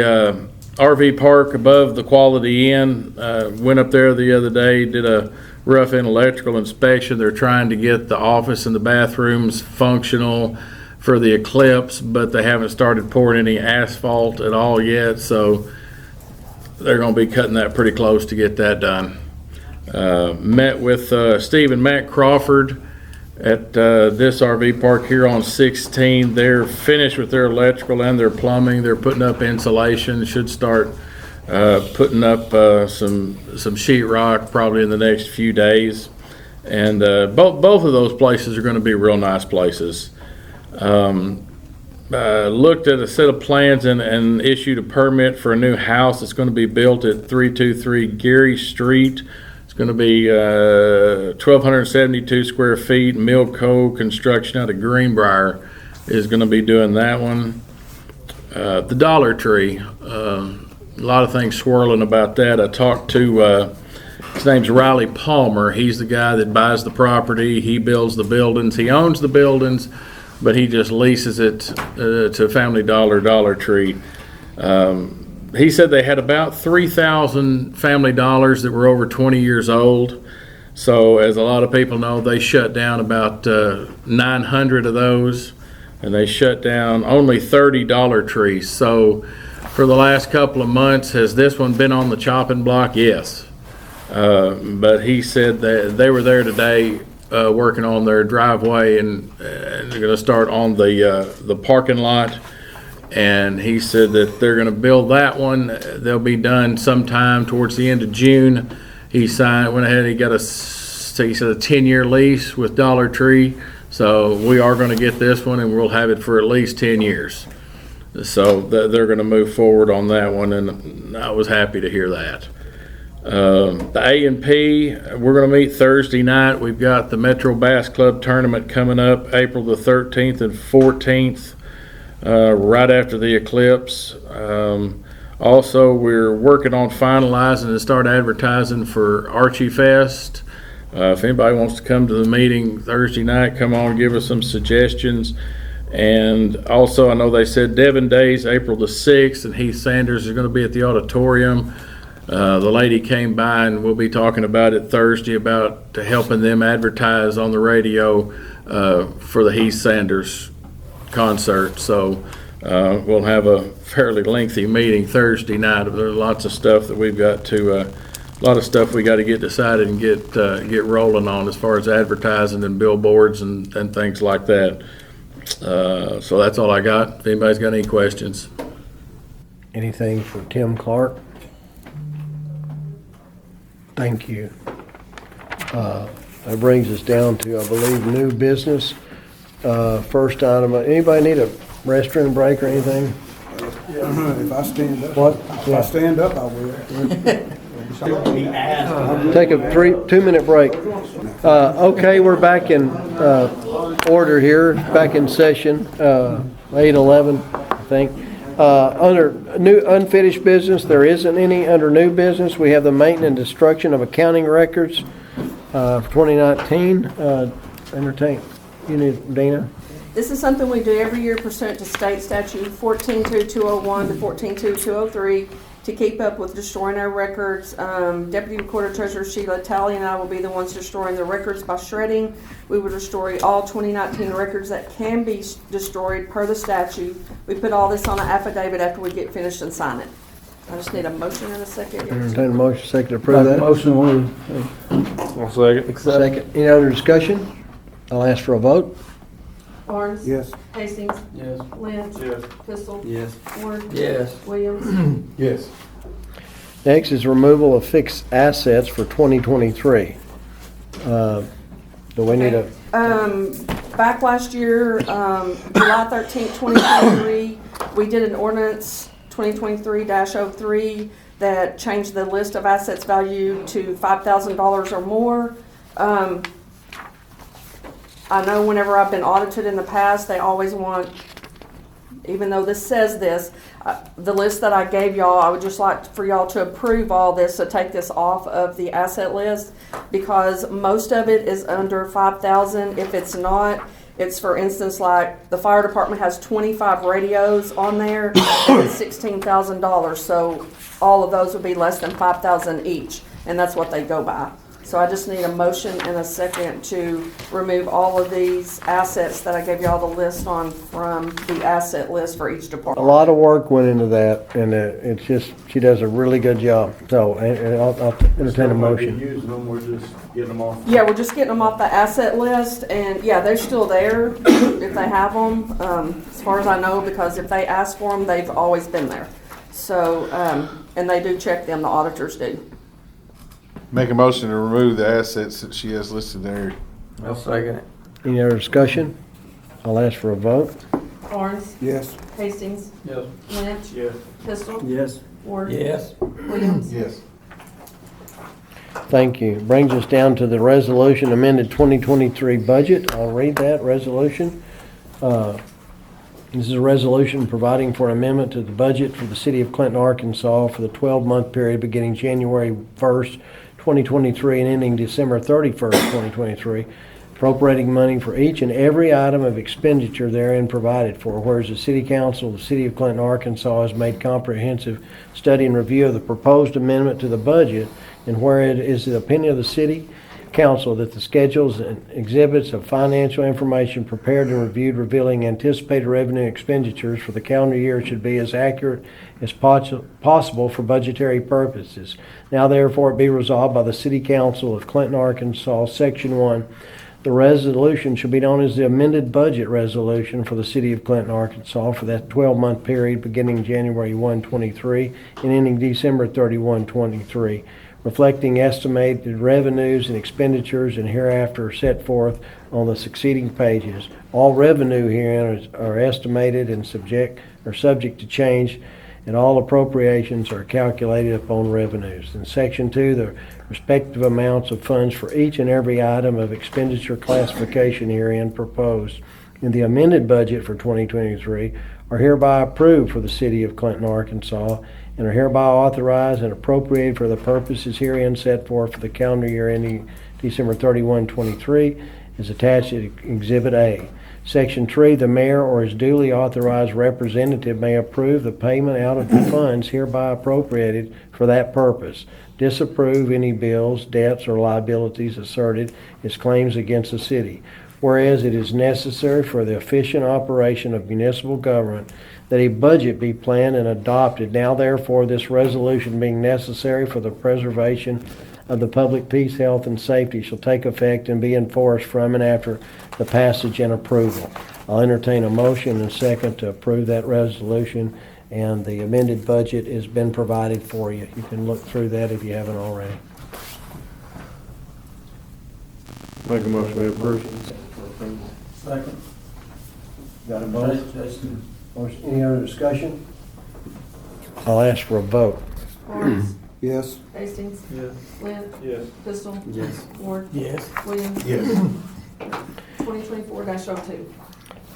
RV park above the Quality Inn, went up there the other day, did a rough in electrical inspection. They're trying to get the office and the bathrooms functional for the eclipse, but they haven't started pouring any asphalt at all yet, so they're going to be cutting that pretty close to get that done. Met with Steve and Matt Crawford at this RV park here on 16. They're finished with their electrical and their plumbing. They're putting up insulation. Should start putting up some sheetrock probably in the next few days. And both of those places are going to be real nice places. Looked at a set of plans and issued a permit for a new house that's going to be built at 323 Geary Street. It's going to be 1,272 square feet. Milco Construction out of Greenbrier is going to be doing that one. The Dollar Tree, a lot of things swirling about that. I talked to, his name's Riley Palmer. He's the guy that buys the property. He builds the buildings. He owns the buildings, but he just leases it to Family Dollar Tree. He said they had about 3,000 Family Dollars that were over 20 years old. So as a lot of people know, they shut down about 900 of those, and they shut down only 30 Dollar Trees. So for the last couple of months, has this one been on the chopping block? Yes. But he said that they were there today working on their driveway, and they're going to start on the parking lot. And he said that they're going to build that one. They'll be done sometime towards the end of June. He went ahead, he got he said a 10-year lease with Dollar Tree. So we are going to get this one, and we'll have it for at least 10 years. So they're going to move forward on that one, and I was happy to hear that. The A&P, we're going to meet Thursday night. We've got the Metro Bass Club tournament coming up April the 13th and 14th. Right after the eclipse. Also, we're working on finalizing and start advertising for Archie Fest. If anybody wants to come to the meeting Thursday night, come on, give us some suggestions. And also, I know they said Devon Days, April the 6th, and Heath Sanders is going to be at the auditorium. The lady came by, and we'll be talking about it Thursday about helping them advertise on the radio for the Heath Sanders concert. So we'll have a fairly lengthy meeting Thursday night. There's lots of stuff that we've got to a lot of stuff we got to get decided and get rolling on as far as advertising and billboards and things like that. So that's all I got. If anybody's got any questions. Anything for Tim Clark? Thank you. That brings us down to, I believe, new business. First item, anybody need a restroom break or anything? If I stand up. What? If I stand up, I will. Take a 2-minute break. Okay, we're back in order here, back in session, 8:11, I think. Under new unfinished business, there isn't any. Under new business, we have the maintenance and destruction of accounting records for 2019. Entertain. You need, Dina? This is something we do every year pursuant to state statute 14.2201 to 14.2203 to keep up with destroying our records. Deputy Recorder Treasurer Sheila Talley and I will be the ones destroying the records by shredding. We will destroy all 2019 records that can be destroyed per the statute. We put all this on an affidavit after we get finished and sign it. I just need a motion and a second. Entertain a motion, second to approve that. Motion one. One second. Second. Any other discussion? I'll ask for a vote. Barnes? Yes. Hastings? Yes. Lynch? Yes. Pistol? Yes. Ward? Yes. Williams? Yes. Next is removal of fixed assets for 2023. Do we need a, Back last year, July 13th, 2023, we did an ordinance 2023-03 that changed the list of assets valued to $5,000 or more. I know whenever I've been audited in the past, they always want, even though this says this, the list that I gave y'all, I would just like for y'all to approve all this, to take this off of the asset list, because most of it is under 5,000. If it's not, it's, for instance, like the fire department has 25 radios on there, and it's $16,000. So all of those would be less than 5,000 each, and that's what they go by. So I just need a motion and a second to remove all of these assets that I gave y'all the list on from the asset list for each A department. lot of work went into that, and it's just, she does a really good job. So, and I'll entertain a motion. Using them, we're just getting them off. Yeah, we're just getting them off the asset list, and yeah, they're still there if they have them, as far as I know, because if they ask for them, they've always been there. So, and they do check them, the auditors do. Make a motion to remove the assets that she has listed there. I'll second it. Any other discussion? I'll ask for a vote. Barnes? Yes. Hastings? Yes. Lynch? Yes. Pistol? Yes. Ward? Yes. Williams? Yes. Thank you. Brings us down to the resolution amended 2023 budget. I'll read that resolution. This is a resolution providing for an amendment to the budget for the city of Clinton, Arkansas for the 12-month period beginning January 1st, 2023 and ending December 31st, 2023, appropriating money for each and every item of expenditure therein provided for. Whereas the City Council of the City of Clinton, Arkansas has made comprehensive study and review of the proposed amendment to the budget, and where it is the opinion of the City Council that the schedules and exhibits of financial information prepared and reviewed revealing anticipated revenue expenditures for the calendar year should be as accurate as possible for budgetary purposes. Now therefore it be resolved by the City Council of Clinton, Arkansas, Section 1, the resolution shall be known as the amended budget resolution for the City of Clinton, Arkansas for that 12-month period beginning January 1, 23 and ending December 31, 23. Reflecting estimated revenues and expenditures and hereafter set forth on the succeeding pages. All revenue herein are estimated and subject to change, and all appropriations are calculated upon revenues. In Section 2, the respective amounts of funds for each and every item of expenditure classification herein proposed in the amended budget for 2023 are hereby approved for the City of Clinton, Arkansas, and are hereby authorized and appropriated for the purposes herein set forth for the calendar year ending December 31, 23, is attached to Exhibit A. Section 3, the mayor or his duly authorized representative may approve the payment out of the funds hereby appropriated for that purpose, disapprove any bills, debts, or liabilities asserted as claims against the city. Whereas it is necessary for the efficient operation of municipal government that a budget be planned and adopted. Now therefore this resolution being necessary for the preservation of the public peace, health, and safety shall take effect and be enforced from and after the passage and approval. I'll entertain a motion and second to approve that resolution, and the amended budget has been provided for you. You can look through that if you haven't already. Make a motion to approve. Second. Got a vote? Motion. Any other discussion? I'll ask for a vote. Barnes? Yes. Hastings? Yes. Lynch? Yes. Pistol? Yes. Ward? Yes. Williams? Yes. 2024-02.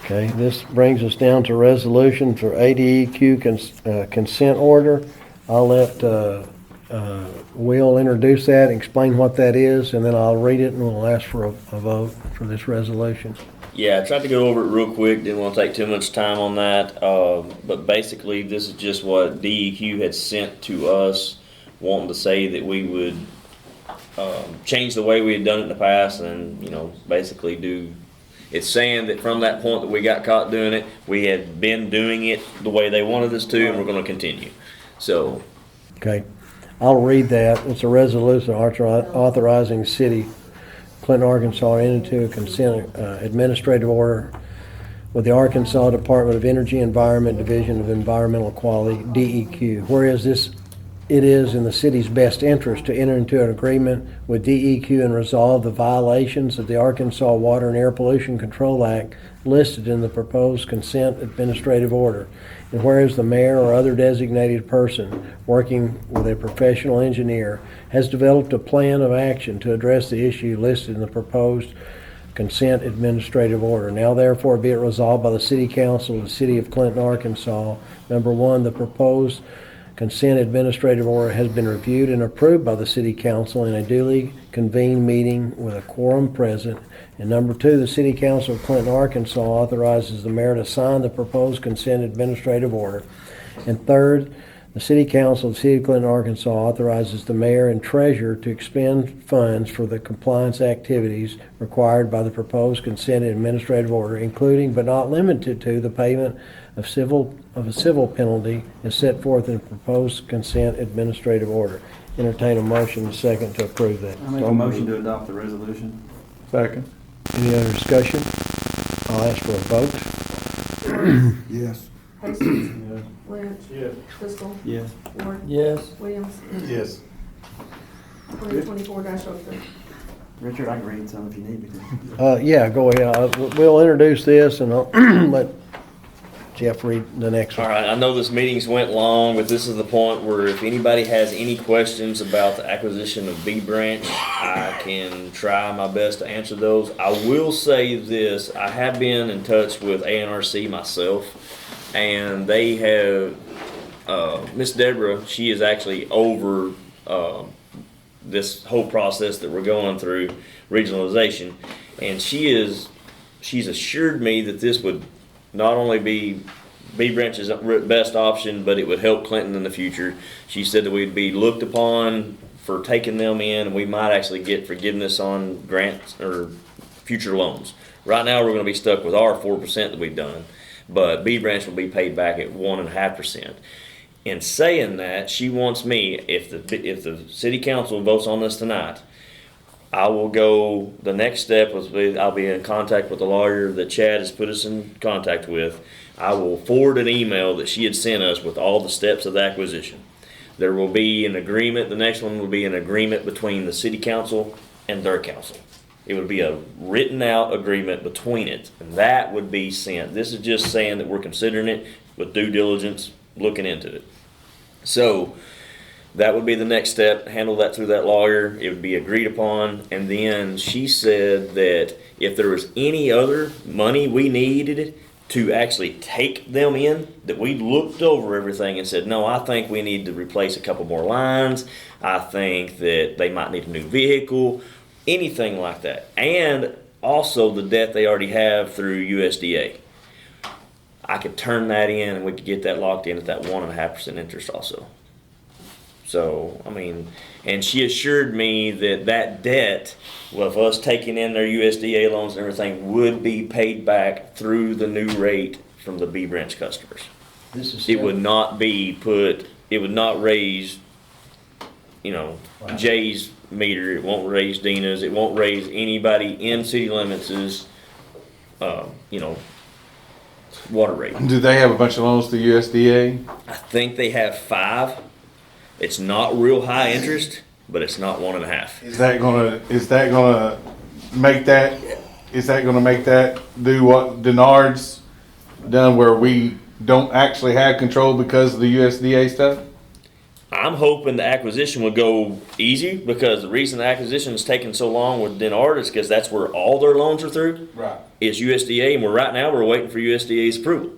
Okay, this brings us down to resolution for ADEQ consent order. I'll let Will introduce that and explain what that is, and then I'll read it and we'll ask for a vote for this resolution. Yeah, I tried to go over it real quick, didn't want to take too much time on that. But basically, this is just what DEQ had sent to us, wanting to say that we would change the way we had done it in the past and, you know, basically do. It's saying that from that point that we got caught doing it, we had been doing it the way they wanted us to, and we're going to continue. So. Okay, I'll read that. It's a resolution authorizing the city Clinton, Arkansas, into a consent administrative order with the Arkansas Department of Energy Environment Division of Environmental Quality, DEQ. Whereas it is in the city's best interest to enter into an agreement with DEQ and resolve the violations of the Arkansas Water and Air Pollution Control Act listed in the proposed consent administrative order. And whereas the mayor or other designated person working with a professional engineer has developed a plan of action to address the issue listed in the proposed consent administrative order. Now therefore be it resolved by the City Council of the City of Clinton, Arkansas. Number one, the proposed consent administrative order has been reviewed and approved by the City Council in a duly convened meeting with a quorum present. And number two, the City Council of Clinton, Arkansas authorizes the mayor to sign the proposed consent administrative order. And third, The City Council of the City of Clinton, Arkansas authorizes the mayor and treasurer to expend funds for the compliance activities required by the proposed consent and administrative order, including but not limited to the payment of a civil penalty as set forth in the proposed consent administrative order. Entertain a motion and a second to approve that. I make a motion to adopt the resolution. Second. Any other discussion? I'll ask for a vote. Yes. Hastings. Lynch. Yes. Driscoll. Yes. Ward. Yes. Williams. Yes. 2024-03. Richard, I can read some if you need me to. Yeah, go ahead. We'll introduce this and I'll let Jeff read the next All one. right, I know this meeting's went long, but this is the point where if anybody has any questions about the acquisition of B Branch, I can try my best to answer those. I will say this, I have been in touch with ANRC myself, and they have, Miss Deborah, she is actually over this whole process that we're going through, regionalization, and she's assured me that this would not only be B Branch's best option, but it would help Clinton in the future. She said that we'd be looked upon for taking them in, and we might actually get forgiveness on grants or future loans. Right now, we're going to be stuck with our 4% that we've done, but B Branch will be paid back at 1.5%. In saying that, she wants me, if the city council votes on this tonight, I will go, the next step was I'll be in contact with the lawyer that Chad has put us in contact with. I will forward an email that she had sent us with all the steps of the acquisition. There will be an agreement, the next one will be an agreement between the city council and their council. It would be a written out agreement between it, and that would be sent. This is just saying that we're considering it with due diligence, looking into it. So, that would be the next step, handle that through that lawyer, it would be agreed upon, and then she said that if there was any other money we needed to actually take them in, that we looked over everything and said, no, I think we need to replace a couple more lines, I think that they might need a new vehicle, anything like that, and also the debt they already have through USDA. I could turn that in and we could get that locked in at that 1.5% interest also. So, I mean, and she assured me that that debt, with us taking in their USDA loans and everything, would be paid back through the new rate from the B Branch customers. It would not be it would not raise, Jay's meter, it won't raise Dina's, it won't raise anybody in city limits' water rate. Do they have a bunch of loans to USDA? I think they have 5. It's not real high interest, but it's not 1.5. Is that gonna make that do what Denard's done, where we don't actually have control because of the USDA stuff? I'm hoping the acquisition will go easy, because the reason the acquisition is taking so long with Denard is because that's where all their loans are through. Right. Is USDA, and we're waiting for USDA's approval.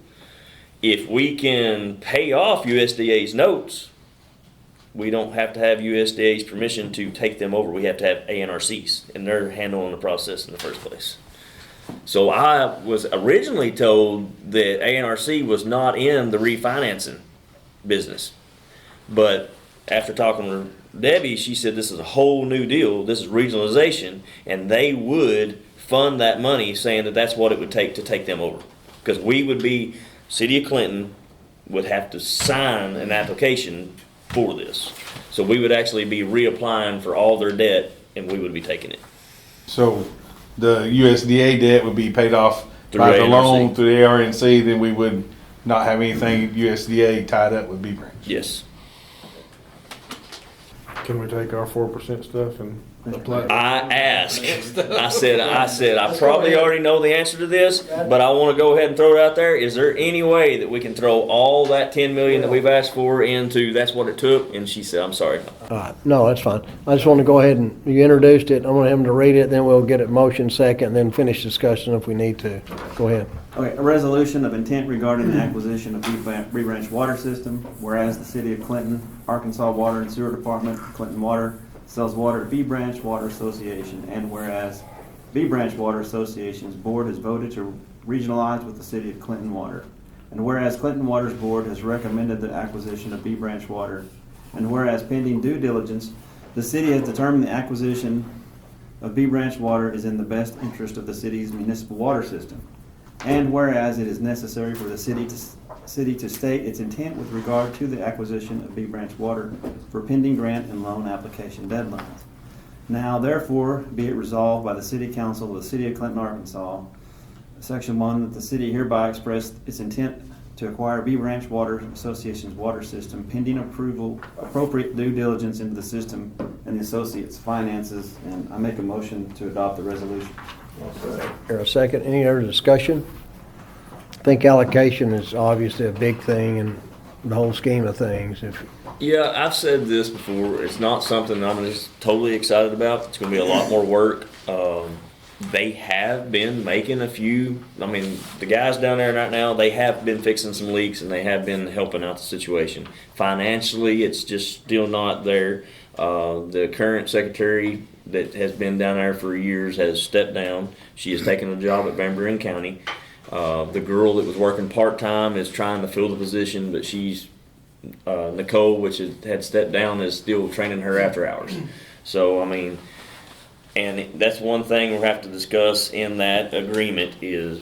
If we can pay off USDA's notes, we don't have to have USDA's permission to take them over. We have to have ANRC's, and they're handling the process in the first place. So I was originally told that ANRC was not in the refinancing business. But after talking to Debbie, she said this is a whole new deal. This is regionalization, and they would fund that money, saying that that's what it would take to take them over. Because we would be, City of Clinton would have to sign an application for this. So we would actually be reapplying for all their debt, and we would be taking it. So the USDA debt would be paid off Through by the ANRC. loan through the ARNC, then we would not have anything USDA tied up with B Branch. Yes. Can we take our 4% stuff and apply? I asked. I said, I probably already know the answer to this, but I want to go ahead and throw it out there. Is there any way that we can throw all that $10 million that we've asked for into that's what it took? And she said, I'm sorry. No, that's fine. I just want to go ahead and, you introduced it, I want him to read it, then we'll get it motion second, then finish discussion if we need to. Go ahead. Okay, a resolution of intent regarding the acquisition of B Branch Water System, whereas the City of Clinton, Arkansas Water and Sewer Department, Clinton Water, sells water to B Branch Water Association, and whereas B Branch Water Association's board has voted to regionalize with the City of Clinton Water. And whereas Clinton Water's Board has recommended the acquisition of B Branch Water, and whereas pending due diligence, the city has determined the acquisition of B Branch Water is in the best interest of the city's municipal water system. And whereas it is necessary for the city to state its intent with regard to the acquisition of B Branch Water for pending grant and loan application deadlines. Now therefore be it resolved by the City Council of the City of Clinton, Arkansas, Section 1, that the city hereby expressed its intent to acquire B Branch Water Association's water system pending approval, appropriate due diligence into the system and the associates' finances. And I make a motion to adopt the resolution. Here, a second. Any other discussion? I think allocation is obviously a big thing in the whole scheme of things. Yeah, I've said this before. It's not something I'm just totally excited about. It's going to be a lot more work. They have been making a few. I mean, the guys down there right now, they have been fixing some leaks and they have been helping out the situation. Financially, it's just still not there. The current secretary that has been down there for years has stepped down. She has taken a job at Van Buren County. The girl that was working part-time is trying to fill the position, but she's Nicole, which had stepped down, is still training her after hours. So, I mean, and that's one thing we'll have to discuss in that agreement is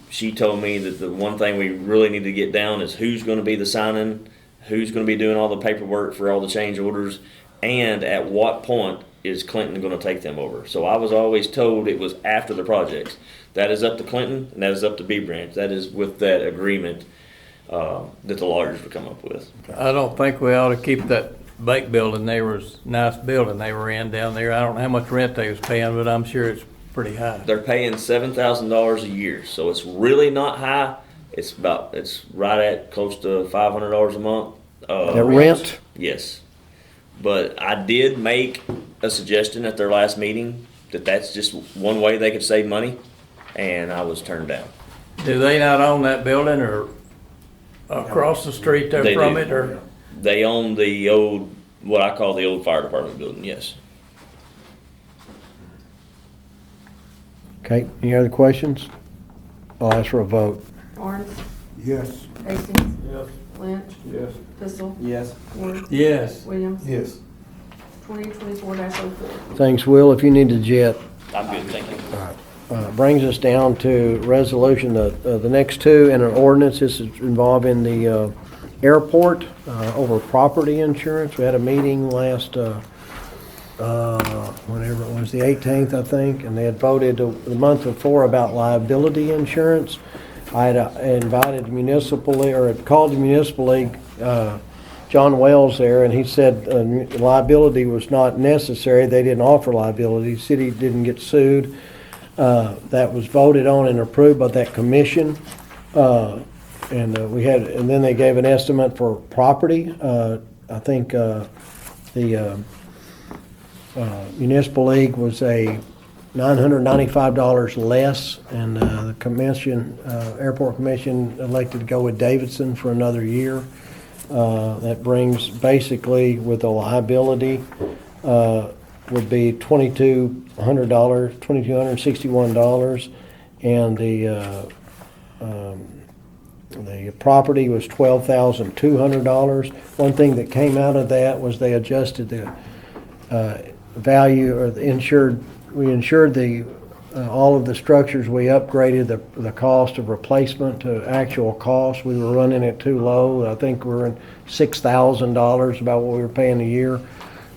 she told me that the one thing we really need to get down is who's going to be the signing, who's going to be doing all the paperwork for all the change orders, and at what point is Clinton going to take them over. So I was always told it was after the projects. That is up to Clinton, and that is up to B Branch. That is with that agreement that the lawyers would come up with. I don't think we ought to keep that bake building. They was nice building they were in down there. I don't know how much rent they was paying, but I'm sure it's pretty high. They're paying $7,000 a year, so it's really not high. It's right at close to $500 a month. Rent? Yes, but I did make a suggestion at their last meeting that that's just one way they could save money, and I was turned down. Do they not own that building or across the street there They from do. it? Or They own the old, what I call the old fire department building, yes. Okay, any other questions? I'll ask for a vote. Barnes, Yes. Hastings, Yes. Lynch, Yes. Pistol, Yes. Ward, yes. Williams. Yes. 2024-04. Thanks, Will. If you need a jet. I'm good, thank you. Brings us down to resolution, the next two, and an ordinance. This is involving the airport over property insurance. We had a meeting last, whenever it was, the 18th, I think, and they had voted the month before about liability insurance. I had invited municipal, or had called the municipal league, John Wells there, and he said liability was not necessary. They didn't offer liability. The city didn't get sued. That was voted on and approved by that commission. And then they gave an estimate for property. I think the municipal league was a $995 less, and the commission, airport commission, elected to go with Davidson for another year. That brings basically with the liability would be $2,261, and the property was $12,200. One thing that came out of that was they adjusted the value, or the insured. We insured all of the structures. We upgraded the cost of replacement to actual cost. We were running it too low. I think we were in $6,000 about what we were paying a year,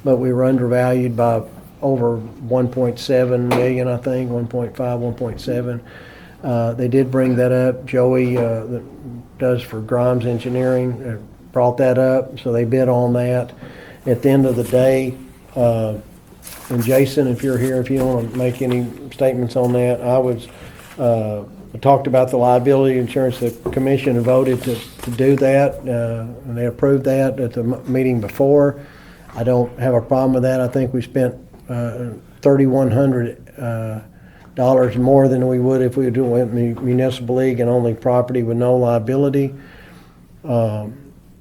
but we were undervalued by over 1.7 million, I think, 1.5, 1.7. They did bring that up. Joey, that does for Grimes Engineering, brought that up, so they bid on that. At the end of the day, and Jason, if you're here, if you want to make any statements on that, I talked about the liability insurance. The commission voted to do that, and they approved that at the meeting before. I don't have a problem with that. I think we spent $3,100 more than we would if we were doing municipal league and only property with no liability. I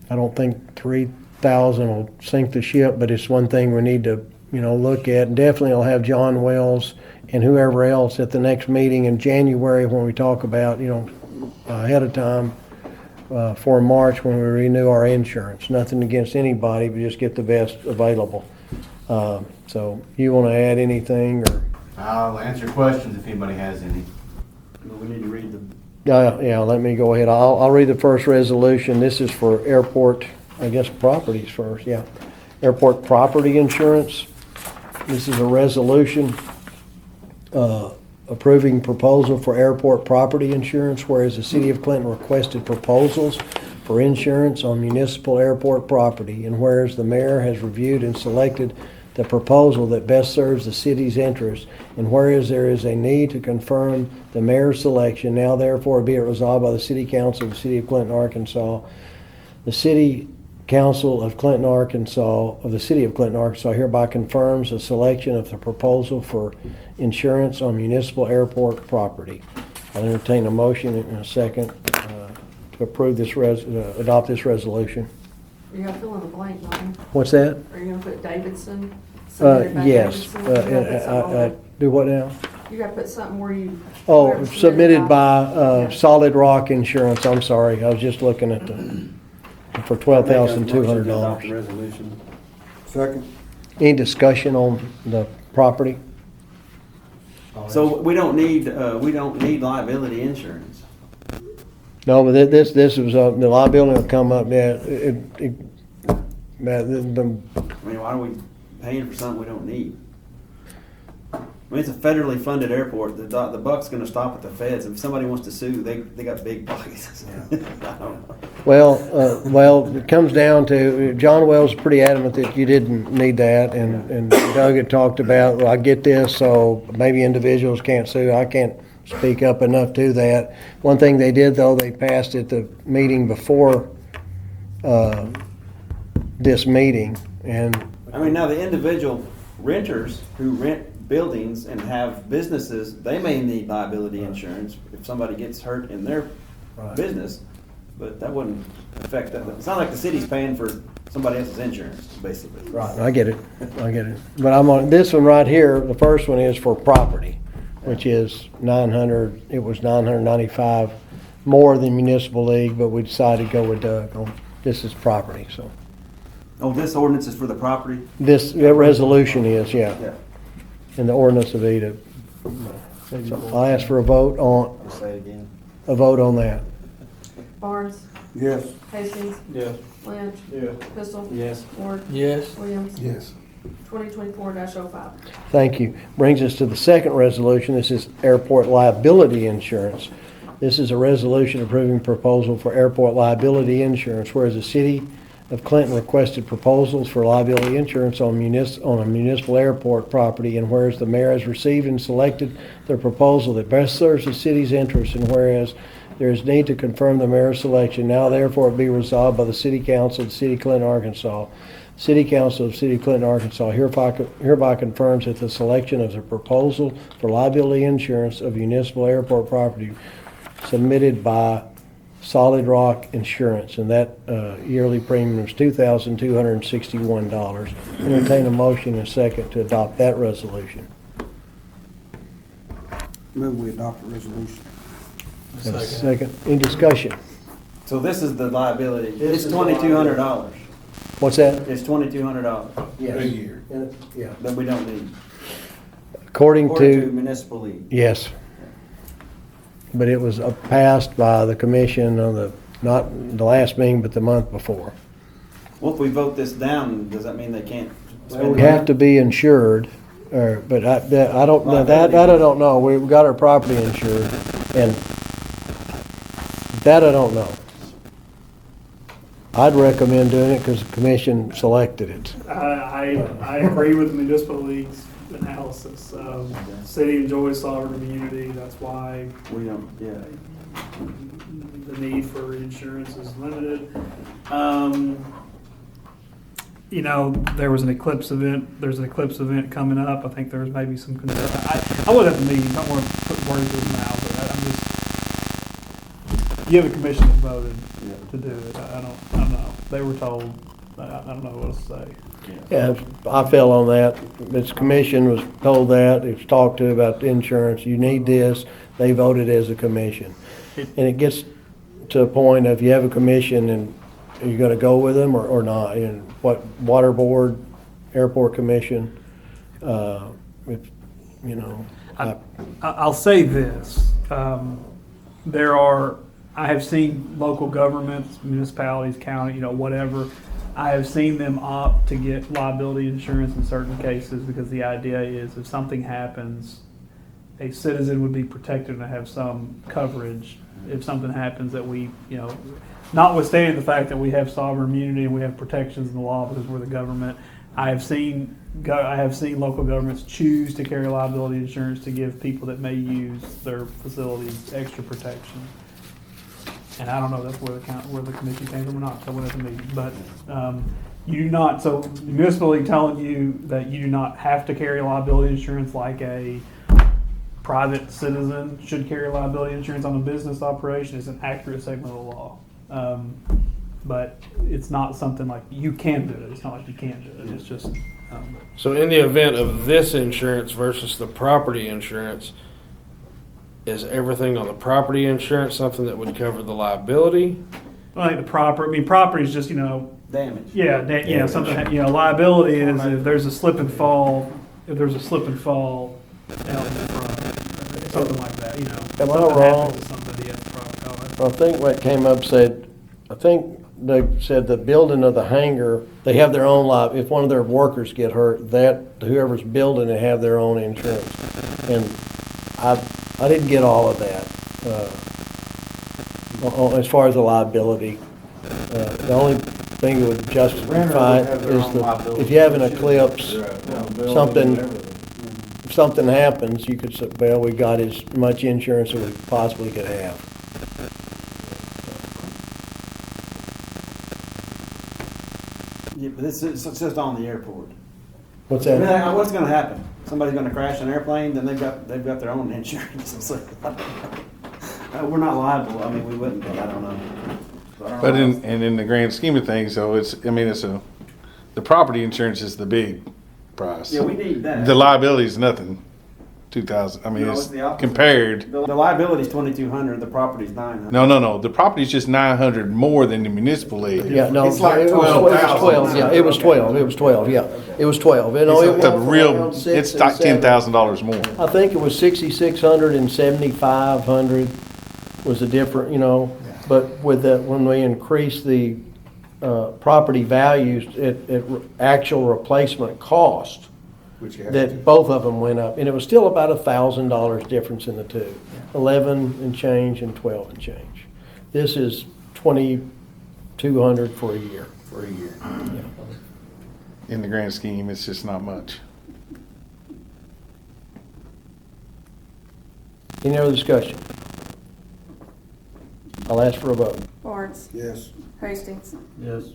don't think $3,000 will sink the ship, but it's one thing we need to look at. And definitely I'll have John Wells and whoever else at the next meeting in January when we talk about, ahead of time, for March when we renew our insurance. Nothing against anybody, but just get the best available. So you want to add anything or? I'll answer questions if anybody has any. We need to read the. Yeah, let me go ahead. I'll read the first resolution. This is for airport, I guess properties first, yeah. Airport property insurance. This is a resolution approving proposal for airport property insurance, whereas the City of Clinton requested proposals for insurance on municipal airport property, and whereas the mayor has reviewed and selected the proposal that best serves the city's interest, and whereas there is a need to confirm the mayor's selection, now therefore be it resolved by the City Council of the City of Clinton, Arkansas, the City Council of Clinton, Arkansas, of the City of Clinton, Arkansas hereby confirms the selection of the proposal for insurance on municipal airport property. I'll entertain a motion in a second to approve this adopt this resolution. Are you gonna fill in the blank, Lonnie? What's that? Are you gonna put Davidson? Submitted by Yes. Davidson? You gotta put something on there. Do what now? You gotta put something where you. Oh, whoever submitted by Yeah. Solid Rock Insurance. I'm sorry. I was just looking at for $12,200. Resolution. Second. Any discussion on the property? So we don't need liability insurance. No, but this was, the liability will come up, yeah. I mean, why are we paying for something we don't need? I mean, it's a federally funded airport. The buck's gonna stop at the feds. If somebody wants to sue, they got big pockets. I don't know. Well, it comes down to, John Wells is pretty adamant that you didn't need that, and Doug had talked about, well, I get this, so maybe individuals can't sue. I can't speak up enough to that. One thing they did, though, they passed at the meeting before this meeting, and I mean, now the individual renters who rent buildings and have businesses, they may need liability insurance if somebody gets hurt in their business, but that wouldn't affect that. It's not like the city's paying for somebody else's insurance, basically. Right, I get it. But I'm on, this one right here, the first one is for property, which is it was 995 more than municipal league, but we decided to go with Doug on, this is property, so. Oh, this ordinance is for the property? That resolution is, yeah. And the ordinance of Ada. So I'll ask for a vote on, Say it again. a vote on that. Barnes, Yes. Hastings, Yes. Lynch, Yes. Pistol. Yes. Ward. Yes. Williams. Yes. 2024-05. Thank you. Brings us to the second resolution. This is airport liability insurance. This is a resolution approving proposal for airport liability insurance, whereas the City of Clinton requested proposals for liability insurance on a municipal airport property, and whereas the mayor has received and selected the proposal that best serves the city's interests, and whereas there is need to confirm the mayor's selection, now therefore it be resolved by the City Council of the City of Clinton, Arkansas. City Council of the City of Clinton, Arkansas hereby confirms that the selection of the proposal for liability insurance of municipal airport property submitted by Solid Rock Insurance, and that yearly premium is $2,261. Entertain a motion and a second to adopt that resolution. Move we adopt the resolution. And a second. Any discussion? So this is the liability. It's $2,200. What's that? It's $2,200. Yes. A year. Yeah. That we don't need. According to municipal league. yes. But it was passed by the commission on not the last meeting, but the month before. Well, if we vote this down, does that mean they can't spend We have to be insured, but I don't know, that I don't know. We've got our property insured, and that I don't know. I'd recommend doing it because the commission selected it. I agree with the municipal league's analysis. City enjoys sovereign immunity. That's why We don't, yeah. the need for insurance is limited. You know, there was an eclipse event. There's an eclipse event coming up. I think there's maybe some concern. I would have the meeting. Don't want to put words in his mouth, but I'm just. You have a commission that voted to do it. I don't know. They were told. I don't know what to say. Yeah, I fell on that. This commission was told that. It was talked to about the insurance. You need this. They voted as a commission. And it gets to a point of you have a commission and are you gonna go with them or not? And what, water board, airport commission, if, you know. I'll say this. I have seen local governments, municipalities, county, whatever. I have seen them opt to get liability insurance in certain cases because the idea is if something happens, a citizen would be protected and have some coverage if something happens that we, notwithstanding the fact that we have sovereign immunity and we have protections in the law because we're the government. I have seen local governments choose to carry liability insurance to give people that may use their facilities extra protection. And I don't know if that's where the commission came from or not. So what does it mean? But you do not. So the municipality telling you that you do not have to carry liability insurance like a private citizen should carry liability insurance on a business operation is an accurate statement of the law. But it's not something like you can do it. It's not like you can't do it. It's just. So in the event of this insurance versus the property insurance, is everything on the property insurance something that would cover the liability? I think property is just, damage. Yeah, something, liability is if there's a slip and fall, out in the front, something like that, Am I wrong? Somebody at the property. I think what came up they said the building of the hangar, they have their own if one of their workers get hurt, that whoever's building it have their own insurance. And I didn't get all of that, as far as the liability. The only thing that would justify is if you have an eclipse, if something happens, you could say, well, we got as much insurance as we possibly could have. Yeah, but it's just on the airport. What's that? What's going to happen? Somebody's going to crash an airplane, then they've got their own insurance. It's like, we're not liable. I mean, we wouldn't be. I don't know. But in the grand scheme of things, though, the property insurance is the big price. Yeah, we need that. The liability is nothing. 2,000. It's the opposite. Compared. The liability is $2,200. The property is $900. No. The property is just $900 more than the municipal aid. Yeah, no, It's like it was 12. Yeah, it was 12. It was 12. Yeah, it was 12. It's like $10,000 more. I think it was 6,600 and 7,500 was the difference. But with that, when we increased the property values at actual replacement cost, that both of them went up, and it was still about $1,000 difference in the two, 11 and change and 12 and change. This is 2,200 for a year. Yeah. In the grand scheme, it's just not much. Any other discussion? I'll ask for a vote. Lawrence. Yes. Hastings. Yes.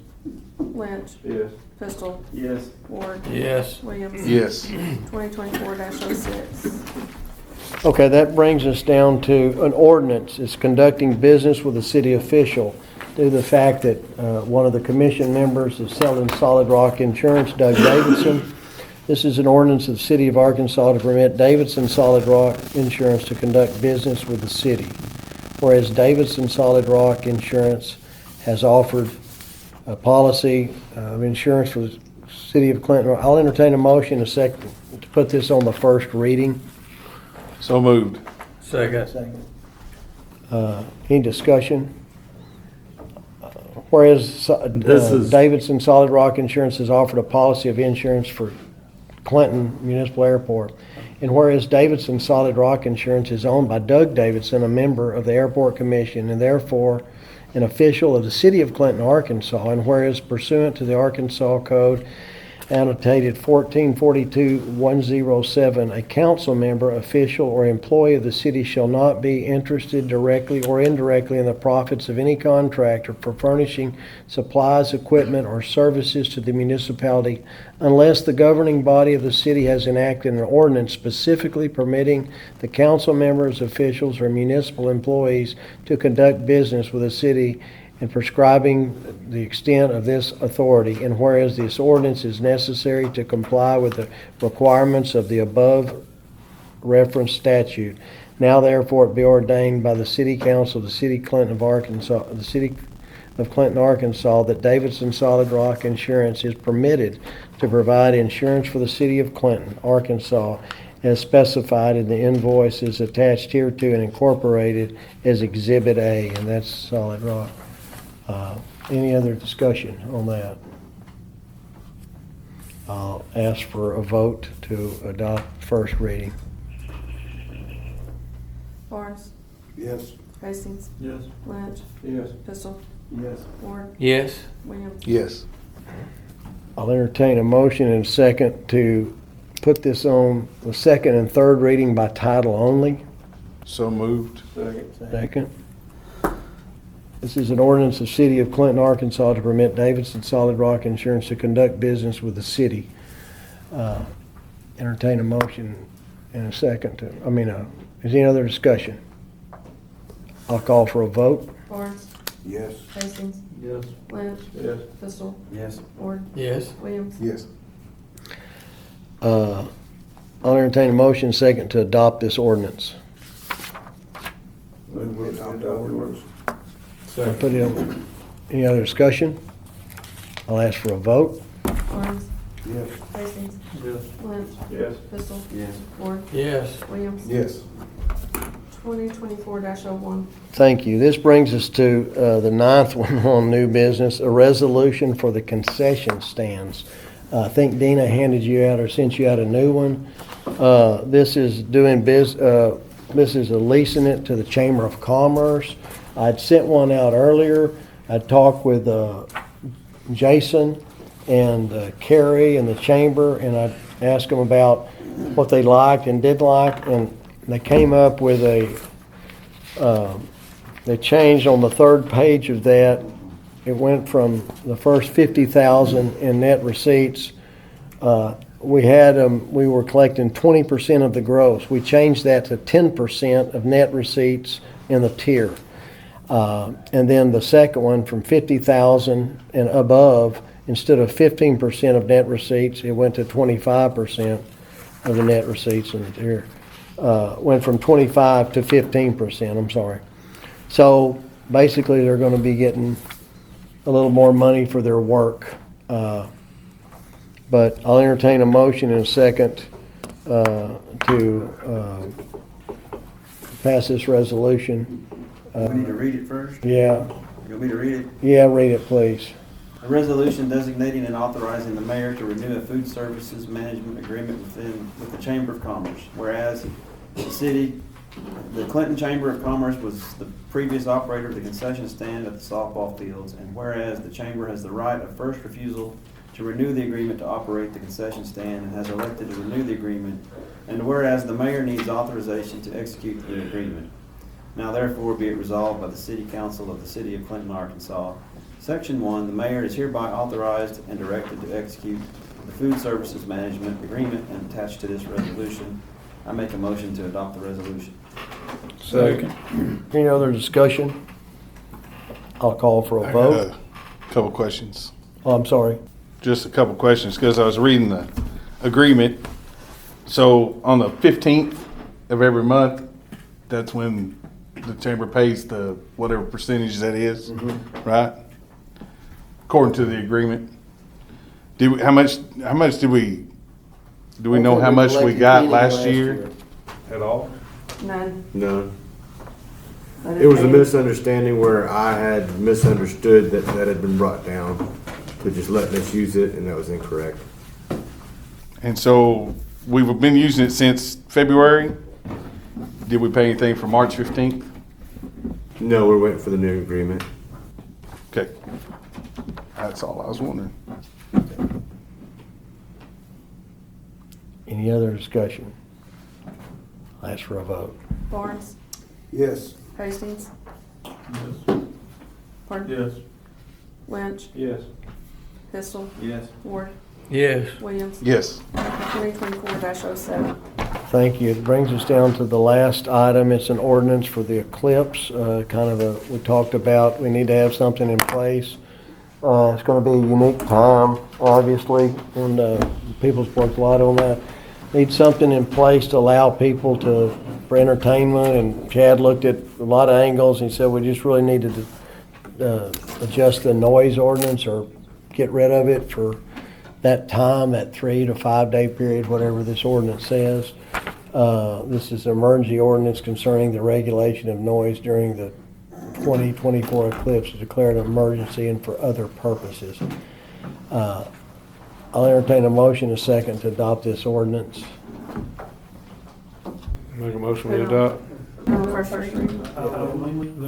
Lynch. Yes. Pistol. Yes. Ward. Yes. Williams. Yes. 2024-06. Okay, that brings us down to an ordinance. It's conducting business with a city official due to the fact that one of the commission members is selling Solid Rock Insurance, Doug Davidson. This is an ordinance of the City of Arkansas to permit Davidson Solid Rock Insurance to conduct business with the city. Whereas Davidson Solid Rock Insurance has offered a policy of insurance for the City of Clinton. I'll entertain a motion to put this on the first reading. So moved. Second. Any discussion? Whereas Davidson Solid Rock Insurance has offered a policy of insurance for Clinton Municipal Airport. And whereas Davidson Solid Rock Insurance is owned by Doug Davidson, a member of the Airport Commission, and therefore an official of the City of Clinton, Arkansas, and whereas pursuant to the Arkansas Code annotated 1442-107, a council member, official, or employee of the city shall not be interested directly or indirectly in the profits of any contractor for furnishing supplies, equipment, or services to the municipality unless the governing body of the city has enacted an ordinance specifically permitting the council members, officials, or municipal employees to conduct business with the city and prescribing the extent of this authority, and whereas this ordinance is necessary to comply with the requirements of the above referenced statute. Now therefore it be ordained by the City Council of the City of Clinton of Arkansas, the City of Clinton, Arkansas, that Davidson Solid Rock Insurance is permitted to provide insurance for the City of Clinton, Arkansas, as specified in the invoices attached hereto and incorporated as Exhibit A, and that's Solid Rock. Any other discussion on that? I'll ask for a vote to adopt first reading. Barnes, Yes. Hastings, Yes. Lynch, Yes. Pistol, Yes. Ward, Yes. Williams. Yes. I'll entertain a motion and a second to put this on the second and third reading by title only. So moved. Second. This is an ordinance of City of Clinton, Arkansas to permit Davidson Solid Rock Insurance to conduct business with the city. Entertain a motion and a second to, is there any other discussion? I'll call for a vote. Barnes, Yes. Hastings, Yes. Lynch, Yes. Pistol, Yes. Ward, Yes. Williams. Yes. I'll entertain a motion second to adopt this ordinance. Move we adopt the ordinance. I'll put it on. Any other discussion? I'll ask for a vote. Barnes, Yes. Hastings, Yes. Lynch, Yes. Pistol, Yes. Ward, Yes. Williams. Yes. 2024-01. Thank you. This brings us to the ninth one on new business, a resolution for the concession stands. I think Dina handed you out or sent you out a new one. This is this is leasing it to the Chamber of Commerce. I'd sent one out earlier. I talked with Jason and Carrie and the Chamber, and I asked them about what they liked and didn't like, and they came up with they changed on the third page of that. It went from the first 50,000 in net receipts. We were collecting 20% of the gross. We changed that to 10% of net receipts in the tier. And then the second one from 50,000 and above, instead of 15% of net receipts, it went to 25% of the net receipts in the tier. Went from 25 to 15%, I'm sorry. So basically they're going to be getting a little more money for their work. But I'll entertain a motion in a second to pass this resolution. We need to read it first? Yeah. You want me to read it? Yeah, read it, please. A resolution designating and authorizing the mayor to renew a food services management agreement with the Chamber of Commerce. Whereas the Clinton Chamber of Commerce was the previous operator of the concession stand at the softball fields, and whereas the Chamber has the right of first refusal to renew the agreement to operate the concession stand and has elected to renew the agreement, and whereas the mayor needs authorization to execute the agreement. Now therefore be it resolved by the City Council of the City of Clinton, Arkansas. Section 1, the mayor is hereby authorized and directed to execute the food services management agreement and attached to this resolution. I make a motion to adopt the resolution. Second. Any other discussion? I'll call for a I vote. got a couple questions. Oh, I'm sorry. Just a couple questions, because I was reading the agreement. So on the 15th of every month, that's when the chamber pays the whatever percentage that is, right? According to the agreement. How much do we know how much we got last year? At all? None. No. It was a misunderstanding where I had misunderstood that had been brought down to just letting us use it, and that was incorrect. And so we've been using it since February. Did we pay anything for March 15th? No, we're waiting for the new agreement. Okay. That's all I was wondering. Any other discussion? I'll ask for a vote. Barnes, Yes. Hastings, Yes. Pardon? Yes. Lynch, Yes. Pistol, Yes. Ward, Yes. Williams. Yes. 2024-07. Thank you. It brings us down to the last item. It's an ordinance for the eclipse. We talked about, we need to have something in place. It's going to be a unique time, obviously, and people's worked a lot on that. Need something in place to allow people to for entertainment, and Chad looked at a lot of angles, and he said we just really needed to adjust the noise ordinance or get rid of it for that time, that 3 to 5 day period, whatever this ordinance says. This is an emergency ordinance concerning the regulation of noise during the 2024 eclipse, declared an emergency and for other purposes. I'll entertain a motion, a second, to adopt this ordinance. Make a motion to adopt. First reading.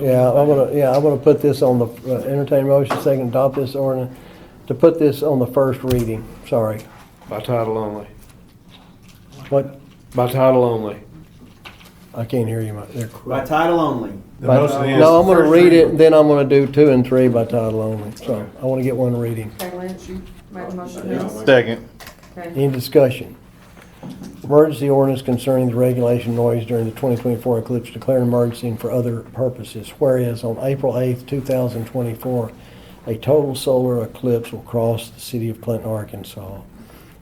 Yeah, I'm gonna put this on the, entertain a motion, second, adopt this ordinance, to put this on the first reading, sorry. By title only. What? By title only. I can't hear you. By title only. No, I'm gonna read it, and then I'm gonna do 2 and 3 by title only, so I wanna get one reading. Okay, Lynch, you made the motion, please. Second. Okay. Any discussion? Emergency ordinance concerning the regulation of noise during the 2024 eclipse, declared an emergency and for other purposes. Whereas on April 8th, 2024, a total solar eclipse will cross the city of Clinton, Arkansas.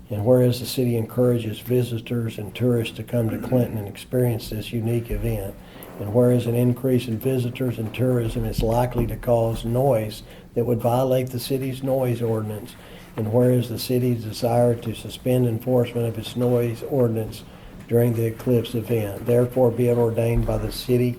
And whereas the city encourages visitors and tourists to come to Clinton and experience this unique event, and whereas an increase in visitors and tourism is likely to cause noise that would violate the city's noise ordinance, and whereas the city's desire to suspend enforcement of its noise ordinance during the eclipse event, therefore be it ordained by the City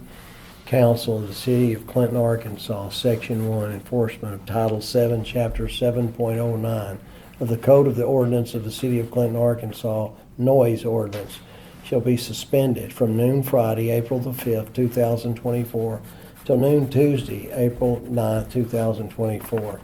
Council of the City of Clinton, Arkansas, Section 1, Enforcement of Title 7, Chapter 7.09 of the Code of the Ordinance of the City of Clinton, Arkansas, Noise Ordinance, shall be suspended from noon Friday, April the 5th, 2024, till noon Tuesday, April 9th, 2024.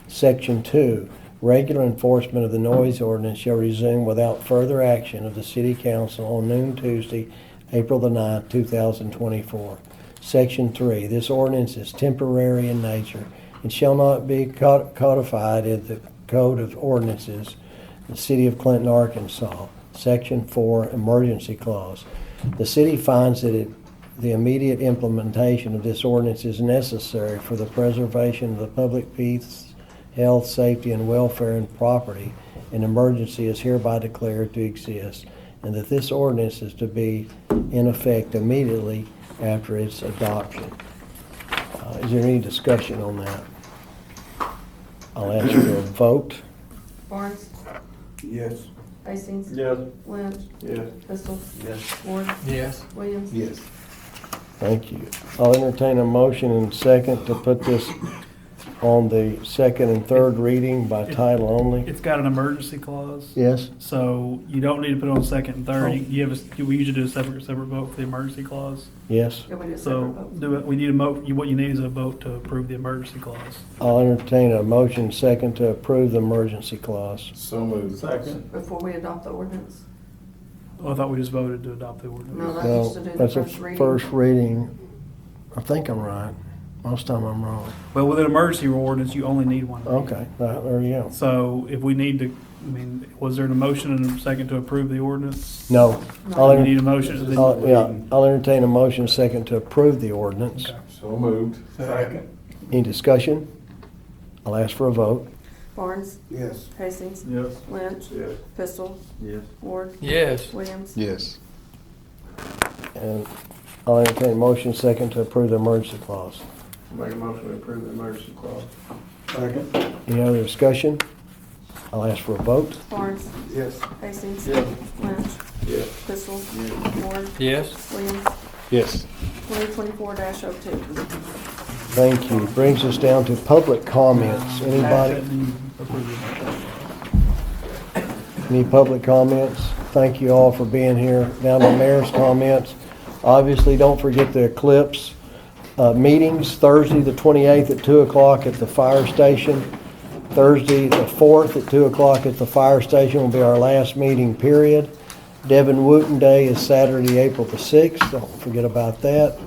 Section 2. Regular enforcement of the noise ordinance shall resume without further action of the City Council on noon Tuesday, April the 9th, 2024. Section 3. This ordinance is temporary in nature and shall not be codified in the Code of Ordinances, the City of Clinton, Arkansas. Section 4. Emergency Clause. The City finds that the immediate implementation of this ordinance is necessary for the preservation of the public peace, health, safety, and welfare and property. An emergency is hereby declared to exist, and that this ordinance is to be in effect immediately after its adoption. Is there any discussion on that? I'll ask for a vote. Barnes, Yes. Hastings. Yes. Lynch. Yes. Pistol. Yes. Ward. Yes. Williams. Yes. Thank you. I'll entertain a motion and second to put this on the second and third reading by title only. It's got an emergency clause. Yes? So you don't need to put it on second and third. We usually do a separate vote for the emergency clause. Yes? Yeah, we need a separate So vote. do it. We need a what you need is a vote to approve the emergency clause. I'll entertain a motion second to approve the emergency clause. So moved. Second. Before we adopt the ordinance. Oh, I thought we just voted to adopt the ordinance. No, that's No, just to do the that's a first reading. first reading. I think I'm right. Most of them I'm wrong. Well, with an emergency ordinance, you only need one. Okay, there you go. So if we need to, was there a motion and a second to approve the ordinance? No. You need a motion. I'll entertain a motion second to approve the ordinance. So moved. Second. Any discussion? I'll ask for a vote. Barnes. Yes. Hastings. Yes. Lynch. Yes. Pistol. Yes. Ward. Yes. Williams. Yes. And I'll entertain a motion second to approve the emergency clause. Make a motion to approve the emergency clause. Second. Any other discussion? I'll ask for a vote. Barnes. Yes. Hastings. Yes. Lynch. Yes. Pistol. Ward. Yes. Williams. Yes. 2024-02. Thank you. Brings us down to public comments. Anybody? Any public comments? Thank you all for being here. Down to mayor's comments. Obviously, don't forget the eclipse meetings. Thursday the 28th at 2 o'clock at the fire station. Thursday the 4th at 2 o'clock at the fire station will be our last meeting period. Devin Wooten Day is Saturday, April the 6th. Don't forget about that.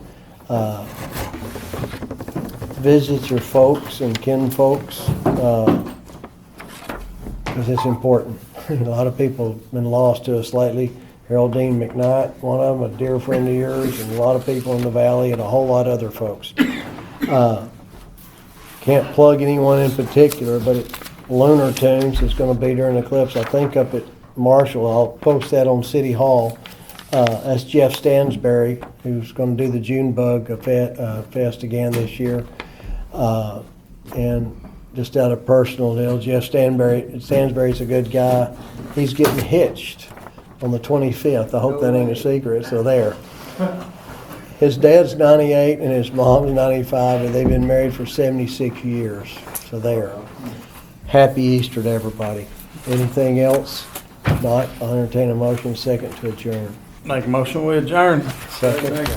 Visit your folks and kin folks because it's important. A lot of people have been lost to us lately. Harold Dean McKnight, one of them, a dear friend of yours, and a lot of people in the valley and a whole lot of other folks. Can't plug anyone in particular, but at Lunar Tunes is going to be during the eclipse, I think up at Marshall. I'll post that on City Hall. That's Jeff Stansberry, who's going to do the June Bug Fest again this year. And just out of personal deal, Jeff Stansberry's a good guy. He's getting hitched on the 25th. I hope that ain't a secret, so there. His dad's 98 and his mom's 95, and they've been married for 76 years. So there. Happy Easter to everybody. Anything else? If not, I'll entertain a motion second to adjourn. Make a motion, we adjourn. Second.